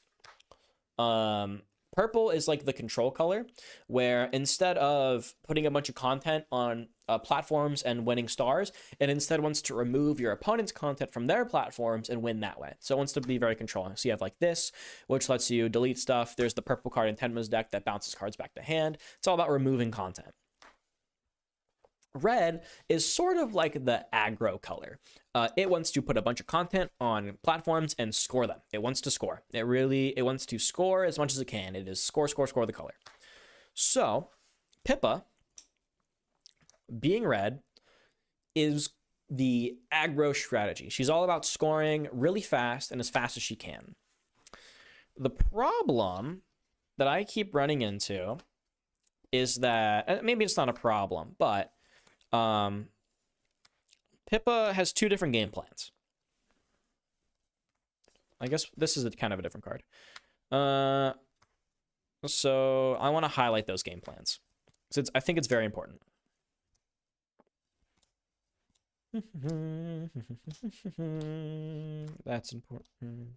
Purple is like the control color, where instead of putting a bunch of content on platforms and winning stars, it instead wants to remove your opponent's content from their platforms and win that way. So it wants to be very controlling. So you have like this, which lets you delete stuff. There's the purple card in Tenma's deck that bounces cards back to hand. It's all about removing content. Red is sort of like the aggro color. It wants to put a bunch of content on platforms and score them. It wants to score. It wants to score as much as it can. It is score, score, score the color. So Pippa, being red, is the aggro strategy. She's all about scoring really fast and as fast as she can. The problem that I keep running into is that, maybe it's not a problem, but Pippa has two different game plans. I guess this is kind of a different card. So I want to highlight those game plans. So I think it's very important. That's important.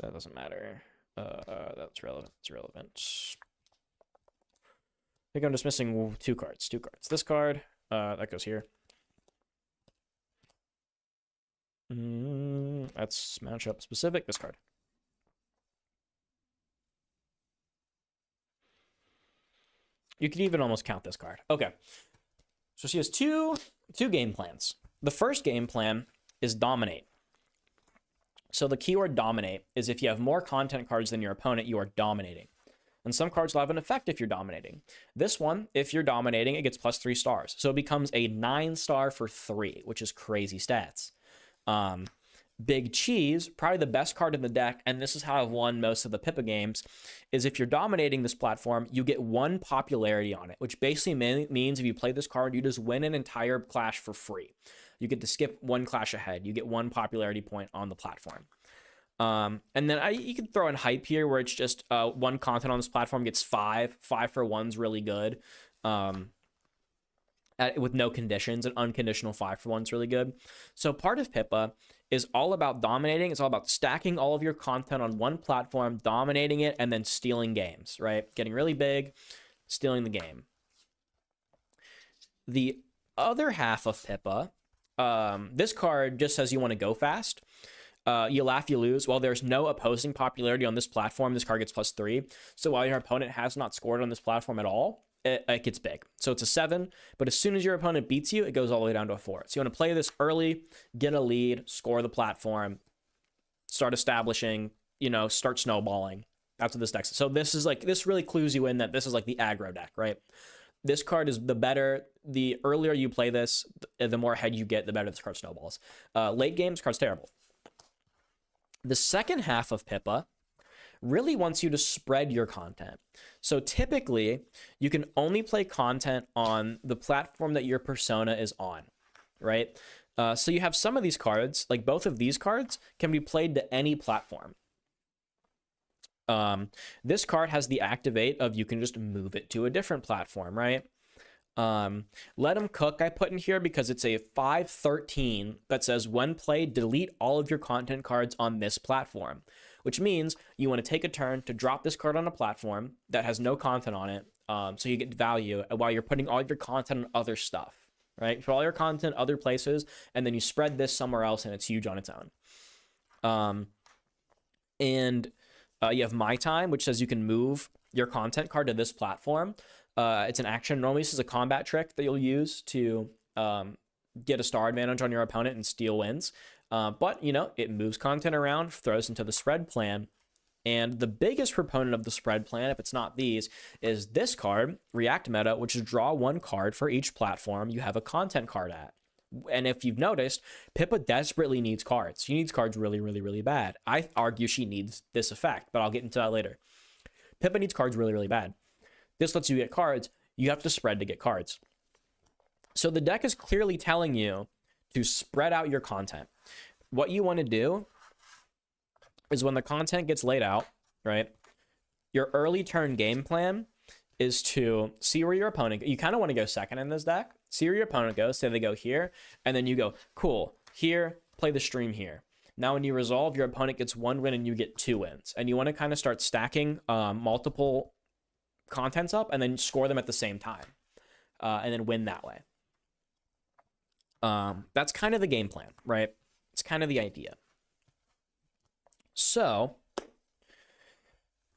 That doesn't matter. That's relevant. It's relevant. I think I'm just missing two cards. This card, that goes here. That's matchup specific. This card. You could even almost count this card. Okay. So she has two game plans. The first game plan is dominate. So the keyword dominate is if you have more content cards than your opponent, you are dominating. And some cards will have an effect if you're dominating. This one, if you're dominating, it gets plus 3 stars. So it becomes a 9-star for 3, which is crazy stats. Big Cheese, probably the best card in the deck, and this is how I've won most of the Pippa games, is if you're dominating this platform, you get 1 popularity on it, which basically means if you play this card, you just win an entire clash for free. You get to skip 1 clash ahead. You get 1 popularity point on the platform. And then you can throw in hype here, where it's just 1 content on this platform gets 5. 5 for 1's really good. With no conditions, an unconditional 5 for 1's really good. So part of Pippa is all about dominating. It's all about stacking all of your content on 1 platform, dominating it, and then stealing games, right? Getting really big, stealing the game. The other half of Pippa, this card just says you want to go fast. You laugh, you lose. While there's no opposing popularity on this platform, this card gets plus 3. So while your opponent has not scored on this platform at all, it gets big. So it's a 7, but as soon as your opponent beats you, it goes all the way down to a 4. So you want to play this early, get a lead, score the platform, start establishing, start snowballing. That's what this deck is. So this really clues you in that this is like the aggro deck, right? This card is the earlier you play this, the more ahead you get, the better this card snowballs. Late game, this card's terrible. The second half of Pippa really wants you to spread your content. So typically, you can only play content on the platform that your persona is on, right? So you have some of these cards, like both of these cards, can be played to any platform. This card has the activate of you can just move it to a different platform, right? Let 'em cook I put in here because it's a 5/13 that says when played, delete all of your content cards on this platform, which means you want to take a turn to drop this card on a platform that has no content on it, so you get value while you're putting all your content on other stuff, right? Put all your content other places, and then you spread this somewhere else, and it's huge on its own. You have My Time, which says you can move your content card to this platform. It's an action. Normally, this is a combat trick that you'll use to get a star advantage on your opponent and steal wins. But, it moves content around, throws into the spread plan, And the biggest proponent of the spread plan, if it's not these, is this card, React Meta, which is draw one card for each platform you have a content card at. And if you've noticed, Pippa desperately needs cards. She needs cards really, really, really bad. I argue she needs this effect, but I'll get into that later. Pippa needs cards really, really bad. This lets you get cards. You have to spread to get cards. So the deck is clearly telling you to spread out your content. What you want to do is when the content gets laid out, right, your early turn game plan is to see where your opponent, you kind of want to go second in this deck, see where your opponent goes, say they go here, and then you go, cool, here, play the stream here. Now when you resolve, your opponent gets 1 win and you get 2 wins. And you want to kind of start stacking multiple contents up and then score them at the same time, and then win that way. That's kind of the game plan, right? It's kind of the idea. So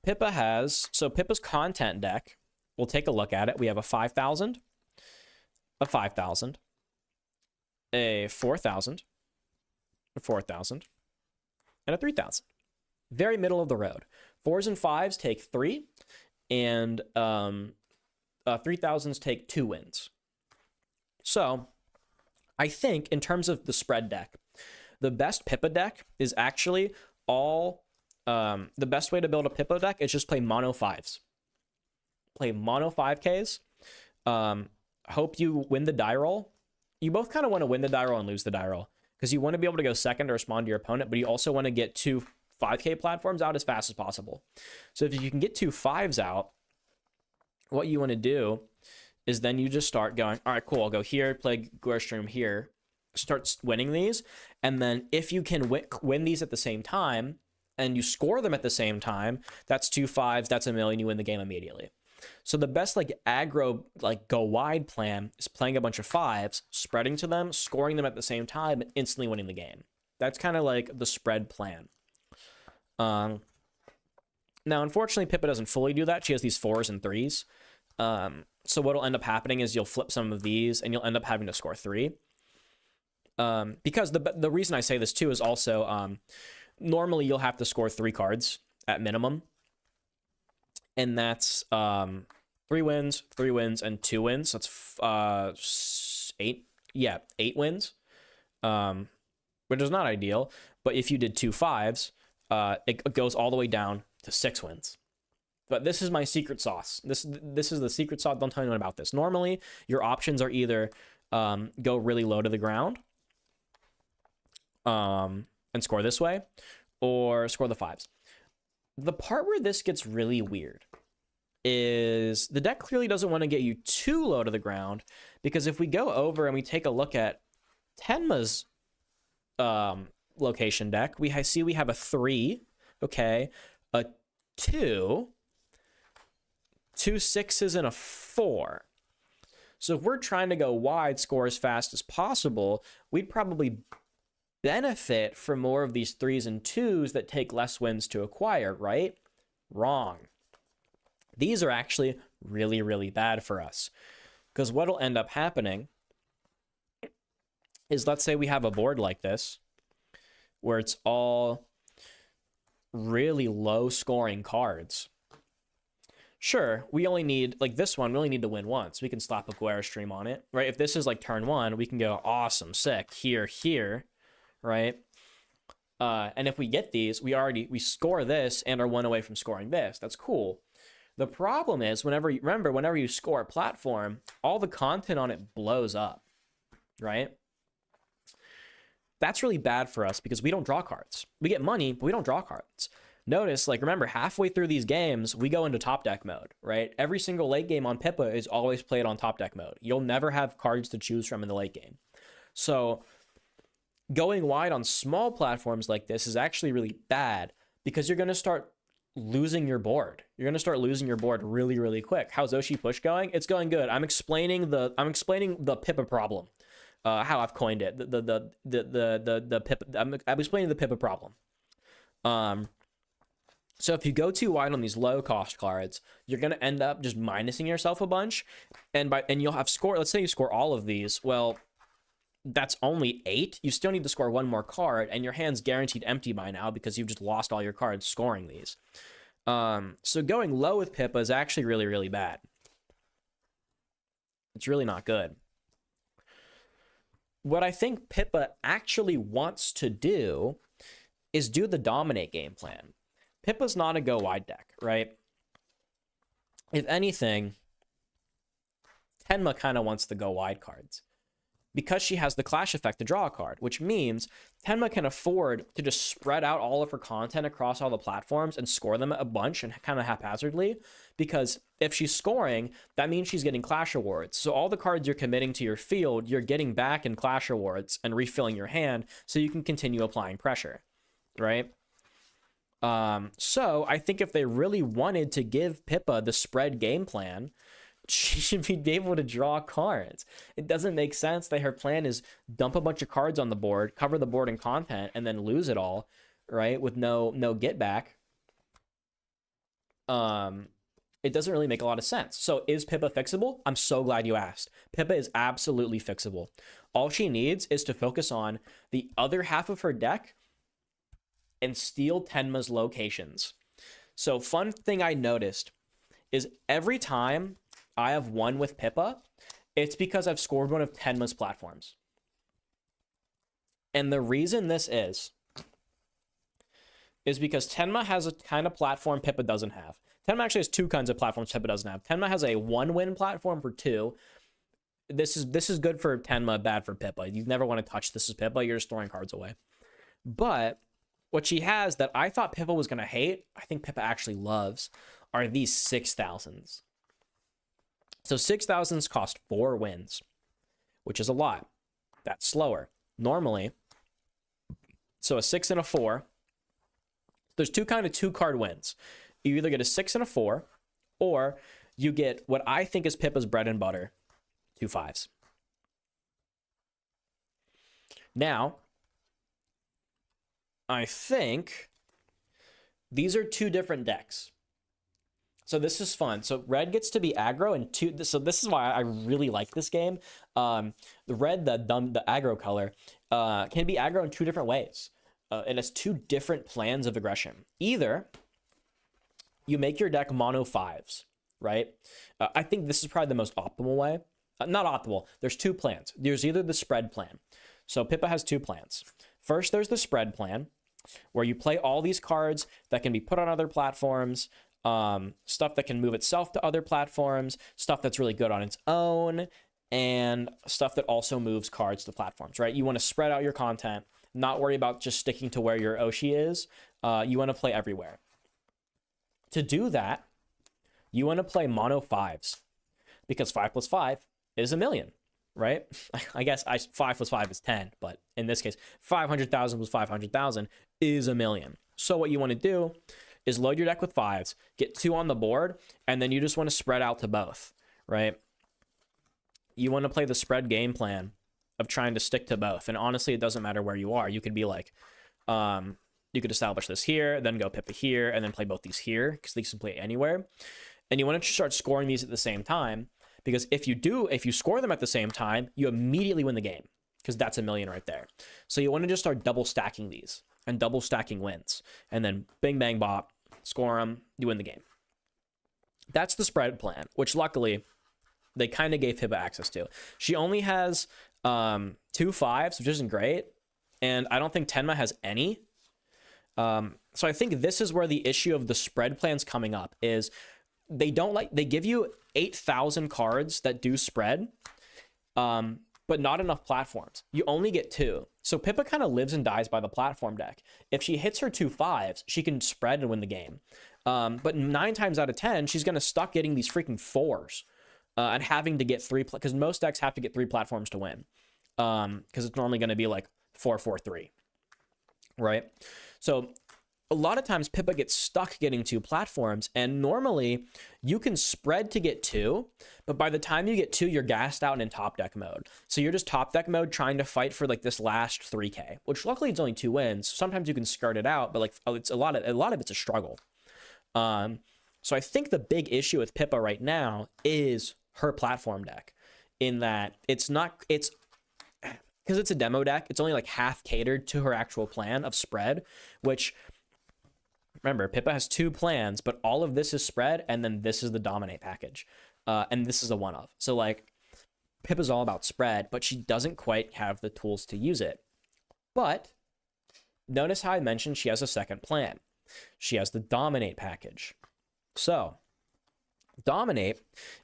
Pippa's content deck, we'll take a look at it. We have a 5,000, a 5,000, a 4,000, a 4,000, and a 3,000. Very middle of the road. 4s and 5s take 3, and 3,000s take 2 wins. So I think in terms of the spread deck, the best Pippa deck is actually the best way to build a Pippa deck is just play mono 5s. Play mono 5Ks. Hope you win the die roll. You both kind of want to win the die roll and lose the die roll because you want to be able to go second to respond to your opponent, but you also want to get 2 5K platforms out as fast as possible. So if you can get 2 5s out, what you want to do is then you just start going, all right, cool, I'll go here, play Gorstrom here, start winning these, and then if you can win these at the same time, and you score them at the same time, that's 2 5s, that's a million, you win the game immediately. So the best like aggro, like go wide plan is playing a bunch of 5s, spreading to them, scoring them at the same time, and instantly winning the game. That's kind of like the spread plan. Now, unfortunately, Pippa doesn't fully do that. She has these 4s and 3s. So what'll end up happening is you'll flip some of these and you'll end up having to score 3. Because the reason I say this too is also normally you'll have to score 3 cards at minimum, and that's 3 wins, 3 wins, and 2 wins. So that's 8. Yeah, 8 wins, which is not ideal. But if you did 2 5s, it goes all the way down to 6 wins. But this is my secret sauce. This is the secret sauce. Don't tell anyone about this. Normally, your options are either go really low to the ground and score this way, or score the 5s. The part where this gets really weird is the deck clearly doesn't want to get you too low to the ground, because if we go over and we take a look at Tenma's location deck, we have a 3, okay, a 2, 2 6s, and a 4. So if we're trying to go wide, score as fast as possible, we'd probably benefit from more of these 3s and 2s that take less wins to acquire, right? Wrong. These are actually really, really bad for us. Because what'll end up happening is, let's say we have a board like this, where it's all really low scoring cards. Sure, we only need, like this one, we only need to win once. We can slap a Guerra stream on it, right? If this is like turn 1, we can go awesome, sick, here, right? And if we get these, we score this and are 1 away from scoring this. That's cool. The problem is, whenever you score a platform, all the content on it blows up, right? That's really bad for us because we don't draw cards. We get money, but we don't draw cards. Notice, like, remember, halfway through these games, we go into top deck mode, right? Every single late game on Pippa is always played on top deck mode. You'll never have cards to choose from in the late game. So going wide on small platforms like this is actually really bad because you're going to start losing your board. You're going to start losing your board really, really quick. How's oshi-push going? It's going good. I'm explaining the Pippa problem. How I've coined it. The Pippa. I'm explaining the Pippa problem. So if you go too wide on these low cost cards, you're going to end up just minusing yourself a bunch, and you'll have score. Let's say you score all of these. Well, that's only 8. You still need to score one more card, and your hand's guaranteed empty by now because you've just lost all your cards scoring these. So going low with Pippa is actually really, really bad. It's really not good. What I think Pippa actually wants to do is do the dominate game plan. Pippa's not a go wide deck, right? If anything, Tenma kind of wants the go wide cards because she has the clash effect to draw a card, which means Tenma can afford to just spread out all of her content across all the platforms and score them a bunch and kind of haphazardly, because if she's scoring, that means she's getting clash rewards. So all the cards you're committing to your field, you're getting back in clash rewards and refilling your hand so you can continue applying pressure, right? So I think if they really wanted to give Pippa the spread game plan, she should be able to draw cards. It doesn't make sense that her plan is dump a bunch of cards on the board, cover the board in content, and then lose it all, right? With no get back. It doesn't really make a lot of sense. So is Pippa fixable? I'm so glad you asked. Pippa is absolutely fixable. All she needs is to focus on the other half of her deck and steal Tenma's locations. So fun thing I noticed is every time I have won with Pippa, it's because I've scored one of Tenma's platforms. And the reason this is because Tenma has a kind of platform Pippa doesn't have. Tenma actually has 2 kinds of platforms Pippa doesn't have. Tenma has a 1-win platform for 2. This is good for Tenma, bad for Pippa. You never want to touch this as Pippa. You're just throwing cards away. But what she has that I thought Pippa was going to hate, I think Pippa actually loves, are these 6,000s. So 6,000s cost 4 wins, which is a lot. That's slower. Normally, so a 6 and a 4, there's 2 card wins. You either get a 6 and a 4, or you get what I think is Pippa's bread and butter, 2 5s. Now, I think these are 2 different decks. So this is fun. So red gets to be aggro, and so this is why I really like this game. The red, the aggro color, can be aggro in 2 different ways. It has 2 different plans of aggression. Either you make your deck mono 5s, right? I think this is probably the most optimal way. Not optimal. There's 2 plans. There's either the spread plan. So Pippa has 2 plans. First, there's the spread plan, where you play all these cards that can be put on other platforms, stuff that can move itself to other platforms, stuff that's really good on its own, and stuff that also moves cards to platforms, right? You want to spread out your content, not worry about just sticking to where your Oshi is. You want to play everywhere. To do that, you want to play mono 5s, because 5 plus 5 is 1,000,000, right? I guess 5 plus 5 is 10, but in this case, 500,000 plus 500,000 is 1,000,000. So what you want to do is load your deck with 5s, get 2 on the board, and then you just want to spread out to both, right? You want to play the spread game plan of trying to stick to both. And honestly, it doesn't matter where you are. You could be like, you could establish this here, then go Pippa here, and then play both these here, because these can play anywhere. And you want to start scoring these at the same time, because if you score them at the same time, you immediately win the game, because that's 1,000,000 right there. So you want to just start double stacking these, and double stacking wins. And then bing, bang, bop, score them, you win the game. That's the spread plan, which luckily they kind of gave Pippa access to. She only has 2 5s, which isn't great, and I don't think Tenma has any. So I think this is where the issue of the spread plans coming up is they give you 8,000 cards that do spread, but not enough platforms. You only get 2. So Pippa kind of lives and dies by the platform deck. If she hits her 2 5s, she can spread and win the game. But 9 times out of 10, she's going to stuck getting these freaking 4s and having to get 3, because most decks have to get 3 platforms to win. Because it's normally going to be like 4 4 3, right? So a lot of times Pippa gets stuck getting 2 platforms, and normally you can spread to get 2, but by the time you get 2, you're gassed out and in top deck mode. So you're just top deck mode trying to fight for like this last 3K, which luckily it's only 2 wins. Sometimes you can skirt it out, but like it's a lot of it's a struggle. So I think the big issue with Pippa right now is her platform deck, in that it's because it's a demo deck, it's only like half catered to her actual plan of spread, which, remember, Pippa has 2 plans, but all of this is spread, and then this is the dominate package. And this is a one-of. So, like, Pippa's all about spread, but she doesn't quite have the tools to use it. But notice how I mentioned she has a second plan. She has the dominate package. So, dominate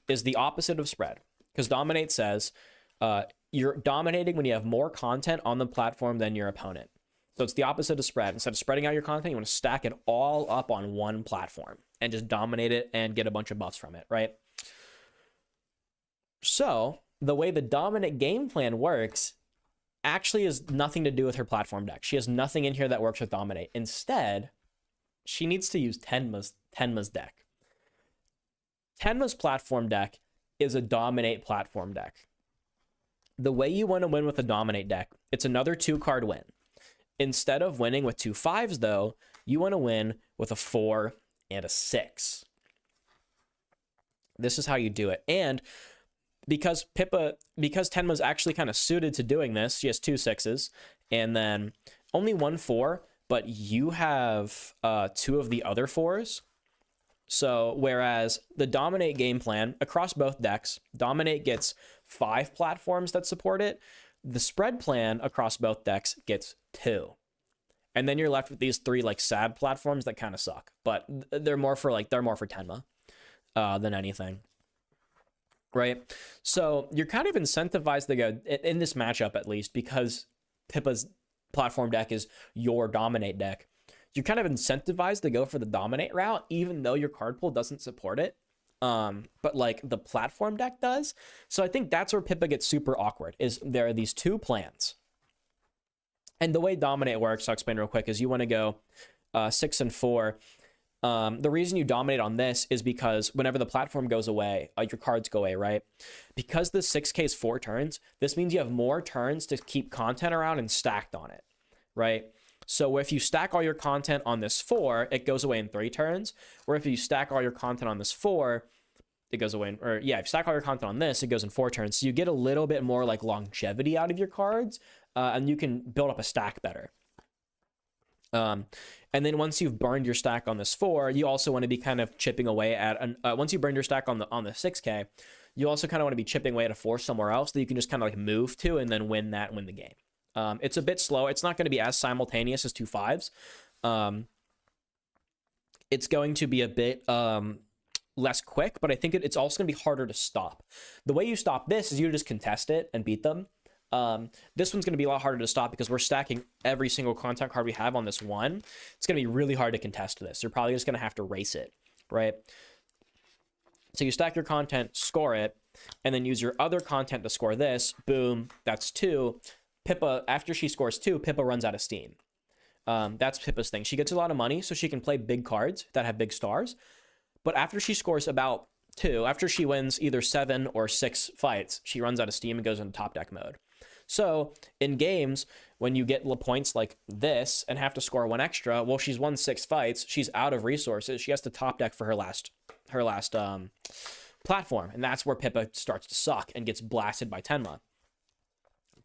is the opposite of spread, because dominate says you're dominating when you have more content on the platform than your opponent. So it's the opposite of spread. Instead of spreading out your content, you want to stack it all up on one platform and just dominate it and get a bunch of buffs from it, right? So the way the dominant game plan works actually has nothing to do with her platform deck. She has nothing in here that works with dominate. Instead, she needs to use Tenma's deck. Tenma's platform deck is a dominate platform deck. The way you want to win with a dominate deck, it's another 2-card win. Instead of winning with 2 5s, though, you want to win with a 4 and a 6. This is how you do it. And because Tenma's actually kind of suited to doing this, she has 2 6s and then only 1 4, but you have 2 of the other 4s. So whereas the dominate game plan across both decks, dominate gets 5 platforms that support it, the spread plan across both decks gets 2. And then you're left with these 3 like sad platforms that kind of suck, but they're more for Tenma than anything. Right? So you're kind of incentivized to go in this matchup, at least, because Pippa's platform deck is your dominate deck. You're kind of incentivized to go for the dominate route, even though your card pool doesn't support it. But like the platform deck does. So I think that's where Pippa gets super awkward, is there are these 2 plans. And the way dominate works, I'll explain real quick, is you want to go 6 and 4. The reason you dominate on this is because whenever the platform goes away, your cards go away, right? Because the 6K is 4 turns, this means you have more turns to keep content around and stacked on it, right? So if you stack all your content on this 4, it goes away in 3 turns. Or if you stack all your content on this 4, it goes away if you stack all your content on this, it goes in 4 turns. So you get a little bit more like longevity out of your cards, and you can build up a stack better. And then once you've burned your stack on this 4, you also want to be kind of chipping away at once you burn your stack on the 6K, you also kind of want to be chipping away at a 4 somewhere else that you can just kind of like move to and then win the game. It's a bit slow. It's not going to be as simultaneous as 2 5s. It's going to be a bit less quick, but I think it's also going to be harder to stop. The way you stop this is you just contest it and beat them. This one's going to be a lot harder to stop because we're stacking every single content card we have on this one. It's going to be really hard to contest this. You're probably just going to have to race it, right? So you stack your content, score it, and then use your other content to score this. Boom, that's 2. Pippa, after she scores 2, Pippa runs out of steam. That's Pippa's thing. She gets a lot of money, so she can play big cards that have big stars. But after she scores about 2, after she wins either 7 or 6 fights, she runs out of steam and goes into top deck mode. So in games, when you get points like this and have to score 1 extra, well, she's won 6 fights. She's out of resources. She has to top deck for her last platform, and that's where Pippa starts to suck and gets blasted by Tenma.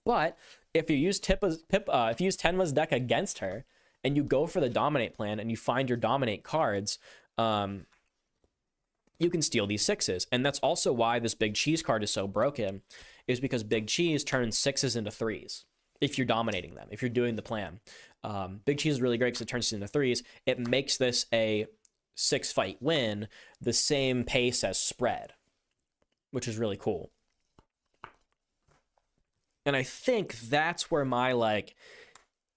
But if you use Tenma's deck against her and you go for the dominate plan and you find your dominate cards, you can steal these 6s. And that's also why this Big Cheese card is so broken, is because Big Cheese turns 6s into 3s if you're dominating them, if you're doing the plan. Big Cheese is really great because it turns it into 3s. It makes this a 6-fight win, the same pace as spread, which is really cool. And I think that's where my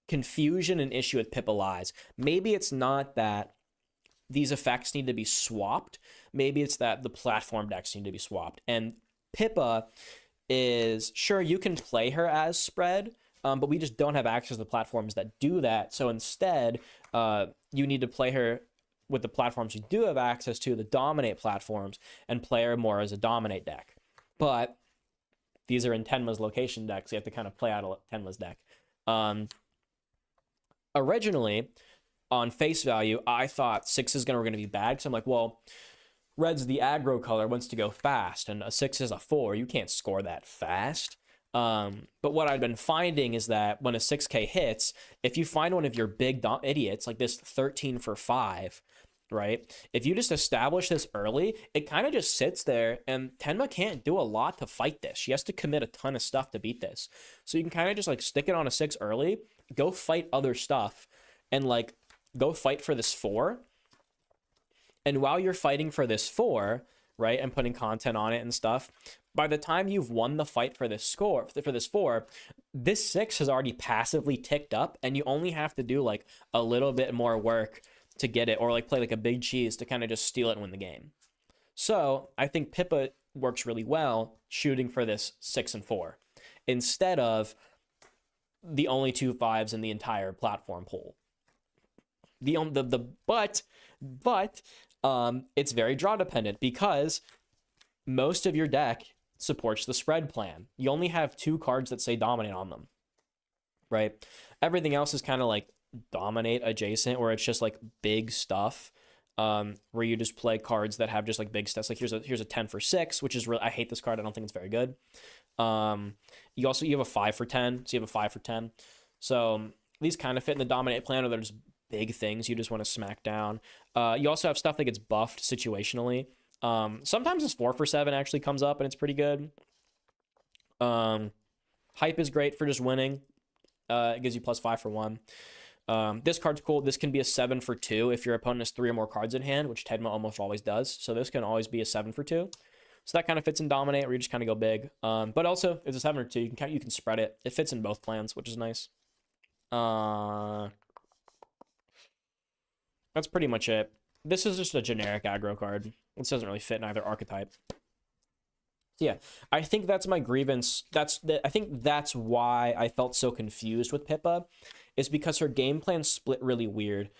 confusion and issue with Pippa lies. Maybe it's not that these effects need to be swapped. Maybe it's that the platform decks need to be swapped. And Pippa is, sure, you can play her as spread, but we just don't have access to the platforms that do that. So instead, you need to play her with the platforms you do have access to, the dominate platforms, and play her more as a dominate deck. But these are in Tenma's location decks. So you have to kind of play out Tenma's deck. Originally, on face value, I thought 6s were going to be bad. So I'm like, well, red's the aggro color, wants to go fast, and a 6 is a 4. You can't score that fast. But what I've been finding is that when a 6K hits, if you find one of your big idiots, like this 13 for 5, right? If you just establish this early, it kind of just sits there, and Tenma can't do a lot to fight this. She has to commit a ton of stuff to beat this. So you can kind of just like stick it on a 6 early, go fight other stuff, and like go fight for this 4. And while you're fighting for this 4, right, and putting content on it and stuff, by the time you've won the fight for this 4, this 6 has already passively ticked up, and you only have to do like a little bit more work to get it, or like play like a big cheese to kind of just steal it and win the game. So I think Pippa works really well shooting for this 6 and 4 instead of the only 2 5s in the entire platform pool. But it's very draw dependent because most of your deck supports the spread plan. You only have 2 cards that say dominate on them, right? Everything else is kind of like dominate adjacent, where it's just like big stuff, where you just play cards that have just like big stats. Like here's a 10 for 6, which is really, I hate this card. I don't think it's very good. You have a 5 for 10, so you have a 5 for 10. So these kind of fit in the dominate plan, or they're just big things you just want to smack down. You also have stuff that gets buffed situationally. Sometimes this 4 for 7 actually comes up and it's pretty good. Hype is great for just winning. It gives you +5 for 1. This card's cool. This can be a 7 for 2 if your opponent has 3 or more cards in hand, which Tenma almost always does. So this can always be a 7 for 2. So that kind of fits in dominate, where you just kind of go big. But also it's a 7 or 2. You can spread it. It fits in both plans, which is nice. That's pretty much it. This is just a generic aggro card. This doesn't really fit in either archetype. So yeah, I think that's my grievance. I think that's why I felt so confused with Pippa, is because her game plan split really weird.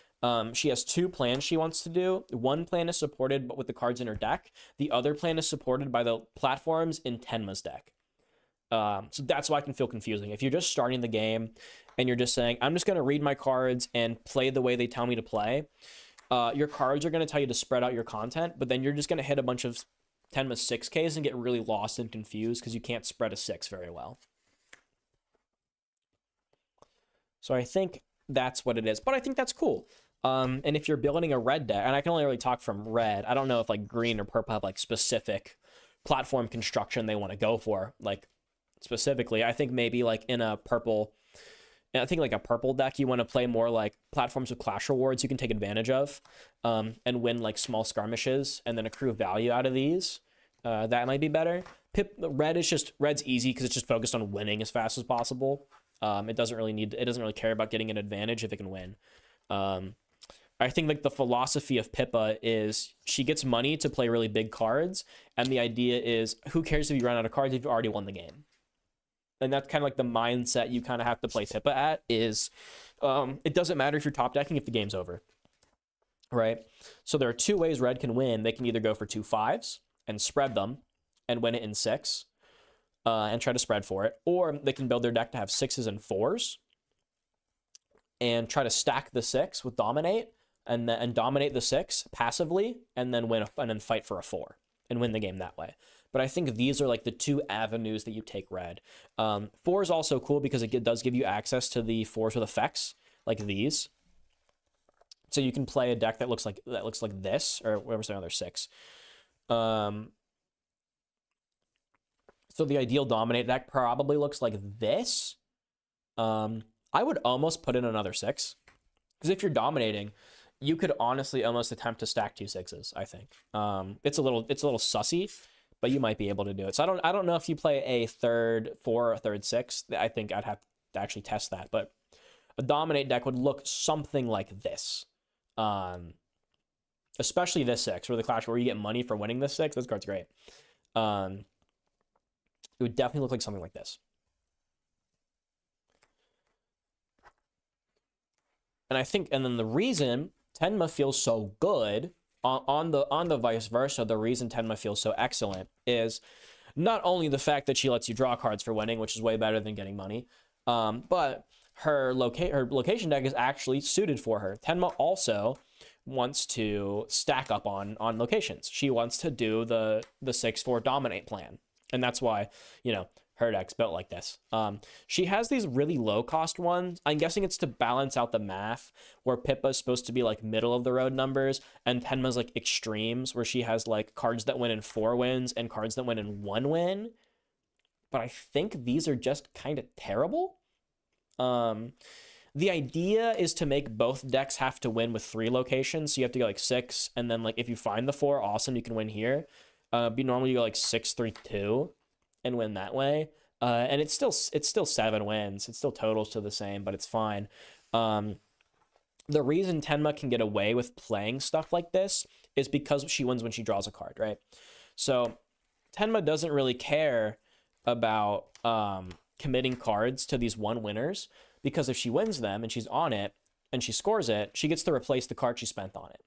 She has 2 plans she wants to do. One plan is supported but with the cards in her deck. The other plan is supported by the platforms in Tenma's deck. So that's why it can feel confusing. If you're just starting the game and you're just saying, I'm just going to read my cards and play the way they tell me to play, your cards are going to tell you to spread out your content, but then you're just going to hit a bunch of Tenma 6Ks and get really lost and confused because you can't spread a 6 very well. So I think that's what it is, but I think that's cool. And if you're building a red deck, and I can only really talk from red, I don't know if like green or purple have like specific platform construction they want to go for, like specifically. I think maybe like in a purple, I think like a purple deck, you want to play more like platforms with clash rewards you can take advantage of, and win like small skirmishes and then accrue value out of these. That might be better. Red's easy because it's just focused on winning as fast as possible. It doesn't really care about getting an advantage if it can win. I think like the philosophy of Pippa is she gets money to play really big cards, and the idea is who cares if you run out of cards if you already won the game. And that's kind of like the mindset you kind of have to play Pippa at is, it doesn't matter if you're top decking if the game's over, right? So there are 2 ways red can win. They can either go for 2 5s and spread them and win it in 6, and try to spread for it, or they can build their deck to have 6s and 4s and try to stack the 6 with dominate and dominate the 6 passively and then fight for a 4 and win the game that way. But I think these are like the 2 avenues that you take red. 4 is also cool because it does give you access to the 4s with effects like these. So you can play a deck that looks like this, or whatever's another 6. So the ideal dominate deck probably looks like this. I would almost put in another 6, because if you're dominating, you could honestly almost attempt to stack 2 6s. I think it's a little sussy, but you might be able to do it. So I don't know if you play a third 4 or a third 6. I think I'd have to actually test that. But a dominate deck would look something like this. Especially this 6, where the clash where you get money for winning this 6. This card's great. It would definitely look like something like this. And I think, and then the reason Tenma feels so good on the vice versa, the reason Tenma feels so excellent is not only the fact that she lets you draw cards for winning, which is way better than getting money, but her location deck is actually suited for her. Tenma also wants to stack up on locations. She wants to do the 6/4 dominate plan. And that's why, her deck's built like this. She has these really low cost ones. I'm guessing it's to balance out the math where Pippa's supposed to be like middle of the road numbers and Tenma's like extremes where she has like cards that win in 4 wins and cards that win in 1 win. But I think these are just kind of terrible. The idea is to make both decks have to win with 3 locations. So you have to go like 6, and then like if you find the 4, awesome, you can win here. But normally you go like 6, 3, 2 and win that way. And it's still 7 wins. It still totals to the same, but it's fine. The reason Tenma can get away with playing stuff like this is because she wins when she draws a card, right? So Tenma doesn't really care about committing cards to these 1 winners, because if she wins them and she's on it and she scores it, she gets to replace the card she spent on it.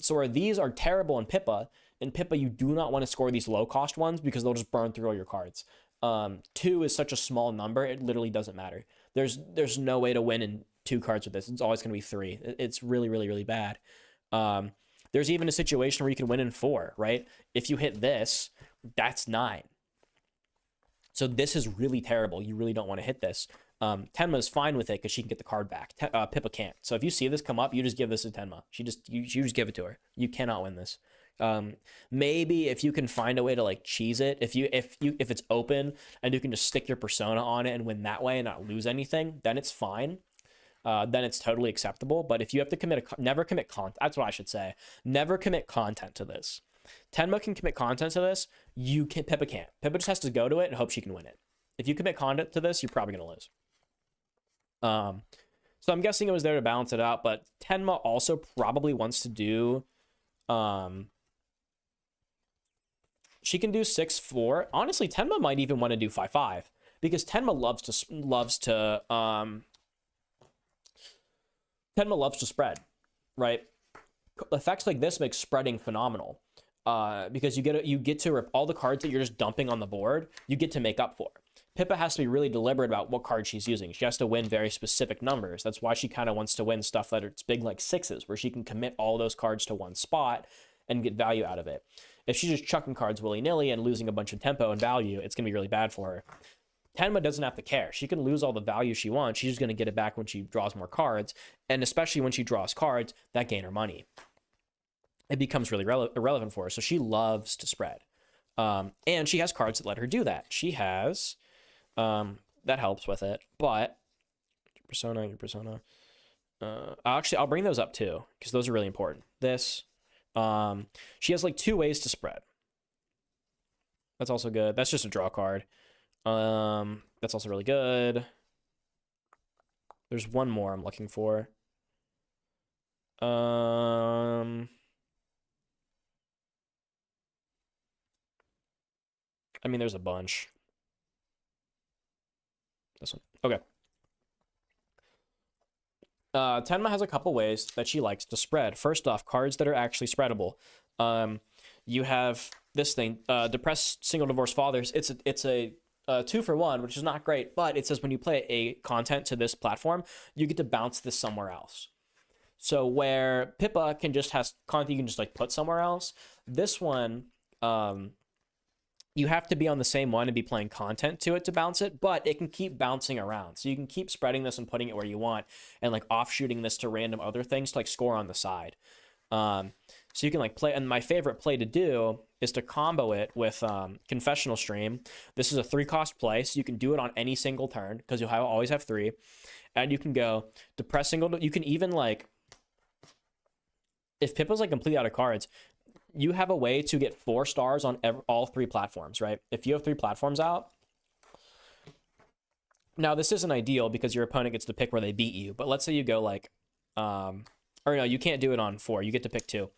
So where these are terrible in Pippa, you do not want to score these low cost ones because they'll just burn through all your cards. 2 is such a small number, it literally doesn't matter. There's no way to win in 2 cards with this. It's always going to be 3. It's really, really, really bad. There's even a situation where you can win in 4, right? If you hit this, that's 9. So this is really terrible. You really don't want to hit this. Tenma is fine with it because she can get the card back. Pippa can't. So if you see this come up, you just give this to Tenma. You just give it to her. You cannot win this. Maybe if you can find a way to like cheese it, if it's open and you can just stick your persona on it and win that way and not lose anything, then it's fine. Then it's totally acceptable. But if you have to never commit content, that's what I should say. Never commit content to this. Tenma can commit content to this. Pippa can't. Pippa just has to go to it and hope she can win it. If you commit content to this, you're probably gonna lose. So I'm guessing it was there to balance it out, but Tenma also probably wants to do, she can do 6-4. Honestly, Tenma might even want to do 5-5 because Tenma loves to spread, right? Effects like this make spreading phenomenal, because you get to rip all the cards that you're just dumping on the board. You get to make up for. Pippa has to be really deliberate about what card she's using. She has to win very specific numbers. That's why she kind of wants to win stuff that it's big like 6s, where she can commit all those cards to one spot and get value out of it. If she's just chucking cards willy-nilly and losing a bunch of tempo and value, it's going to be really bad for her. Tenma doesn't have to care. She can lose all the value she wants. She's just going to get it back when she draws more cards. And especially when she draws cards that gain her money, it becomes really irrelevant for her. So she loves to spread. And she has cards that let her do that. She has... that helps with it, but your persona. Actually, I'll bring those up too, because those are really important. This, she has like 2 ways to spread. That's also good. That's just a draw card. That's also really good. There's one more I'm looking for. I mean, there's a bunch. This one. Okay. Tenma has a couple ways that she likes to spread. First off, cards that are actually spreadable. You have this thing, Depressed Single Divorced Fathers. It's a 2-for-1, which is not great, but it says when you play a content to this platform, you get to bounce this somewhere else. So where Pippa can just has content you can just like put somewhere else, this one, you have to be on the same one and be playing content to it to bounce it, but it can keep bouncing around. So you can keep spreading this and putting it where you want and like offshooting this to random other things to like score on the side. So you can like play, and my favorite play to do is to combo it with Confessional Stream. This is a 3-cost play, so you can do it on any single turn because you'll always have 3. And you can go Depress Single, you can even like, if Pippa's like completely out of cards, you have a way to get 4 stars on all 3 platforms, right? If you have 3 platforms out. Now, this isn't ideal because your opponent gets to pick where they beat you. But let's say you go like, or no, you can't do it on 4. You get to pick 2.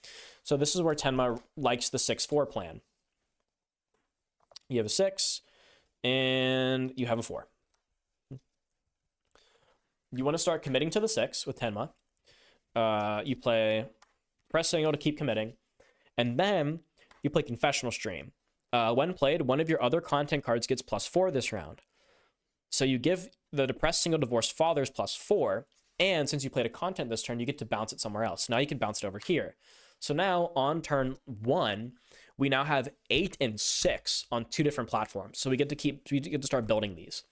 So this is where Tenma likes the 6-4 plan. You have a 6 and you have a 4. You want to start committing to the 6 with Tenma. You play Press Single to keep committing. And then you play Confessional Stream. When played, one of your other content cards gets +4 this round. So you give the Depressed Single Divorced Fathers +4, and since you played a content this turn, you get to bounce it somewhere else. Now you can bounce it over here. So now on turn 1, we now have 8 and 6 on 2 different platforms. So we get to start building these.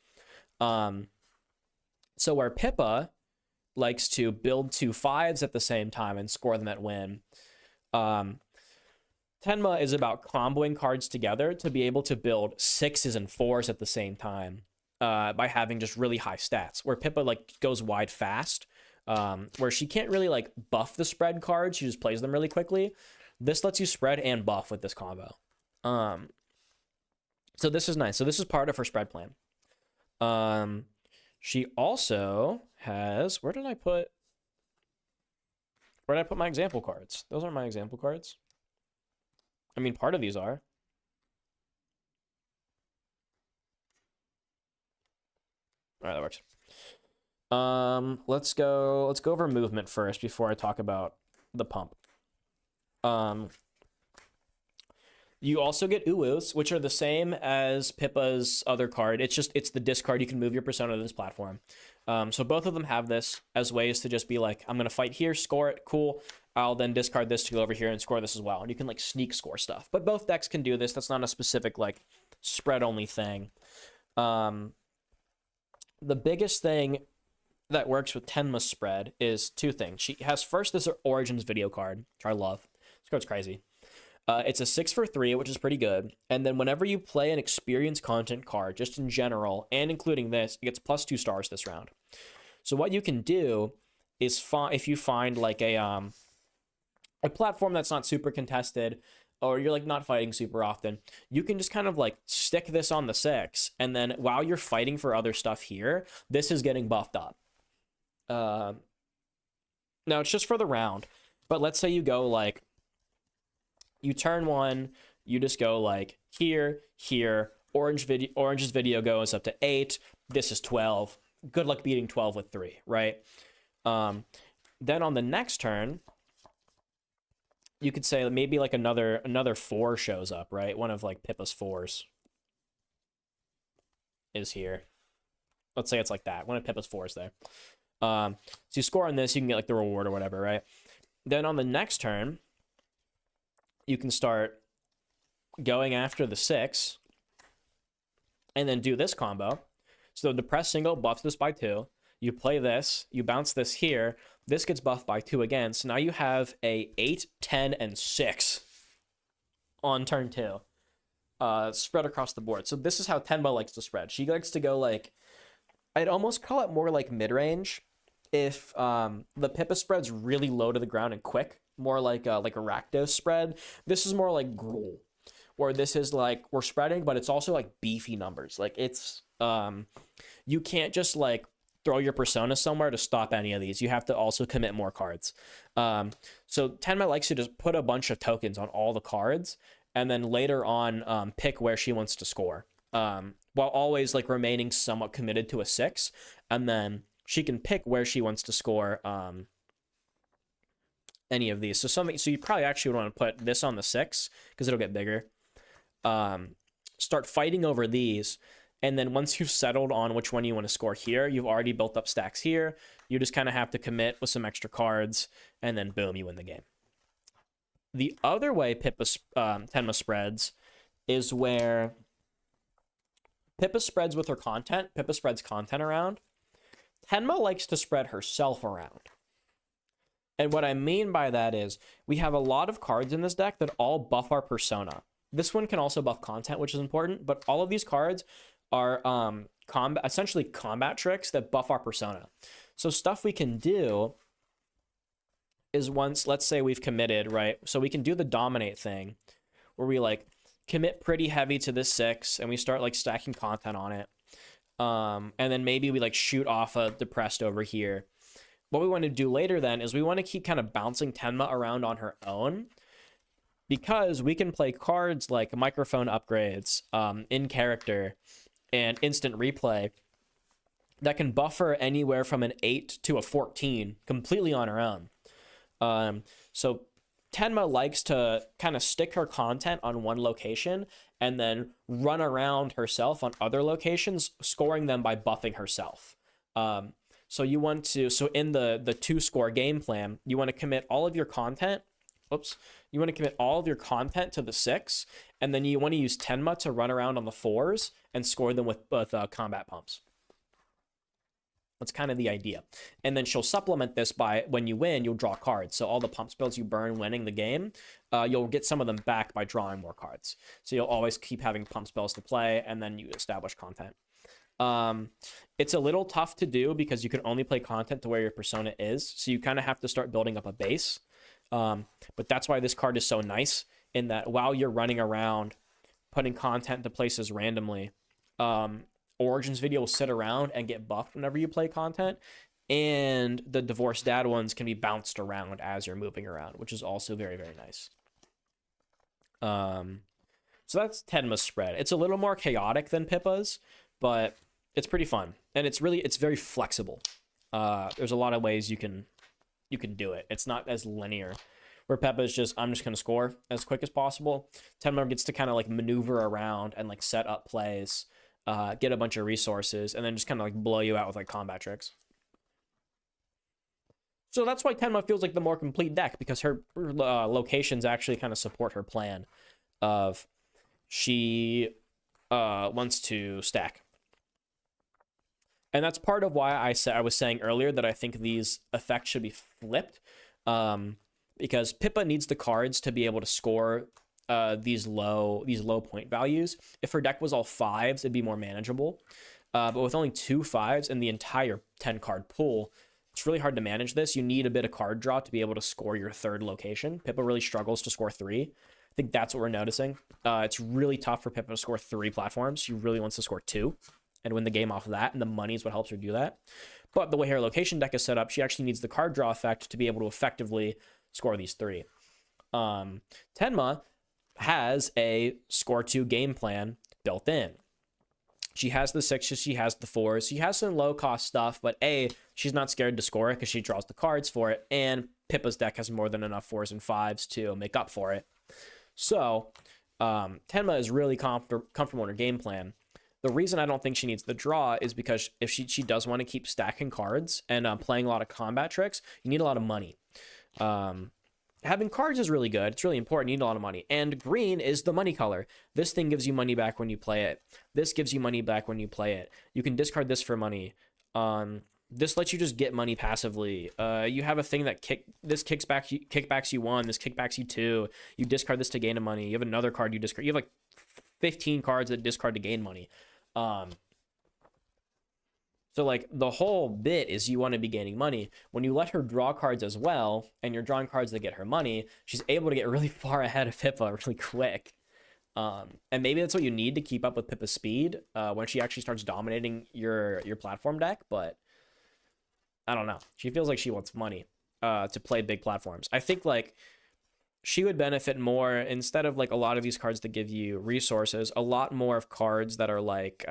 So where Pippa likes to build 2 5s at the same time and score them at win, Tenma is about comboing cards together to be able to build 6s and 4s at the same time by having just really high stats. Where Pippa like goes wide fast, where she can't really like buff the spread cards, she just plays them really quickly. This lets you spread and buff with this combo. So this is nice. So this is part of her spread plan. She also has, where did I put my example cards? Those aren't my example cards. I mean, part of these are. All right, that works. Let's go over movement first before I talk about the pump. You also get Uwus, which are the same as Pippa's other card. It's the discard. You can move your persona to this platform. So both of them have this as ways to just be like, I'm going to fight here, score it, cool. I'll then discard this to go over here and score this as well. And you can like sneak score stuff. But both decks can do this. That's not a specific like spread only thing. The biggest thing that works with Tenma's spread is 2 things. She has first this Origins video card, which I love. This card's crazy. It's a 6 for 3, which is pretty good. And then whenever you play an experience content card, just in general, and including this, it gets +2 stars this round. So what you can do is if you find like a platform that's not super contested, or you're like not fighting super often, you can just kind of like stick this on the 6, and then while you're fighting for other stuff here, this is getting buffed up. Now it's just for the round, but let's say you go like, you turn 1, you just go like here, Orange's video goes up to 8, this is 12. Good luck beating 12 with 3, right? Then on the next turn, you could say maybe like another 4 shows up, right? One of like Pippa's 4s is here. Let's say it's like that. One of Pippa's 4s there. So you score on this, you can get like the reward or whatever, right? Then on the next turn, you can start going after the 6 and then do this combo. So the press single buffs this by 2. You play this, you bounce this here. This gets buffed by 2 again. So now you have a 8, 10, and 6 on turn 2. Spread across the board. So this is how Tenma likes to spread. She likes to go like, I'd almost call it more like mid-range. If the Pippa spread's really low to the ground and quick, more like a Rakdos spread, this is more like Gruul, where this is like we're spreading, but it's also like beefy numbers. Like it's you can't just like throw your persona somewhere to stop any of these. You have to also commit more cards. So Tenma likes to just put a bunch of tokens on all the cards, and then later on pick where she wants to score, while always like remaining somewhat committed to a 6, and then she can pick where she wants to score any of these. So you probably actually would want to put this on the 6 because it'll get bigger. Start fighting over these, and then once you've settled on which one you want to score here, you've already built up stacks here. You just kind of have to commit with some extra cards, and then boom, you win the game. The other way Tenma spreads is where Pippa spreads with her content. Pippa spreads content around. Tenma likes to spread herself around. And what I mean by that is we have a lot of cards in this deck that all buff our persona. This one can also buff content, which is important, but all of these cards are essentially combat tricks that buff our persona. So stuff we can do is once, let's say we've committed, right? So we can do the dominate thing where we like commit pretty heavy to this 6 and we start like stacking content on it. And then maybe we like shoot off a depressed over here. What we want to do later then is we want to keep kind of bouncing Tenma around on her own, because we can play cards like microphone upgrades, in character, and instant replay that can buffer anywhere from an 8 to a 14 completely on her own. So Tenma likes to kind of stick her content on one location and then run around herself on other locations, scoring them by buffing herself. So in the 2-score game plan, you want to commit all of your content oops, you want to commit all of your content to the 6, and then you want to use Tenma to run around on the 4s and score them with combat pumps. That's kind of the idea. And then she'll supplement this by, when you win, you'll draw cards. So all the pump spells you burn winning the game, you'll get some of them back by drawing more cards. So you'll always keep having pump spells to play, and then you establish content. It's a little tough to do because you can only play content to where your persona is. So you kind of have to start building up a base. But that's why this card is so nice, in that while you're running around putting content to places randomly, Origins video will sit around and get buffed whenever you play content, and the divorced dad ones can be bounced around as you're moving around, which is also very, very nice. So that's Tenma's spread. It's a little more chaotic than Pippa's, but it's pretty fun, and it's very flexible. There's a lot of ways you can do it. It's not as linear. Where Peppa's just, I'm just gonna score as quick as possible. Tenma gets to kind of like maneuver around and like set up plays, get a bunch of resources, and then just kind of like blow you out with like combat tricks. So that's why Tenma feels like the more complete deck, because her locations actually kind of support her plan of she wants to stack. And that's part of why I was saying earlier that I think these effects should be flipped, because Pippa needs the cards to be able to score these low point values. If her deck was all 5s, it'd be more manageable. But with only 2 5s in the entire 10 card pool, it's really hard to manage this. You need a bit of card draw to be able to score your 3rd location. Pippa really struggles to score 3. I think that's what we're noticing. It's really tough for Pippa to score 3 platforms. She really wants to score 2 and win the game off of that, and the money is what helps her do that. But the way her location deck is set up, she actually needs the card draw effect to be able to effectively score these 3. Tenma has a score 2 game plan built in. She has the 6s, she has the 4s, she has some low cost stuff, but she's not scared to score it because she draws the cards for it, and Pippa's deck has more than enough 4s and 5s to make up for it. So Tenma is really comfortable in her game plan. The reason I don't think she needs the draw is because if she does want to keep stacking cards and playing a lot of combat tricks, you need a lot of money. Having cards is really good. It's really important. You need a lot of money. And green is the money color. This thing gives you money back when you play it. This gives you money back when you play it. You can discard this for money. This lets you just get money passively. You have a thing that kickbacks you 1. This kickbacks you 2. You discard this to gain a money. You have another card you discard. You have like 15 cards that discard to gain money. So like the whole bit is you want to be gaining money. When you let her draw cards as well, and you're drawing cards that get her money, she's able to get really far ahead of Pippa really quick. And maybe that's what you need to keep up with Pippa's speed when she actually starts dominating your platform deck. But I don't know. She feels like she wants money to play big platforms. I think like she would benefit more, instead of like a lot of these cards that give you resources, a lot more of cards that are like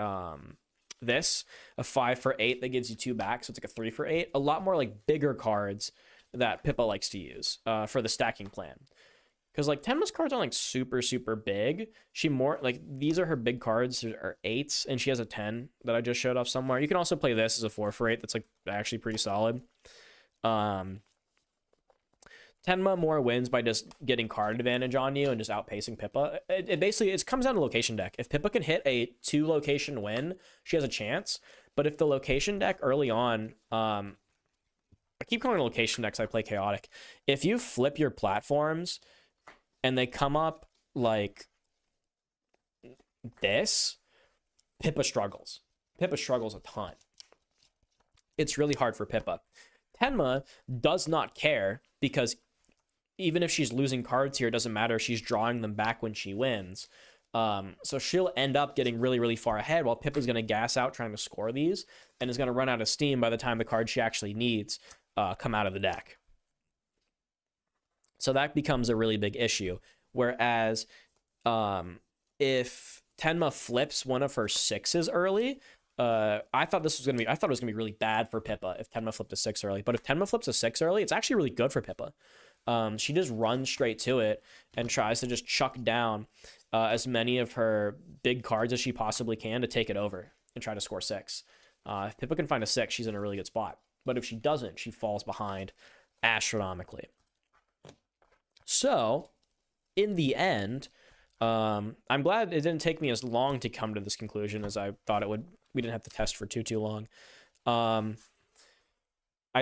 this, a 5 for 8 that gives you 2 back, so it's like a 3 for 8. A lot more like bigger cards that Pippa likes to use for the stacking plan. Because like Tenma's cards aren't like super, super big. She more like, these are her big cards, are 8s, and she has a 10 that I just showed off somewhere. You can also play this as a 4 for 8 that's like actually pretty solid. Tenma more wins by just getting card advantage on you and just outpacing Pippa. It basically comes down to location deck. If Pippa can hit a 2 location win, she has a chance. But if the location deck early on, I keep calling it location decks, I play chaotic. If you flip your platforms and they come up like this, Pippa struggles. Pippa struggles a ton. It's really hard for Pippa. Tenma does not care, because even if she's losing cards here, it doesn't matter. She's drawing them back when she wins. So she'll end up getting really, really far ahead, while Pippa's going to gas out trying to score these and is going to run out of steam by the time the cards she actually needs come out of the deck. So that becomes a really big issue. Whereas if Tenma flips one of her 6s early, I thought it was gonna be really bad for Pippa if Tenma flipped a 6 early. But if Tenma flips a 6 early, it's actually really good for Pippa. She just runs straight to it and tries to just chuck down as many of her big cards as she possibly can to take it over and try to score 6. If Pippa can find a 6, she's in a really good spot. But if she doesn't, she falls behind astronomically. So, in the end, I'm glad it didn't take me as long to come to this conclusion as I thought it would. We didn't have to test for too long. I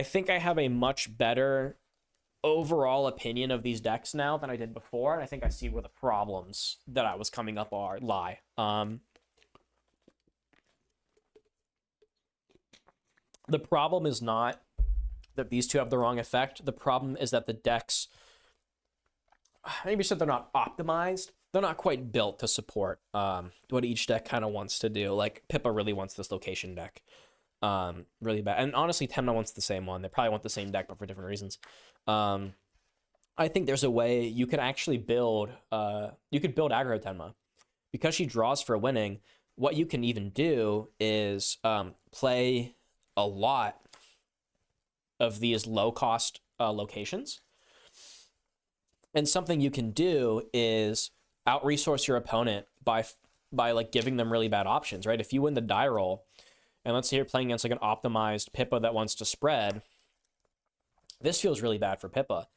think I have a much better overall opinion of these decks now than I did before, and I think I see where the problems that I was coming up lie. The problem is not that these two have the wrong effect. The problem is that the decks, maybe said they're not optimized. They're not quite built to support what each deck kind of wants to do. Like, Pippa really wants this location deck really bad. And honestly, Temna wants the same one. They probably want the same deck, but for different reasons. I think there's a way you could actually build, you could build aggro Tenma. Because she draws for winning, what you can even do is play a lot of these low-cost locations. And something you can do is out-resource your opponent by like giving them really bad options, right? If you win the die roll, and let's say you're playing against like an optimized Pippa that wants to spread, this feels really bad for Pippa.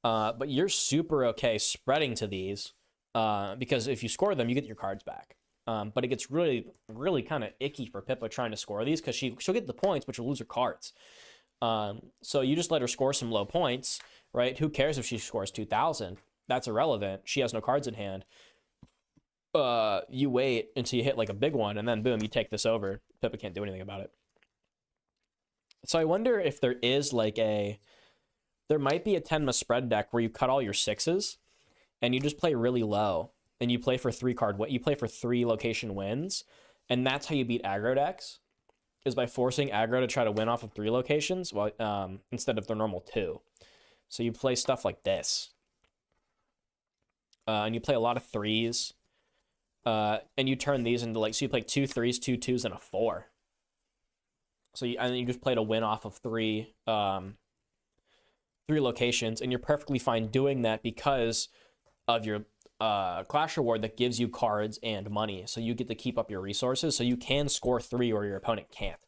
But you're super okay spreading to these because if you score them, you get your cards back. But it gets really, really kind of icky for Pippa trying to score these because she'll get the points, but she'll lose her cards. So you just let her score some low points, right? Who cares if she scores 2,000? That's irrelevant. She has no cards in hand. You wait until you hit like a big one, and then boom, you take this over. Pippa can't do anything about it. So I wonder if there is like there might be a Tenma spread deck where you cut all your 6s, and you just play really low, and you play for 3 location wins, and that's how you beat aggro decks, is by forcing aggro to try to win off of 3 locations, while instead of their normal 2. So you play stuff like this. And you play a lot of 3s. And you turn these into like, so you play 2 3s, 2 2s, and a 4. So and then you just play to win off of 3 locations, and you're perfectly fine doing that because of your Clash Reward that gives you cards and money. So you get to keep up your resources, so you can score 3 or your opponent can't.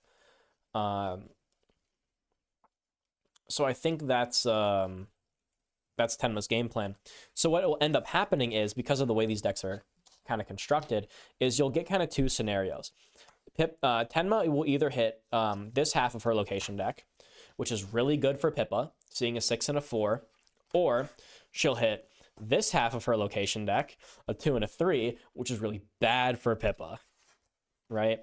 So I think that's Tenma's game plan. So what will end up happening is, because of the way these decks are kind of constructed, is you'll get kind of 2 scenarios. Tenma will either hit this half of her location deck, which is really good for Pippa, seeing a 6 and a 4, or she'll hit this half of her location deck, a 2 and a 3, which is really bad for Pippa, right?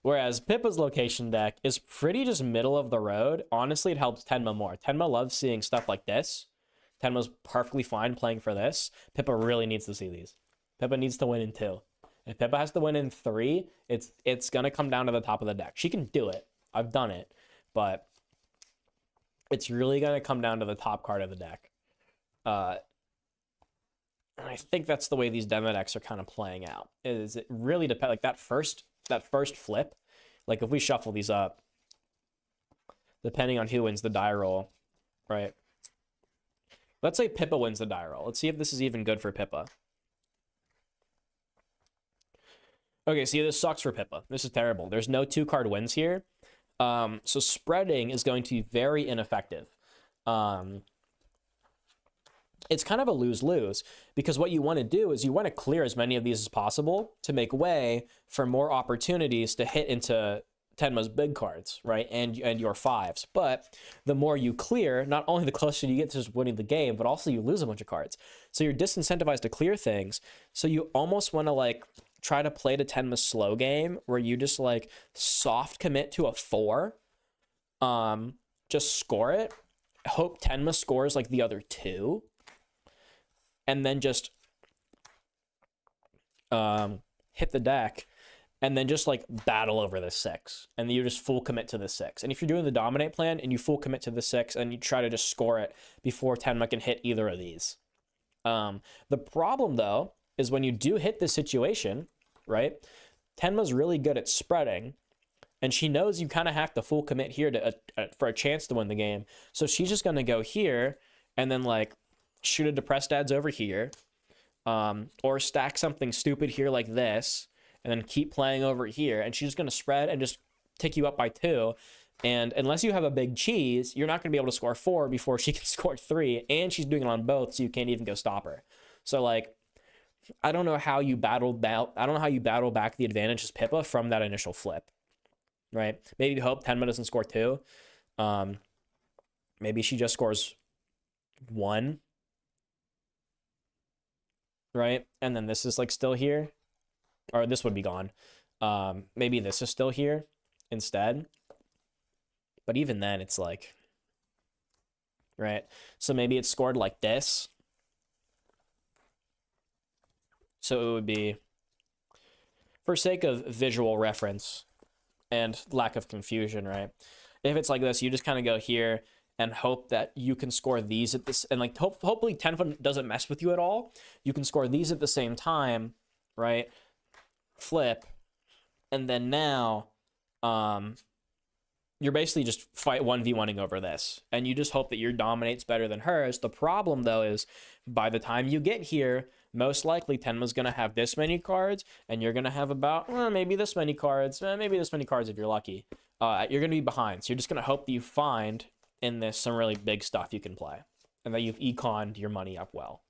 Whereas Pippa's location deck is pretty just middle of the road. Honestly, it helps Tenma more. Tenma loves seeing stuff like this. Tenma's perfectly fine playing for this. Pippa really needs to see these. Pippa needs to win in 2. If Pippa has to win in 3, it's going to come down to the top of the deck. She can do it. I've done it. But it's really going to come down to the top card of the deck. And I think that's the way these demo decks are kind of playing out. Is it really depends, like that first flip, like if we shuffle these up, depending on who wins the die roll, right? Let's say Pippa wins the die roll. Let's see if this is even good for Pippa. Okay, see, this sucks for Pippa. This is terrible. There's no 2-card wins here. So spreading is going to be very ineffective. It's kind of a lose-lose, because what you want to do is you want to clear as many of these as possible to make way for more opportunities to hit into Tenma's big cards, right? And your 5s. But the more you clear, not only the closer you get to just winning the game, but also you lose a bunch of cards. So you're disincentivized to clear things. So you almost want to like try to play to Tenma's slow game, where you just like soft commit to a 4, just score it, hope Tenma scores like the other 2, and then just hit the deck, and then just like battle over the 6, and then you just full commit to the 6. And if you're doing the dominate plan and you full commit to the 6 and you try to just score it before Tenma can hit either of these. The problem though is when you do hit this situation, right? Tenma's really good at spreading, and she knows you kind of have to full commit here to for a chance to win the game. So she's just gonna go here and then like shoot a depressed ads over here, or stack something stupid here like this, and then keep playing over here. And she's just gonna spread and just tick you up by 2, And unless you have a big cheese, you're not going to be able to score 4 before she can score 3. And she's doing it on both, so you can't even go stop her. So, like, I don't know how you battle back the advantage as Pippa from that initial flip, right? Maybe you hope Tenma doesn't score 2. Maybe she just scores 1, right? And then this is like still here, or this would be gone. Maybe this is still here instead. But even then, it's like, right? So maybe it's scored like this. So it would be, for sake of visual reference and lack of confusion, right? If it's like this, you just kind of go here and hope that you can score these at this, and like hopefully Tenma doesn't mess with you at all. You can score these at the same time, right? Flip, and then now, you're basically just fight 1v1ing over this, and you just hope that your dominates better than hers. The problem though is, by the time you get here, most likely Tenma's gonna have this many cards, and you're gonna have about maybe this many cards, maybe this many cards if you're lucky. You're gonna be behind, so you're just gonna hope that you find in this some really big stuff you can play, and that you've econned your money up well.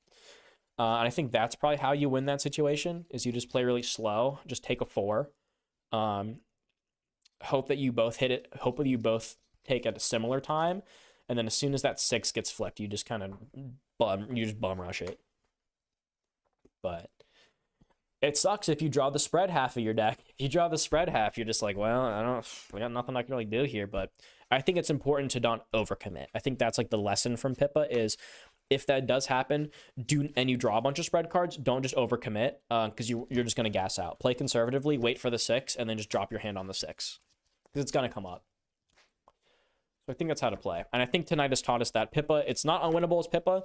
And I think that's probably how you win that situation, is you just play really slow, just take a 4. Hope that you both hit it, hopefully you both take at a similar time, and then as soon as that 6 gets flipped, you just kind of bum rush it. But it sucks if you draw the spread half of your deck. If you draw the spread half, you're just like, well, I got nothing I can really do here. But I think it's important to not overcommit. I think that's like the lesson from Pippa is, if that does happen, and you draw a bunch of spread cards, don't just overcommit, because you're just going to gas out. Play conservatively, wait for the 6, and then just drop your hand on the 6, because it's going to come up. So I think that's how to play. And I think tonight has taught us that Pippa, it's not unwinnable as Pippa.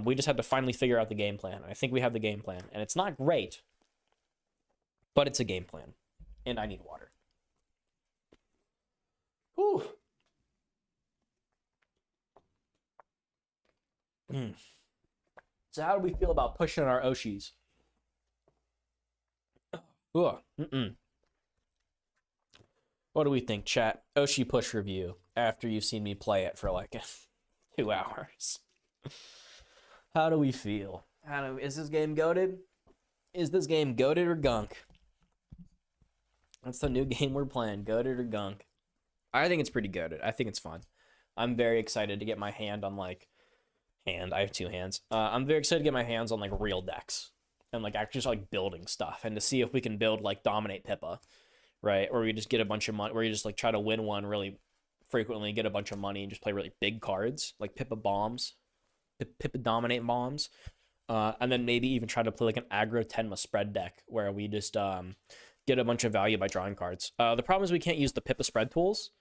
We just had to finally figure out the game plan. I think we have the game plan. And it's not great, but it's a game plan. And I need water. Whew. So how do we feel about pushing our Oshis? What do we think, chat? Oshi-push review after you've seen me play it for like 2 hours. How do we feel? Is this game goated? Is this game goated or gunk? That's the new game we're playing, goated or gunk. I think it's pretty goated. I think it's fun. I'm very excited to get my hand on like I have 2 hands. I'm very excited to get my hands on like real decks and like actually just like building stuff, and to see if we can build like dominate Pippa, right? Or we just get a bunch of money, where you just like try to win one really frequently, get a bunch of money, and just play really big cards like Pippa bombs, Pippa dominate bombs, and then maybe even try to play like an aggro Tenma spread deck where we just get a bunch of value by drawing cards. The problem is we can't use the Pippa spread tools.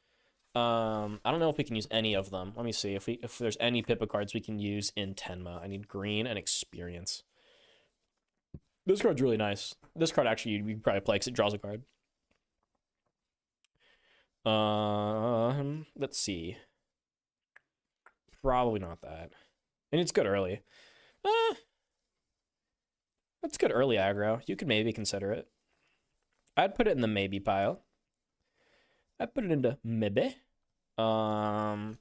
I don't know if we can use any of them. Let me see if there's any Pippa cards we can use in Tenma. I need green and experience. This card's really nice. This card actually we probably play because it draws a card. Let's see. Probably not that. And it's good early. That's good early aggro. You could maybe consider it. I'd put it in the maybe pile. I'd put it into maybe. We're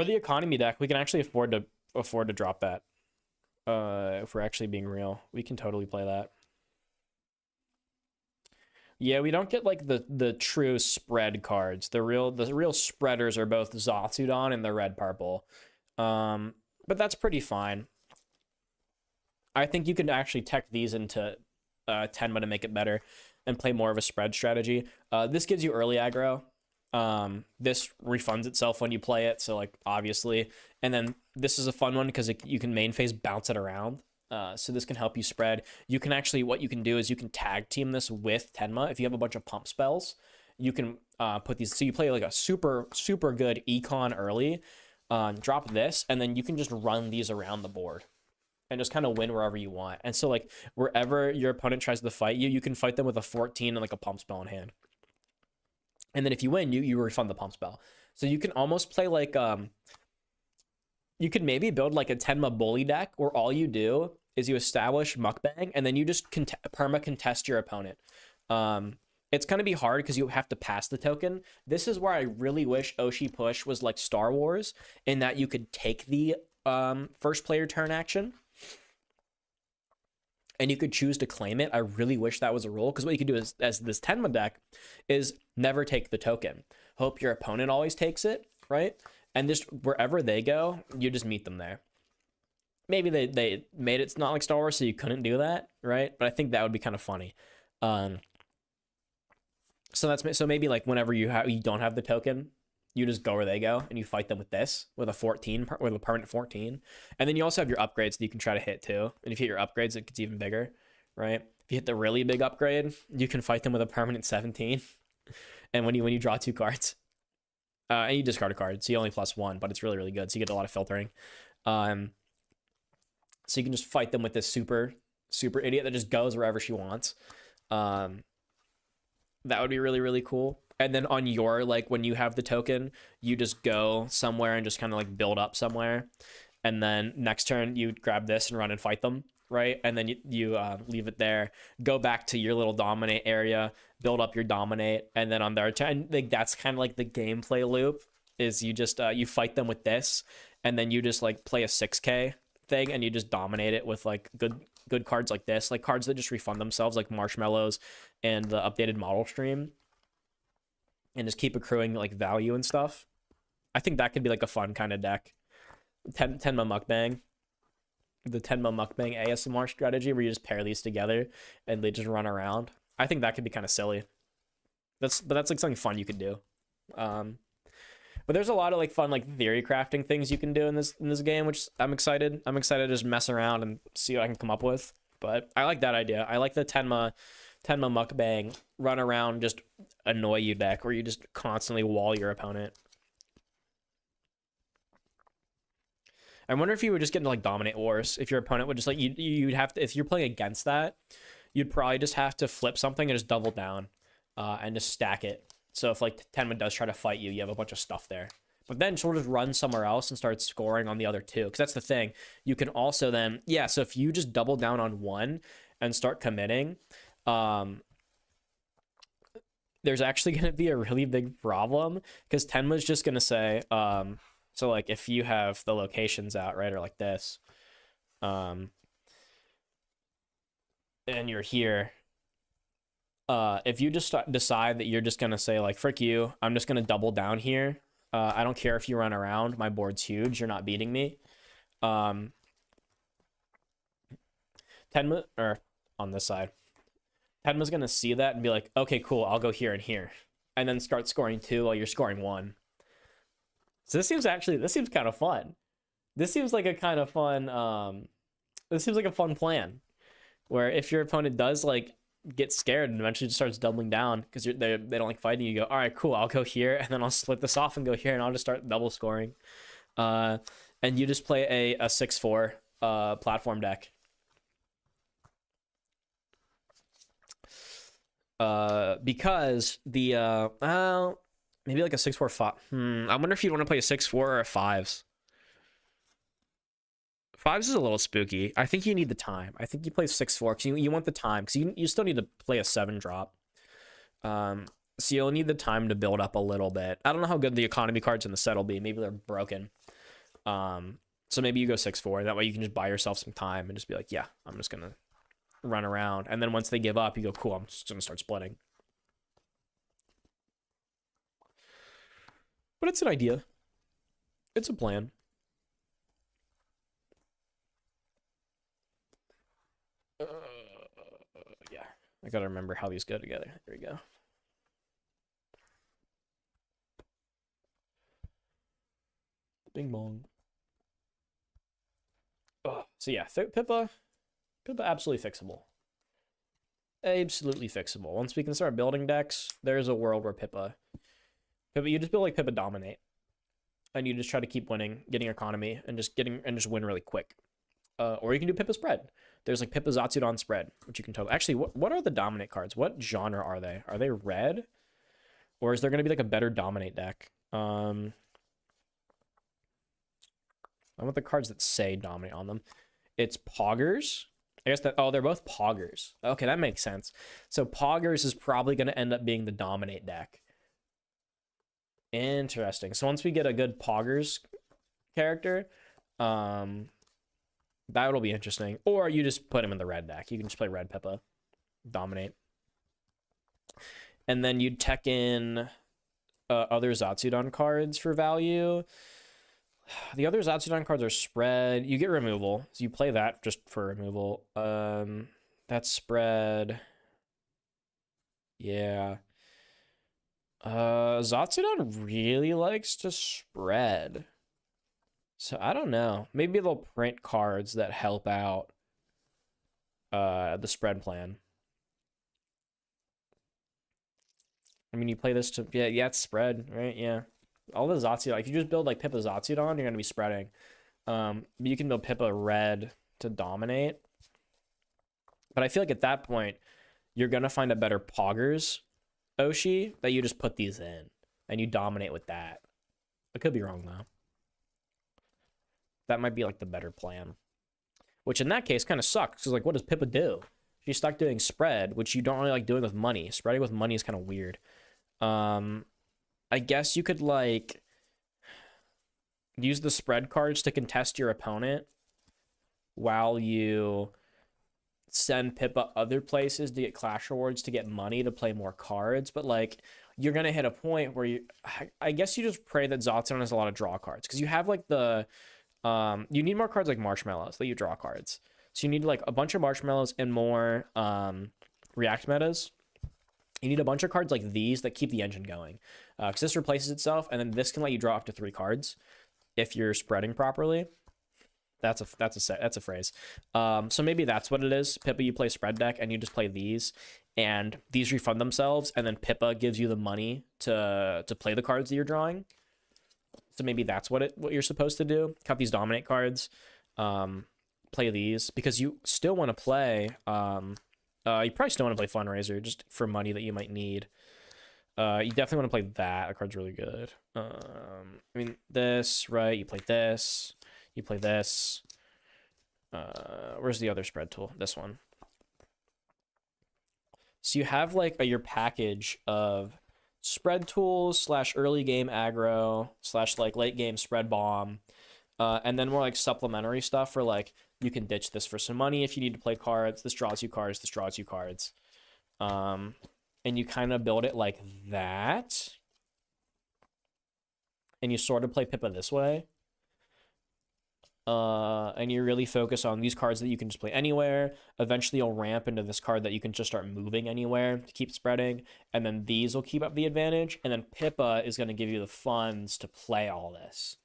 the economy deck. We can actually afford to drop that. If we're actually being real, we can totally play that. Yeah, we don't get like the true spread cards. The real spreaders are both Zatsudon and the red purple. But that's pretty fine. I think you can actually tech these into Tenma to make it better and play more of a spread strategy. This gives you early aggro. This refunds itself when you play it, so like obviously. And then this is a fun one because you can main phase bounce it around. So this can help you spread. You can actually, what you can do is you can tag team this with Tenma. If you have a bunch of pump spells, you can put these, so you play like a super good econ early, drop this, and then you can just run these around the board and just kind of win wherever you want. And so like wherever your opponent tries to fight you, you can fight them with a 14 and like a pump spell in hand. And then if you win, you refund the pump spell. So you can almost play like, you could maybe build like a Tenma bully deck where all you do is you establish mukbang and then you just perma contest your opponent. It's going to be hard because you have to pass the token. This is where I really wish oshi-push was like Star Wars, in that you could take the first player turn action and you could choose to claim it. I really wish that was a rule, because what you could do is, as this Tenma deck, is never take the token. Hope your opponent always takes it, right? And just wherever they go, you just meet them there. Maybe they made it not like Star Wars, so you couldn't do that, right? But I think that would be kind of funny. So maybe like whenever you don't have the token, you just go where they go and you fight them with this, with a permanent 14. And then you also have your upgrades that you can try to hit too. And if you hit your upgrades, it gets even bigger, right? If you hit the really big upgrade, you can fight them with a permanent 17. And when you draw 2 cards, and you discard a card, so you only +1, but it's really, really good. So you get a lot of filtering. So you can just fight them with this super idiot that just goes wherever she wants. That would be really, really cool. And then on your, like, when you have the token, you just go somewhere and just kind of like build up somewhere. And then next turn you grab this and run and fight them, right? And then you leave it there, go back to your little dominate area, build up your dominate, and then on their turn, like, that's kind of like the gameplay loop, is you just you fight them with this, and then you just like play a 6K thing and you just dominate it with like good cards like this, like cards that just refund themselves, like marshmallows and the updated model stream, and just keep accruing like value and stuff. I think that could be like a fun kind of deck. Tenma Mukbang. The Tenma Mukbang ASMR strategy, where you just pair these together and they just run around. I think that could be kind of silly. But that's like something fun you could do. But there's a lot of like fun like theory crafting things you can do in this game, which I'm excited. I'm excited to just mess around and see what I can come up with. But I like that idea. I like the Tenma Mukbang run around, just annoy you deck, where you just constantly wall your opponent. I wonder if you would just get into like dominate wars, if your opponent would just like you'd have to, if you're playing against that, you'd probably just have to flip something and just double down and just stack it. So if like Tenma does try to fight you, you have a bunch of stuff there. But then she'll just run somewhere else and start scoring on the other two. Because that's the thing. You can also then, yeah, so if you just double down on one and start committing, there's actually going to be a really big problem. Because Tenma's just going to say, so like if you have the locations out, right, or like this, and you're here, if you just decide that you're just going to say like, frick you, I'm just going to double down here. I don't care if you run around, my board's huge, you're not beating me. Tenma, or on this side, Tenma's going to see that and be like, okay, cool, I'll go here and here. And then start scoring 2 while you're scoring 1. So this seems kind of fun. This seems like a kind of fun, this seems like a fun plan. Where if your opponent does like get scared and eventually just starts doubling down because they don't like fighting, you go, all right, cool, I'll go here, and then I'll split this off and go here, and I'll just start double scoring. And you just play a 6/4 platform deck. Because the maybe like a 6/4 5. I wonder if you'd want to play a 6/4 or a 5s. 5s is a little spooky. I think you need the time. I think you play 6/4 because you want the time, because you still need to play a 7 drop. So you'll need the time to build up a little bit. I don't know how good the economy cards in the set will be. Maybe they're broken. So maybe you go 6/4. That way you can just buy yourself some time and just be like, yeah, I'm just gonna run around. And then once they give up, you go, cool, I'm just gonna start splitting. But it's an idea. It's a plan. Yeah, I gotta remember how these go together. There we go. Bing bong. Oh, so yeah, Pippa absolutely fixable. Absolutely fixable. Once we can start building decks, there's a world where Pippa, you just build like Pippa Dominate, and you just try to keep winning, getting economy, and just win really quick. Or you can do Pippa Spread. There's like Pippa Zatsudon Spread, which you can totally. Actually, what are the Dominate cards? What genre are they? Are they red? Or is there going to be like a better Dominate deck? I want the cards that say Dominate on them. It's Poggers I guess that, oh, they're both Poggers. Okay, that makes sense. So Poggers is probably going to end up being the dominate deck. Interesting. So once we get a good Poggers character, that'll be interesting. Or you just put him in the red deck. You can just play red Pippa, dominate. And then you'd tech in other Zatsudon cards for value. The other Zatsudon cards are spread. You get removal, so you play that just for removal. That's spread. Yeah. Zatsudon really likes to spread. So I don't know. Maybe they'll print cards that help out the spread plan. I mean, you play this to yeah, it's spread, right? Yeah. All the Zatsudon, if you just build like Pippa Zatsudon, you're gonna be spreading. You can build Pippa red to dominate. But I feel like at that point, you're gonna find a better Poggers Oshi that you just put these in and you dominate with that. I could be wrong though. That might be like the better plan. Which in that case kind of sucks, because like what does Pippa do? She's stuck doing spread, which you don't really like doing with money. Spreading with money is kind of weird. I guess you could like use the spread cards to contest your opponent while you send Pippa other places to get Clash rewards to get money to play more cards. But like you're gonna hit a point where I guess you just pray that Zatsudon has a lot of draw cards, because you have like the you need more cards like Marshmallows that you draw cards. So you need like a bunch of Marshmallows and more React metas. You need a bunch of cards like these that keep the engine going, because this replaces itself, and then this can let you draw up to 3 cards if you're spreading properly. That's a phrase. So maybe that's what it is. Pippa, you play spread deck, and you just play these, and these refund themselves, and then Pippa gives you the money to play the cards that you're drawing. So maybe that's what you're supposed to do. Cut these dominate cards, play these, because you still want to play. You probably still want to play Fundraiser just for money that you might need. You definitely want to play that. That card's really good. I mean, this, right? You play this. You play this. Where's the other spread tool? This one. So you have like your package of spread tools / early game aggro / like late game spread bomb. And then more like supplementary stuff for like, you can ditch this for some money if you need to play cards. This draws you cards. This draws you cards. And you kind of build it like that. And you sort of play Pippa this way. And you really focus on these cards that you can just play anywhere. Eventually you'll ramp into this card that you can just start moving anywhere to keep spreading. And then these will keep up the advantage. And then Pippa is going to give you the funds to play all this.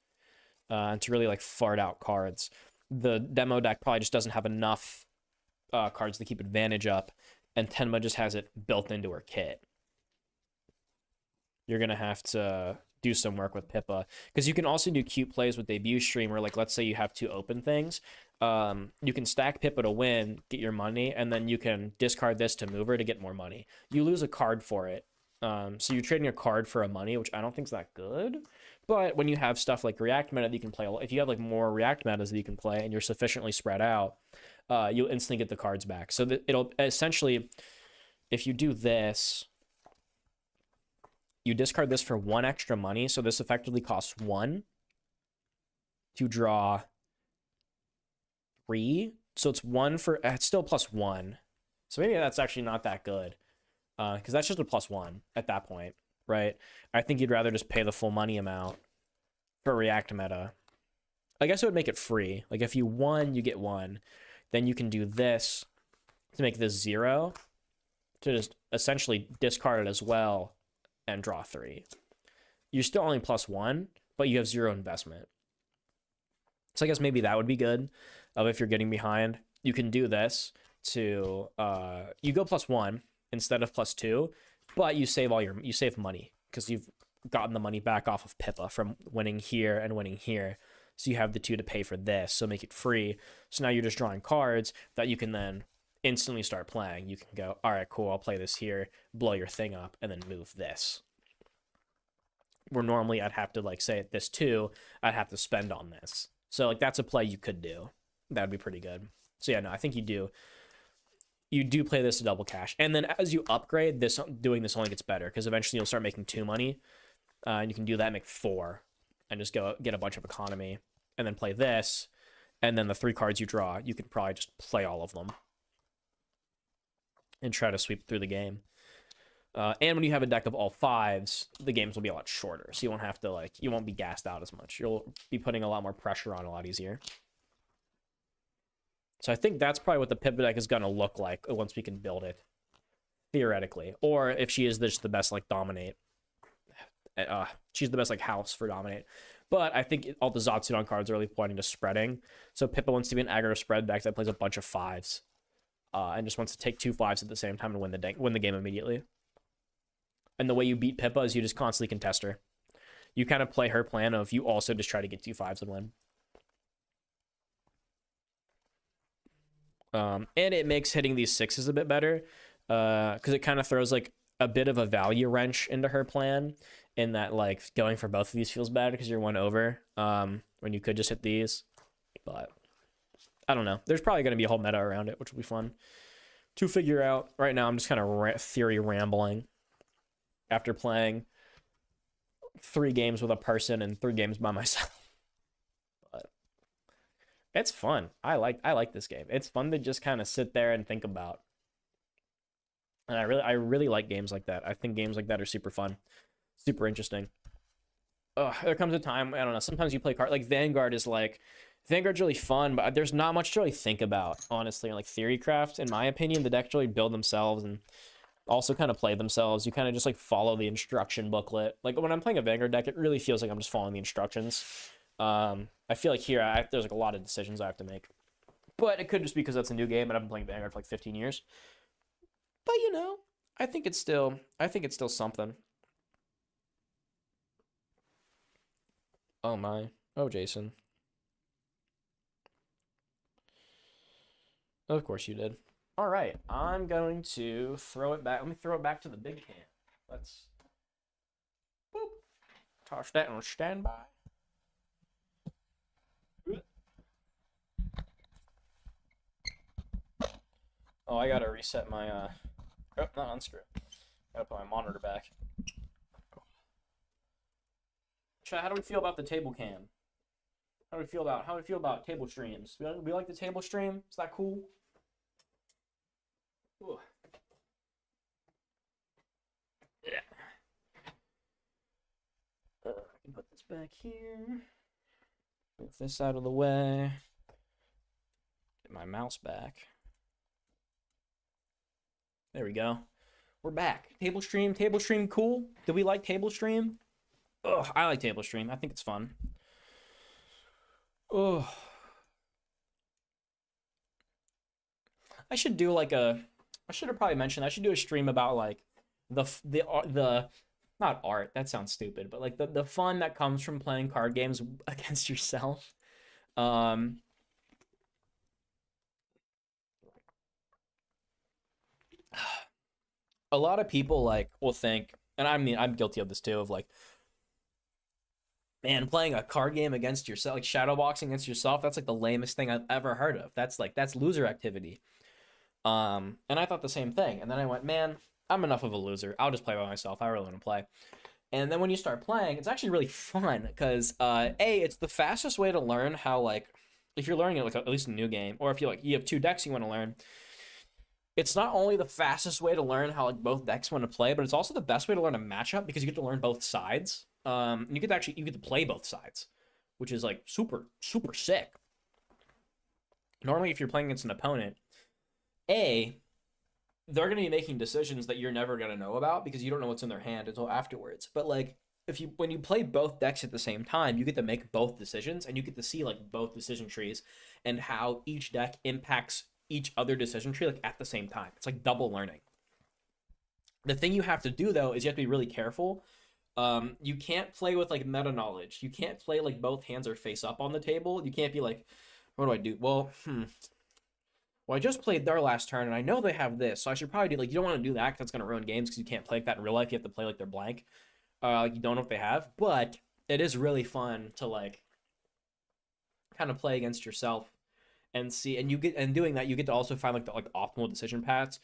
And to really like fart out cards. The demo deck probably just doesn't have enough cards to keep advantage up, and Tenma just has it built into her kit. You're gonna have to do some work with Pippa, because you can also do cute plays with debut stream, where like let's say you have 2 open things, you can stack Pippa to win, get your money, and then you can discard this to move her to get more money. You lose a card for it, so you're trading a card for a money, which I don't think is that good. But when you have stuff like React meta that you can play, if you have like more React metas that you can play and you're sufficiently spread out, you'll instantly get the cards back. So it'll essentially, if you do this, you discard this for 1 extra money. So this effectively costs 1 to draw 3. So it's 1 for, it's still +1. So maybe that's actually not that good, because that's just a +1 at that point. Right? I think you'd rather just pay the full money amount for React meta. I guess it would make it free. Like if you won, you get 1. Then you can do this to make this 0 to just essentially discard it as well and draw 3. You're still only +1, but you have 0 investment. So I guess maybe that would be good. If you're getting behind, you can do this to you go +1 instead of +2. But you save money, because you've gotten the money back off of Pippa from winning here and winning here. So you have the 2 to pay for this, so make it free. So now you're just drawing cards that you can then instantly start playing. You can go, all right, cool, I'll play this here, blow your thing up, and then move this. Where normally I'd have to like say at this 2, I'd have to spend on this. So like that's a play you could do. That'd be pretty good. So yeah, no, I think you do. You do play this to double cash, and then as you upgrade this, doing this only gets better because eventually you'll start making 2 money, and you can do that, make 4, and just go get a bunch of economy, and then play this, and then the 3 cards you draw, you can probably just play all of them and try to sweep through the game. And when you have a deck of all 5s, the games will be a lot shorter, so you won't have to you won't be gassed out as much. You'll be putting a lot more pressure on a lot easier. So I think that's probably what the Pippa deck is going to look like once we can build it, theoretically. Or if she is just the best, Dominate. She's the best, house for Dominate. But I think all the Zatsudon cards are really pointing to spreading. So Pippa wants to be an aggro spread deck that plays a bunch of 5s. And just wants to take 2 5s at the same time and win the game immediately. And the way you beat Pippa is you just constantly contest her. You kind of play her plan of you also just try to get 2 5s and win. And it makes hitting these 6s a bit better, because it kind of throws a bit of a value wrench into her plan, in that going for both of these feels bad because you're 1 over, when you could just hit these. But I don't know. There's probably going to be a whole meta around it, which will be fun to figure out. Right now, I'm just kind of theory rambling after playing 3 games with a person and 3 games by myself. It's fun. I like this game. It's fun to just kind of sit there and think about. And I really like games like that. I think games like that are super fun, super interesting. There comes a time, I don't know, sometimes you play Vanguard is Vanguard's really fun, but there's not much to really think about, honestly. Theorycraft, in my opinion, the decks really build themselves and also kind of play themselves. You kind of just follow the instruction booklet. When I'm playing a Vanguard deck, it really feels like I'm just following the instructions. I feel here there's a lot of decisions I have to make, but it could just be because that's a new game and I've been playing Vanguard for 15 years. But I think it's still something. Oh my, oh Jason. Of course you did. All right, I'm going to throw it back. Let me throw it back to the big can. Let's boop. Toss that on standby. Oh, I gotta reset my, oh, not unscrew. Gotta put my monitor back. Chat, how do we feel about the table cam? How do we feel about table streams? We like the table stream? Is that cool? Ooh. Yeah. I can put this back here. Move this out of the way. Get my mouse back. There we go. We're back. Table stream cool? Do we like table stream? Oh, I like table stream. I think it's fun. Oh. I should do I should have probably mentioned I should do a stream about the not art, that sounds stupid, but the fun that comes from playing card games against yourself. A lot of people will think, and I mean I'm guilty of this too, of man, playing a card game against yourself, shadowboxing against yourself, that's the lamest thing I've ever heard of. That's loser activity. And I thought the same thing, and then I went, man, I'm enough of a loser, I'll just play by myself, I really want to play. And then when you start playing, it's actually really fun because it's the fastest way to learn how if you're learning at least a new game, or if you have 2 decks you want to learn, it's not only the fastest way to learn how both decks want to play, but it's also the best way to learn a matchup because you get to learn both sides. You get to play both sides, which is super super sick. Normally, if you're playing against an opponent, they're going to be making decisions that you're never going to know about because you don't know what's in their hand until afterwards. But when you play both decks at the same time, you get to make both decisions and you get to see both decision trees and how each deck impacts each other decision tree at the same time. It's double learning. The thing you have to do though is you have to be really careful. You can't play with meta knowledge. You can't play both hands are face up on the table. You can't be what do I do? Well, I just played their last turn and I know they have this, so I should probably do you don't want to do that because that's going to ruin games because you can't play that in real life. You have to play they're blank. You don't know what they have, but it is really fun to kind of play against yourself and see, and doing that, you get to also find like the optimal decision paths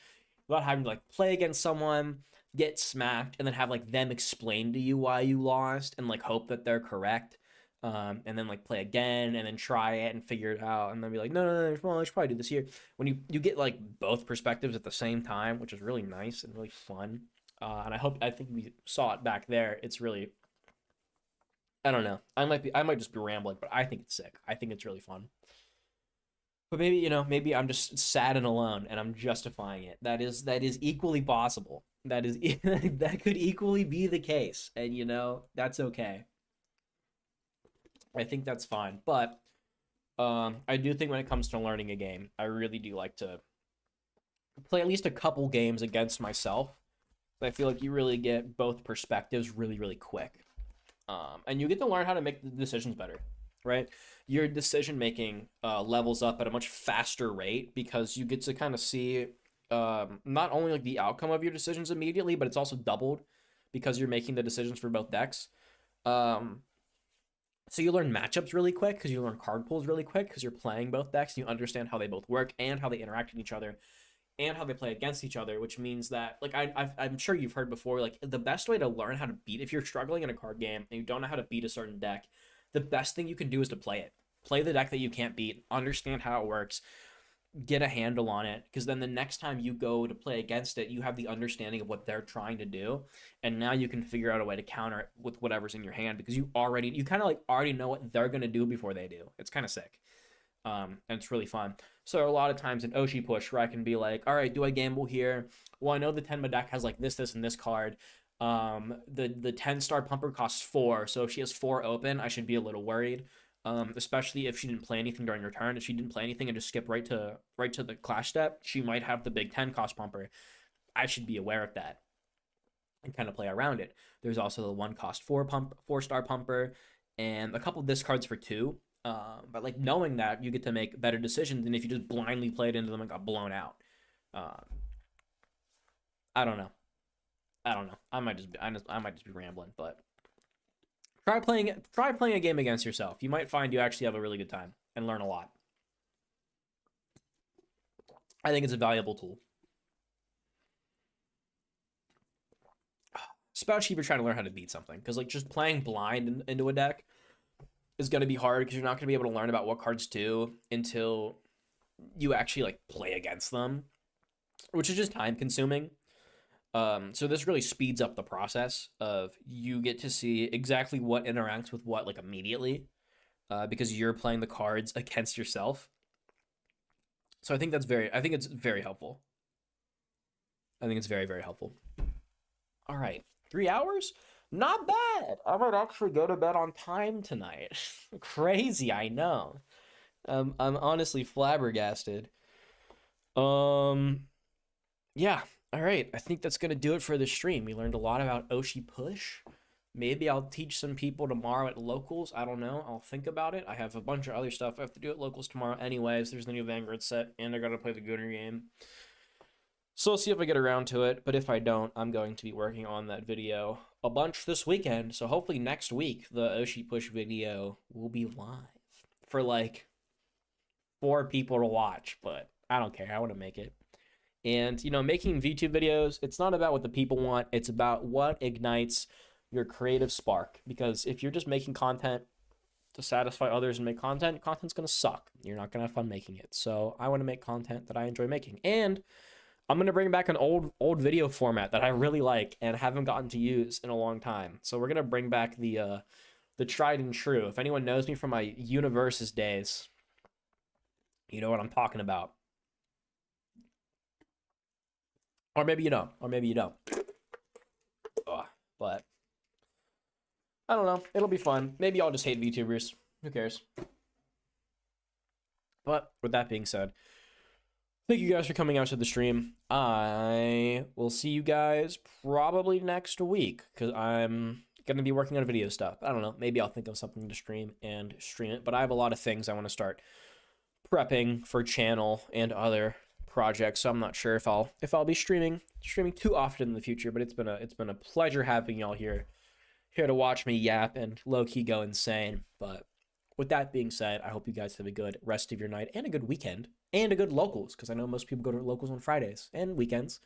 without having to like play against someone, get smacked, and then have like them explain to you why you lost and like hope that they're correct. And then like play again and then try it and figure it out and then be like, no, well, I should probably do this here. When you get like both perspectives at the same time, which is really nice and really fun. And I think we saw it back there. It's really, I don't know. I might just be rambling, but I think it's sick. I think it's really fun. But maybe I'm just sad and alone and I'm justifying it. That is equally possible. That is that could equally be the case, and that's okay. I think that's fine. But I do think when it comes to learning a game, I really do like to play at least a couple games against myself. I feel like you really get both perspectives really, really quick. And you get to learn how to make the decisions better, right? Your decision making levels up at a much faster rate because you get to kind of see not only like the outcome of your decisions immediately, but it's also doubled because you're making the decisions for both decks. So you learn matchups really quick because you learn card pools really quick because you're playing both decks. And you understand how they both work and how they interact with each other and how they play against each other, which means that, like, I'm sure you've heard before, like, the best way to learn how to beat, if you're struggling in a card game and you don't know how to beat a certain deck, the best thing you can do is to play it. Play the deck that you can't beat, understand how it works, get a handle on it, because then the next time you go to play against it, you have the understanding of what they're trying to do, and now you can figure out a way to counter it with whatever's in your hand because you kind of like already know what they're going to do before they do. It's kind of sick. And it's really fun. So a lot of times in oshi-push where I can be like, all right, do I gamble here? Well, I know the Tenma deck has like this, and this card. The 10-star pumper costs 4, so if she has 4 open, I should be a little worried. Especially if she didn't play anything during her turn. If she didn't play anything and just skip right to the clash step, she might have the big 10 cost pumper. I should be aware of that and kind of play around it. There's also the 1 cost 4-star pumper and a couple discards for 2. But like knowing that, you get to make better decisions than if you just blindly played into them and got blown out. I don't know. I might just be rambling, but try playing a game against yourself. You might find you actually have a really good time and learn a lot. I think it's a valuable tool. Especially if you're trying to learn how to beat something. Because like just playing blind into a deck is going to be hard because you're not going to be able to learn about what cards do until you actually like play against them, which is just time consuming. So this really speeds up the process of you get to see exactly what interacts with what like immediately, because you're playing the cards against yourself. So I think it's very helpful. I think it's very, very helpful. All right, 3 hours? Not bad. I might actually go to bed on time tonight. Crazy, I know. I'm honestly flabbergasted. Yeah. All right, I think that's going to do it for the stream. We learned a lot about oshi-push. Maybe I'll teach some people tomorrow at locals. I don't know. I'll think about it. I have a bunch of other stuff I have to do at locals tomorrow anyways. There's the new Vanguard set, and I got to play the Gunner game. So I'll see if I get around to it, but if I don't, I'm going to be working on that video a bunch this weekend. So hopefully next week, the oshi-push video will be live for like 4 people to watch, but I don't care. I want to make it. And, making VTube videos, it's not about what the people want. It's about what ignites your creative spark. Because if you're just making content to satisfy others and make content, content's going to suck. You're not going to have fun making it. So I want to make content that I enjoy making. And I'm going to bring back an old video format that I really like and haven't gotten to use in a long time. So we're going to bring back the tried and true. If anyone knows me from my Universes days, you know what I'm talking about. Or maybe you don't. But I don't know. It'll be fun. Maybe I'll just hate VTubers. Who cares? But with that being said, thank you guys for coming out to the stream. I will see you guys probably next week because I'm going to be working on video stuff. I don't know. Maybe I'll think of something to stream and stream it. But I have a lot of things I want to start prepping for channel and other projects, so I'm not sure if I'll be streaming too often in the future, but it's been a pleasure having y'all here to watch me yap and low-key go insane. But with that being said, I hope you guys have a good rest of your night and a good weekend and a good locals, because I know most people go to locals on Fridays and weekends.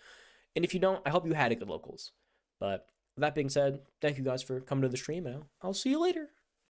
And if you don't, I hope you had a good locals. But with that being said, thank you guys for coming to the stream, and I'll see you later.